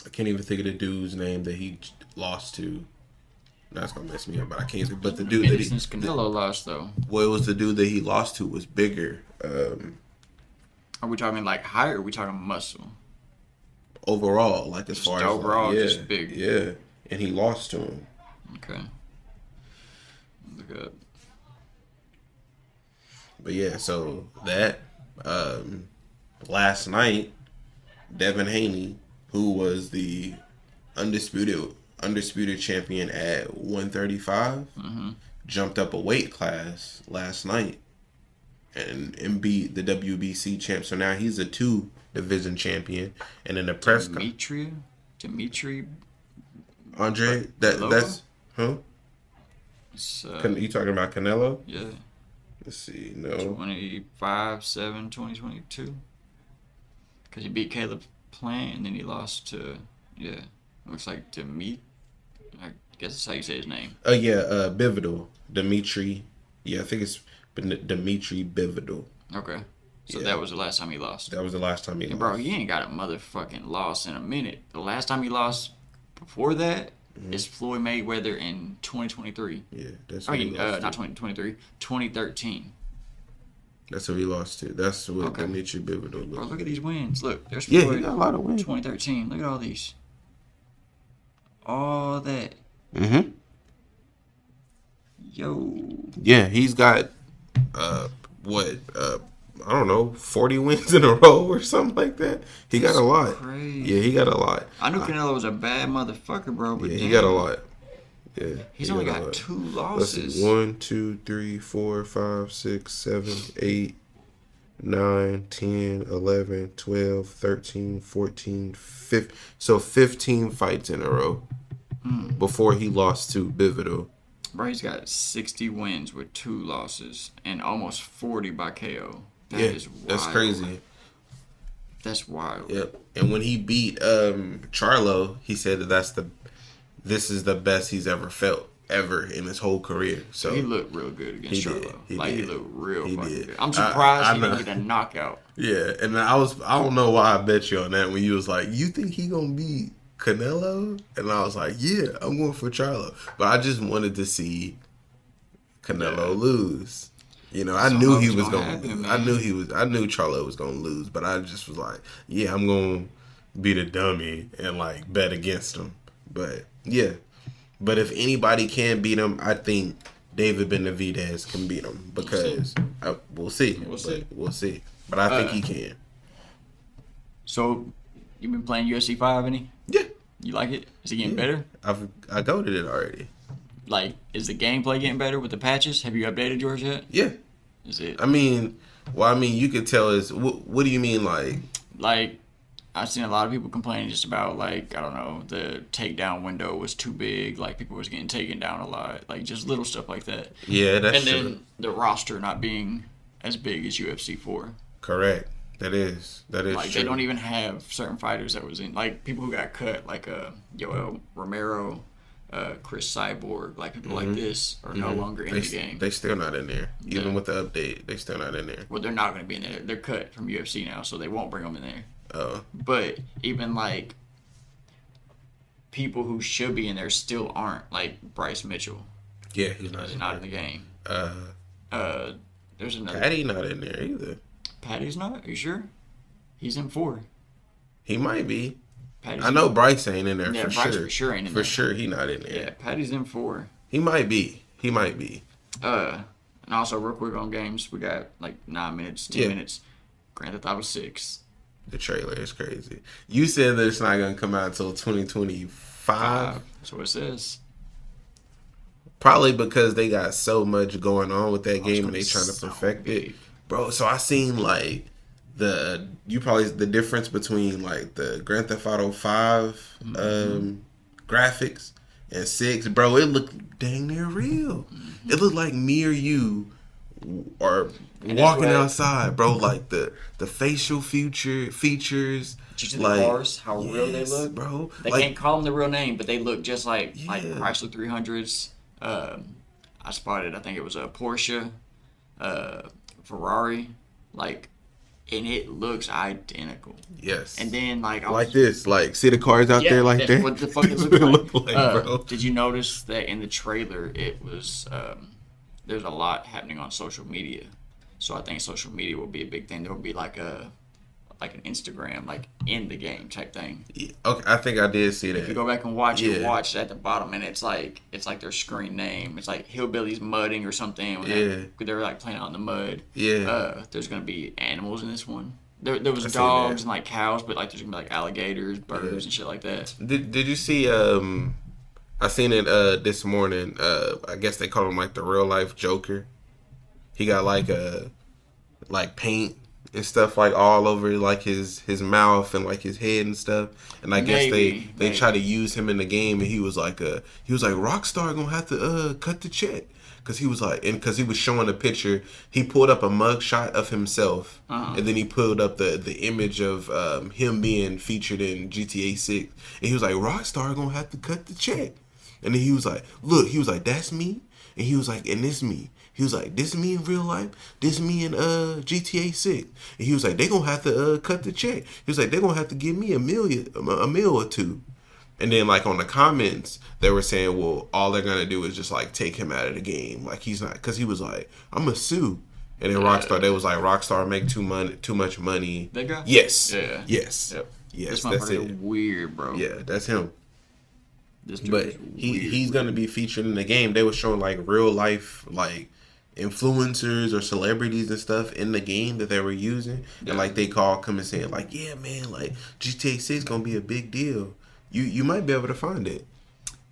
I can't even think of the dude's name that he lost to. That's gonna mess me up, but I can't. But the dude that Canelo lost though. Well, it was the dude that he lost to was bigger. Are we talking like height, or are we talking muscle? Overall, like as far as overall, yeah, just big. Yeah, and he lost to him. Okay. Look up. But yeah, so that last night, Devin Haney, who was the undisputed champion at 135, jumped up a weight class last night and beat the WBC champ. So now he's a 2 division champion. And in the press Dimitri Andre, that's huh? You talking about Canelo? Yeah. Let's see. No. 25/7/2022. Because he beat Caleb Plant and then he lost to looks like I guess that's how you say his name. Bivadel. Dimitri. Yeah, I think it's Dimitri Bivadel. Okay. So that was the last time he lost. That was the last time he lost. Bro, he ain't got a motherfucking loss in a minute. The last time he lost before that is Floyd Mayweather in 2023. Yeah, that's not 2023, 2013. That's who he lost to. That's what Dimitri Bivadel looked. Bro, look at these wins. Look, there's Floyd. Yeah, he got a lot of wins. 2013. Look at all these. All that. Yo. Yeah, he's got I don't know, 40 wins in a row or something like that. He got a lot. Crazy. Yeah, he got a lot. I knew Canelo was a bad motherfucker, bro. But he got a lot. Yeah, he's only got 2 losses. Let's see. 1, 2, 3, 4, 5, 6, 7, 8, 9, 10, 11, 12, 13, 14, 15. So 15 fights in a row before he lost to Bivadel. Bro, he's got 60 wins with 2 losses and almost 40 by KO. That is wild. That's crazy. That's wild. Yep. And when he beat Charlo, he said that this is the best he's ever felt in his whole career. So he looked real good against Charlo. He looked real fucking good. I'm surprised he didn't get a knockout. Yeah, and I don't know why I bet you on that when you was like, you think he gonna beat Canelo? And I was like, yeah, I'm going for Charlo. But I just wanted to see Canelo lose. You know, I knew he was going to lose. I knew Charlo was going to lose, but I just was like, yeah, I'm going to be the dummy and like bet against him. But yeah. But if anybody can beat him, I think David Benavidez can beat him because we'll see. We'll see. But I think he can. So you've been playing UFC 5, any? Yeah. You like it? Is it getting better? I goated it already. Like, is the gameplay getting better with the patches? Have you updated yours yet? Yeah. Is it? I mean, you could tell is what do you mean like? Like, I've seen a lot of people complaining just about like, I don't know, the takedown window was too big. Like people was getting taken down a lot. Like just little stuff like that. Yeah, that's true. And then the roster not being as big as UFC 4. Correct. That is like true. They don't even have certain fighters that was in, like people who got cut, like Yoel Romero, Chris Cyborg, like people like this are no longer in the game. They still not in there. Even with the update, they still not in there. Well, they're not going to be in there. They're cut from UFC now, so they won't bring them in there. Oh. But even like people who should be in there still aren't, like Bryce Mitchell. Yeah, he's not in the game. There's another. Patty not in there either. Patty's not? Are you sure? He's in 4. He might be. Patty's I know Bryce ain't in there for Bryce sure. For sure ain't in there. For sure he not in there. Yeah, Patty's in 4. He might be. And also real quick on games, we got like 9 minutes, 10 minutes. Grand Theft Auto 6. The trailer is crazy. You said that it's not gonna come out until 2025. That's what it says. Probably because they got so much going on with that game and they trying to perfect it. Bro, so I seen like the difference between like the Grand Theft Auto 5 graphics and 6. Bro, it looked dang near real. It looked like me or you are walking outside, bro. Like the facial features. Did you see the cars? How real they look, bro. They can't call them the real name, but they look just like Chrysler 300s. I spotted. I think it was a Porsche, Ferrari, like. And it looks identical. Yes. And then like this, like see the cars out there like that. What the fuck it looks like, bro. Did you notice that in the trailer it was there's a lot happening on social media, so I think social media will be a big thing. There will be like an Instagram like in the game type thing. Yeah, okay, I think I did see that. If you go back and watch it, watch at the bottom, and it's like their screen name. It's like Hillbillies mudding or something. They're like playing out in the mud. Yeah. There's gonna be animals in this one. There was dogs and like cows, but like there's gonna be like alligators, birds, and shit like that. Did you see? I seen it this morning. I guess they call him like the real life Joker. He got like paint and stuff like all over like his mouth and like his head and stuff. And I guess they try to use him in the game, and he was like Rockstar gonna have to cut the check. Cause he was like, and cause he was showing a picture, he pulled up a mug shot of himself, and then he pulled up the image of him being featured in GTA 6, and he was like, Rockstar gonna have to cut the check, and then he was like, look, he was like, that's me, and he was like, and this me, he was like, this me in real life, this me in GTA 6, and he was like, they gonna have to cut the check, he was like, they gonna have to give me a meal or two. And then, like, on the comments, they were saying, well, all they're going to do is just, like, take him out of the game. Like, he's not... Because he was like, I'm going to sue. And then Rockstar, they was like, Rockstar make too much money. That guy? Yes. Yeah. Yes. Yep. Yes, this that's it. Weird, bro. Yeah, that's him. This dude but is he's going to be featured in the game. They were showing, like, real life, like, influencers or celebrities and stuff in the game that they were using. And, like, they come and saying, like, yeah, man, like, GTA 6 going to be a big deal. You might be able to find it.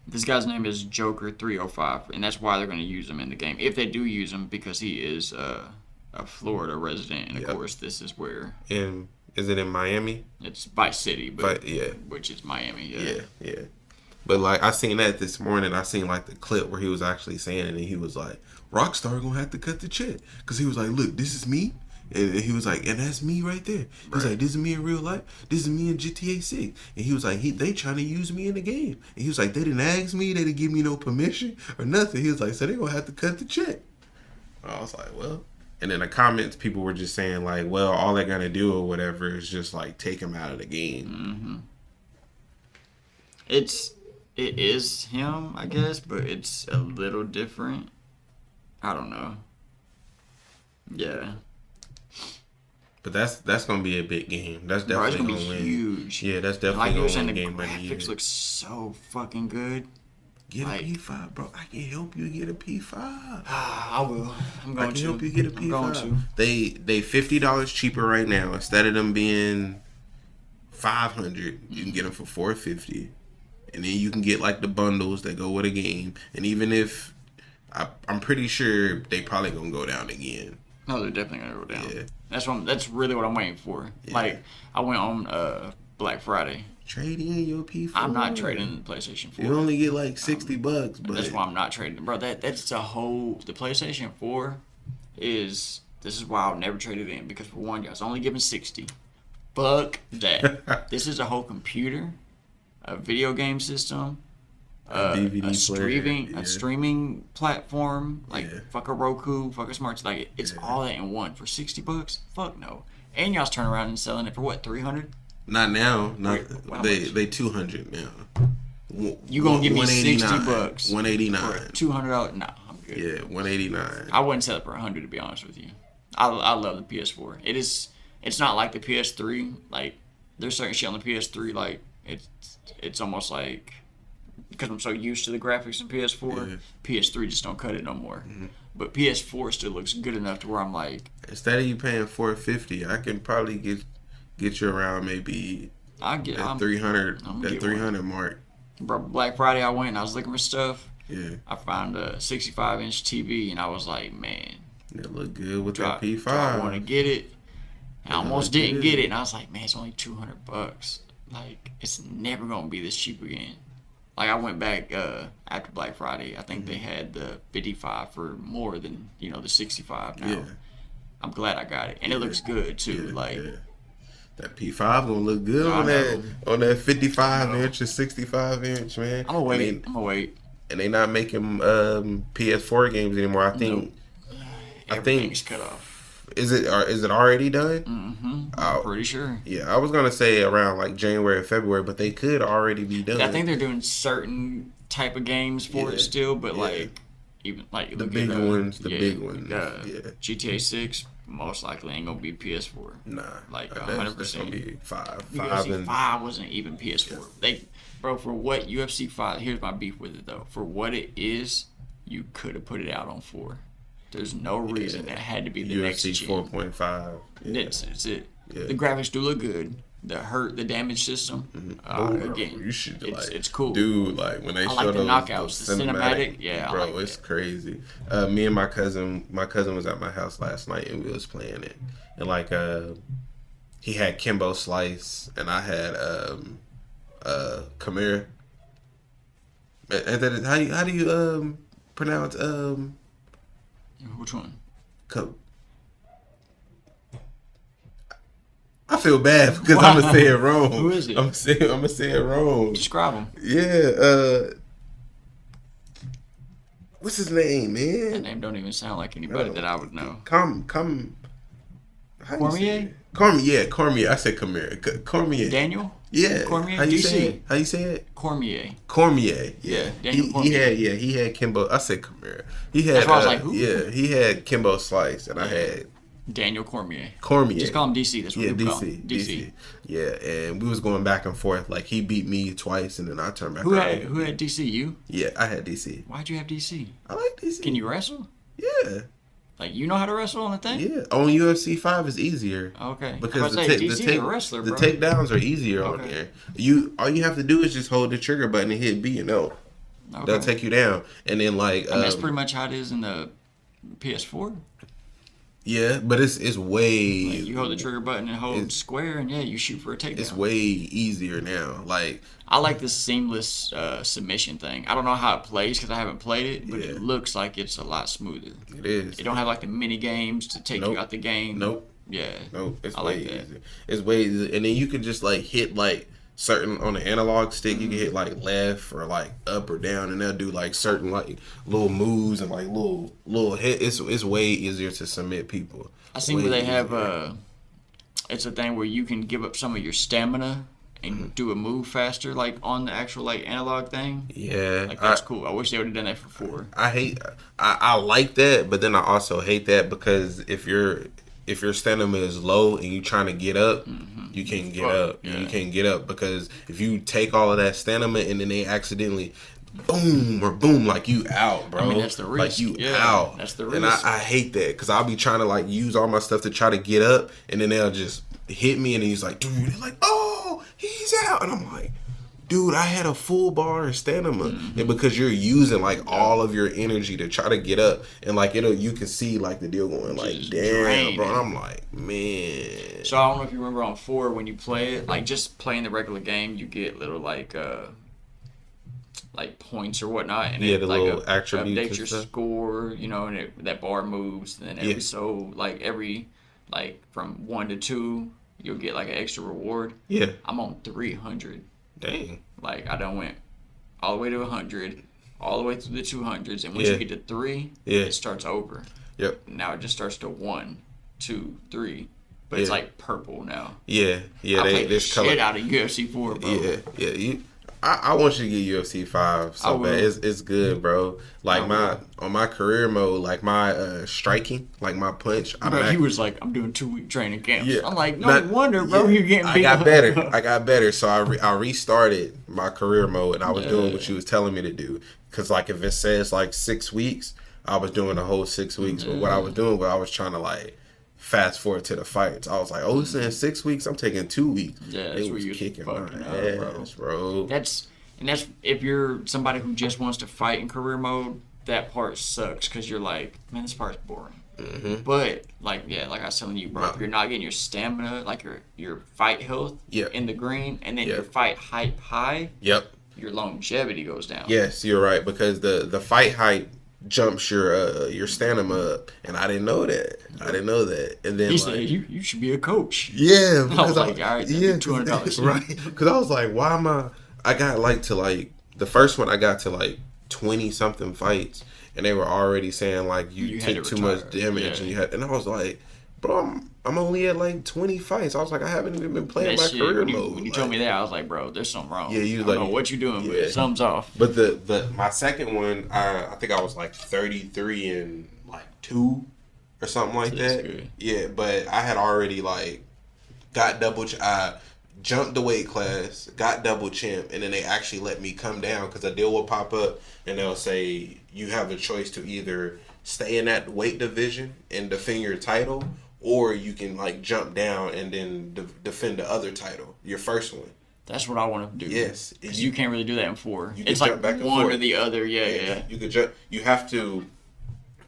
This guy's name is Joker 305, and that's why they're going to use him in the game. If they do use him, because he is a Florida resident, and of course this is where. And is it in Miami? It's Vice City, but which is Miami. Yeah. But like I seen that this morning. I seen like the clip where he was actually saying it, and he was like, "Rockstar gonna have to cut the check," because he was like, "Look, this is me." And he was like, and that's me right there. He was like, this is me in real life. This is me in GTA 6. And he was like, they trying to use me in the game. And he was like, they didn't ask me. They didn't give me no permission or nothing. He was like, so they going to have to cut the check. I was like, well. And in the comments, people were just saying like, well, all they're going to do or whatever is just like take him out of the game. Mm-hmm. It is him, I guess, but it's a little different. I don't know. Yeah. But that's gonna be a big game. That's definitely gonna win. Huge. Yeah, that's definitely gonna win the game by the year. Graphics look so fucking good. Get a P5, bro. I can help you get a P5. I will. I can help you get a P5. They $50 cheaper right now. Instead of them being $500, you can get them for $450, and then you can get like the bundles that go with a game. And even if I'm pretty sure they probably gonna go down again. No, they're definitely gonna go down. Yeah. That's really what I'm waiting for. Yeah. Like I went on Black Friday. Trade in your P4. I'm not trading the PlayStation 4. You only get like $60, but that's why I'm not trading, bro. That's a whole. The PlayStation 4 is. This is why I'll never trade it in, because for one, guys, only giving 60. Fuck that. This is a whole computer, a video game system. A streaming platform, like fuck a Roku, fuck a smart, like it's all that in one for $60. Fuck no. And y'all's turning around and selling it for what, 300? Not now. They 200 now. You gonna give me $60? $189. $200? No, I'm good. Yeah, $189. I wouldn't sell it for $100 to be honest with you. I love the PS4. It's not like the PS3. Like there's certain shit on the PS3 like it's almost like. Because I'm so used to the graphics in PS4, PS3 just don't cut it no more. Mm-hmm. But PS4 still looks good enough to where I'm like, instead of you paying $450, I can probably get you around maybe that 300 mark. Bro, Black Friday I went and I was looking for stuff. Yeah, I found a 65-inch TV and I was like, man, that look good with that P5. I want to get it. I almost didn't get it, and I was like, man, it's only $200. Like, it's never gonna be this cheap again. Like I went back after Black Friday. I think they had the 55 for more than the 65 now. Yeah. I'm glad I got it, and it looks good too. That P5 gonna look good on that 55 inch or 65 inch, man. I'm gonna wait. And they not making PS4 games anymore. I think. Everything's cut off. Is it already done? Mm-hmm. I'm pretty sure. Yeah, I was gonna say around like January or February, but they could already be done. I think they're doing certain type of games for it still, but even like the big ones, big ones. GTA 6 most likely ain't gonna be PS4. Nah, like 100%. That's gonna be 5. UFC 5 wasn't even PS4. Bro, for what UFC 5? Here's my beef with it though. For what it is, you could have put it out on 4. There's no reason that had to be the next gen. UFC 4.5. Yeah. That's it. Yeah. The graphics do look good. The damage system. Again, you should it's cool. Dude, like when they show like the those knockouts, the cinematic. Yeah, bro, it's crazy. Me and my cousin was at my house last night and we was playing it, and like he had Kimbo Slice and I had Chimera. And then how do you pronounce which one? I feel bad because I'm gonna say it wrong. Who is it? I'm gonna say it wrong. Describe him. Yeah. What's his name, man? That name don't even sound like anybody that I would know. Cormier? Cormier. I said Cormier. Cormier. Daniel? Yeah. Cormier. How you DC. say it? How you say it? Cormier. Yeah. Daniel Cormier. He had Kimbo. I said Cormier. He had. That's why I was like, who? Yeah. He had Kimbo Slice, and I had Daniel Cormier. Just call him DC. That's what we call him. DC. Yeah, and we was going back and forth. Like he beat me twice, and then I turned back around. Who had DC? You? Yeah, I had DC. Why'd you have DC? I like DC. Can you wrestle? Yeah. Like you know how to wrestle on the thing? Yeah. On UFC 5 is easier. Okay. Because the takedowns are easier on there. All you have to do is just hold the trigger button and hit B and O. Okay. They'll take you down, and then that's pretty much how it is in the PS4. Yeah, but it's way. Like you hold the trigger button and hold square, and you shoot for a takedown. It's way easier now. Like I like the seamless submission thing. I don't know how it plays because I haven't played it, but it looks like it's a lot smoother. It is. It don't have like the mini games to take you out the game. Nope. Yeah. Nope. It's I way like that. easier. It's way easier, and then you can just like hit like certain on the analog stick. You can hit like left or like up or down, and they'll do like certain like little moves and like little hit. It's way easier to submit people. I seen where they have it's a thing where you can give up some of your stamina and do a move faster, like on the actual like analog thing. Yeah, like that's cool. I wish they would have done that for 4. I like that, but then I also hate that because if your stamina is low and you trying to get up, you can't get up. Yeah. You can't get up because if you take all of that stamina and then they accidentally boom, like you out, bro. I mean, that's the risk. Like you out. That's the risk. And I hate that because I'll be trying to like use all my stuff to try to get up, and then they'll just hit me, and he's like, dude, they're like, oh, he's out, and I'm like, dude, I had a full bar of stamina, and because you're using like all of your energy to try to get up, and like you can see like the deal going like, just damn, draining. Bro. And I'm like, man. So I don't know if you remember on 4 when you play it, like just playing the regular game, you get little like points or whatnot, and the like little attributes update your score, and that bar moves, and then every from 1 to 2, you'll get like an extra reward. Yeah, I'm on 300. Dang. Like I done went all the way to 100, all the way through the 200s, and once you get to 3, it starts over. Yep. Now it just starts to 1, 2, 3. But it's like purple now. Yeah. I played the shit out of UFC 4, bro. Yeah. I want you to get UFC 5 so bad. It's good, bro. Like on my career mode, like my striking, like my punch. He was like, I'm doing 2-week training camps. Yeah, I'm like, no wonder, bro. You're getting beat. I got better. So I restarted my career mode, and I was doing what you was telling me to do. Cause like if it says like 6 weeks, I was doing the whole 6 weeks. But what I was doing, I was trying to like fast forward to the fights. I was like, oh, it's in 6 weeks. I'm taking 2 weeks. Yeah, it was kicking my ass, bro. That's if you're somebody who just wants to fight in career mode, that part sucks because you're like, man, this part's boring. But like I was telling you, bro, if you're not getting your stamina, like your fight health in the green, and then your fight hype high. Yep. your longevity goes down. Yes, you're right, because the fight hype jumps your stamina up, and I didn't know that. And then He said, "You should be a coach." Yeah, I was like, all right, yeah, $200. Right, because I was like, why am I got like to like the first one I got to like 20 something fights, and they were already saying like you took too much damage, and I was like, bro, I'm only at like 20 fights. I was like, I haven't even been playing my career mode. When you told me that, I was like, bro, there's something wrong. Yeah, you I don't know what you're doing, but something's off. But the my second one, I think I was like 33 and like 2 or something like that. Good. Yeah, but I had already like got I jumped the weight class, got double champ, and then they actually let me come down because a deal will pop up and they'll say you have a choice to either stay in that weight division and defend your title, or you can like jump down and then defend the other title, your first one. That's what I want to do. Yes, because you can't really do that in 4. It's like one or the other. Yeah. You could jump. You have to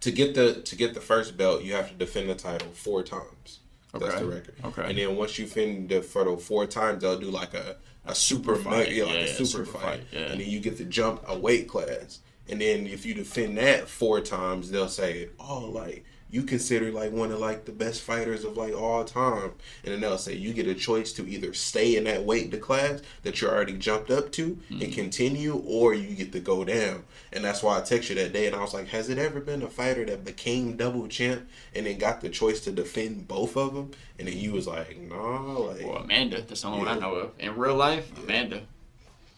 get the first belt. You have to defend the title 4 times. Okay. That's the record. Okay. And then once you finish for the 4 times, they'll do like a super fight. A super fight. Yeah. And then you get to jump a weight class. And then if you defend that 4 times, they'll say, oh, like, you consider like one of like the best fighters of like all time. And then they'll say you get a choice to either stay in that weight class that you're already jumped up to and continue, or you get to go down. And that's why I texted you that day and I was like, has it ever been a fighter that became double champ and then got the choice to defend both of them? And then you was like, nah, like, well, Amanda, that's the only one I know of. In real life, Amanda.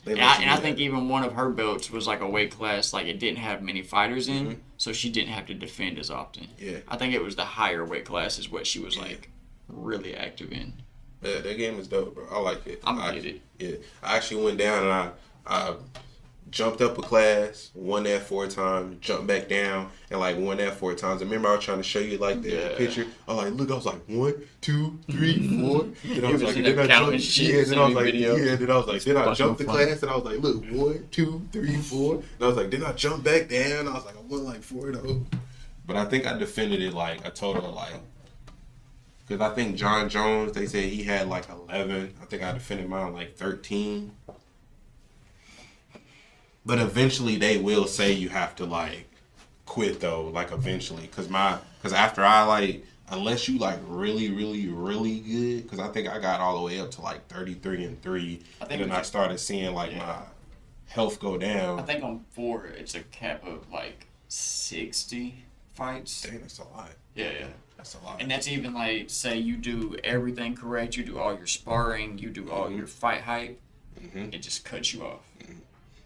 And I think even one of her belts was like a weight class, like it didn't have many fighters in, so she didn't have to defend as often. Yeah. I think it was the higher weight class is what she was like really active in. Yeah, that game is dope, bro. I like it. I'm get it. Yeah. I actually went down and I jumped up a class, won that 4 times, jumped back down, and like won that 4 times. I remember I was trying to show you like the picture. I was like, look, I was like 1, 2, 3, 4. Then I was like, then I jumped. Yeah, then I was like, then I jumped the class, and I was like, look, 1, 2, 3, 4. And I was like, then I jumped back down. I was like, I won like 4 of those. But I think I defended it like a total of like, because I think John Jones, they said he had like 11. I think I defended mine like 13. But eventually they will say you have to like quit though, like eventually, cause after I like, unless you like really good, cause I think I got all the way up to like 33 and 3, and then I started seeing like my health go down. I think on 4 it's a cap of like 60 fights. Dang, that's a lot. Yeah. That's a lot. And that's even like, say you do everything correct, you do all your sparring, you do all your fight hype, it just cuts you off.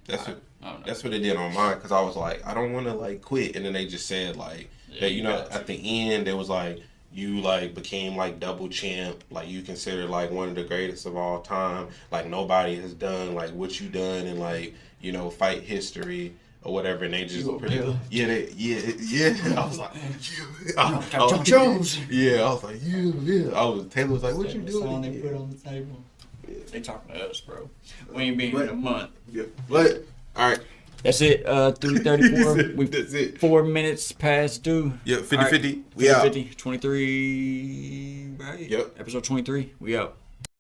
That's what they did on mine, because I was like, I don't want to like quit, and then they just said like that, you know, at the end it was like you like became like double champ, like you considered like one of the greatest of all time, like nobody has done like what you done in like, you know, fight history or whatever, and they just I was like, Jones. Yeah, I was like, Taylor was like, what you doing? They put on the table. They talking to us, bro. We ain't been here in a month. Yeah. But all right. That's it. 3:34. That's it. 4 minutes past due. Yep. 50-50. We out. 50. 23. Right. Yep. Episode 23. We out.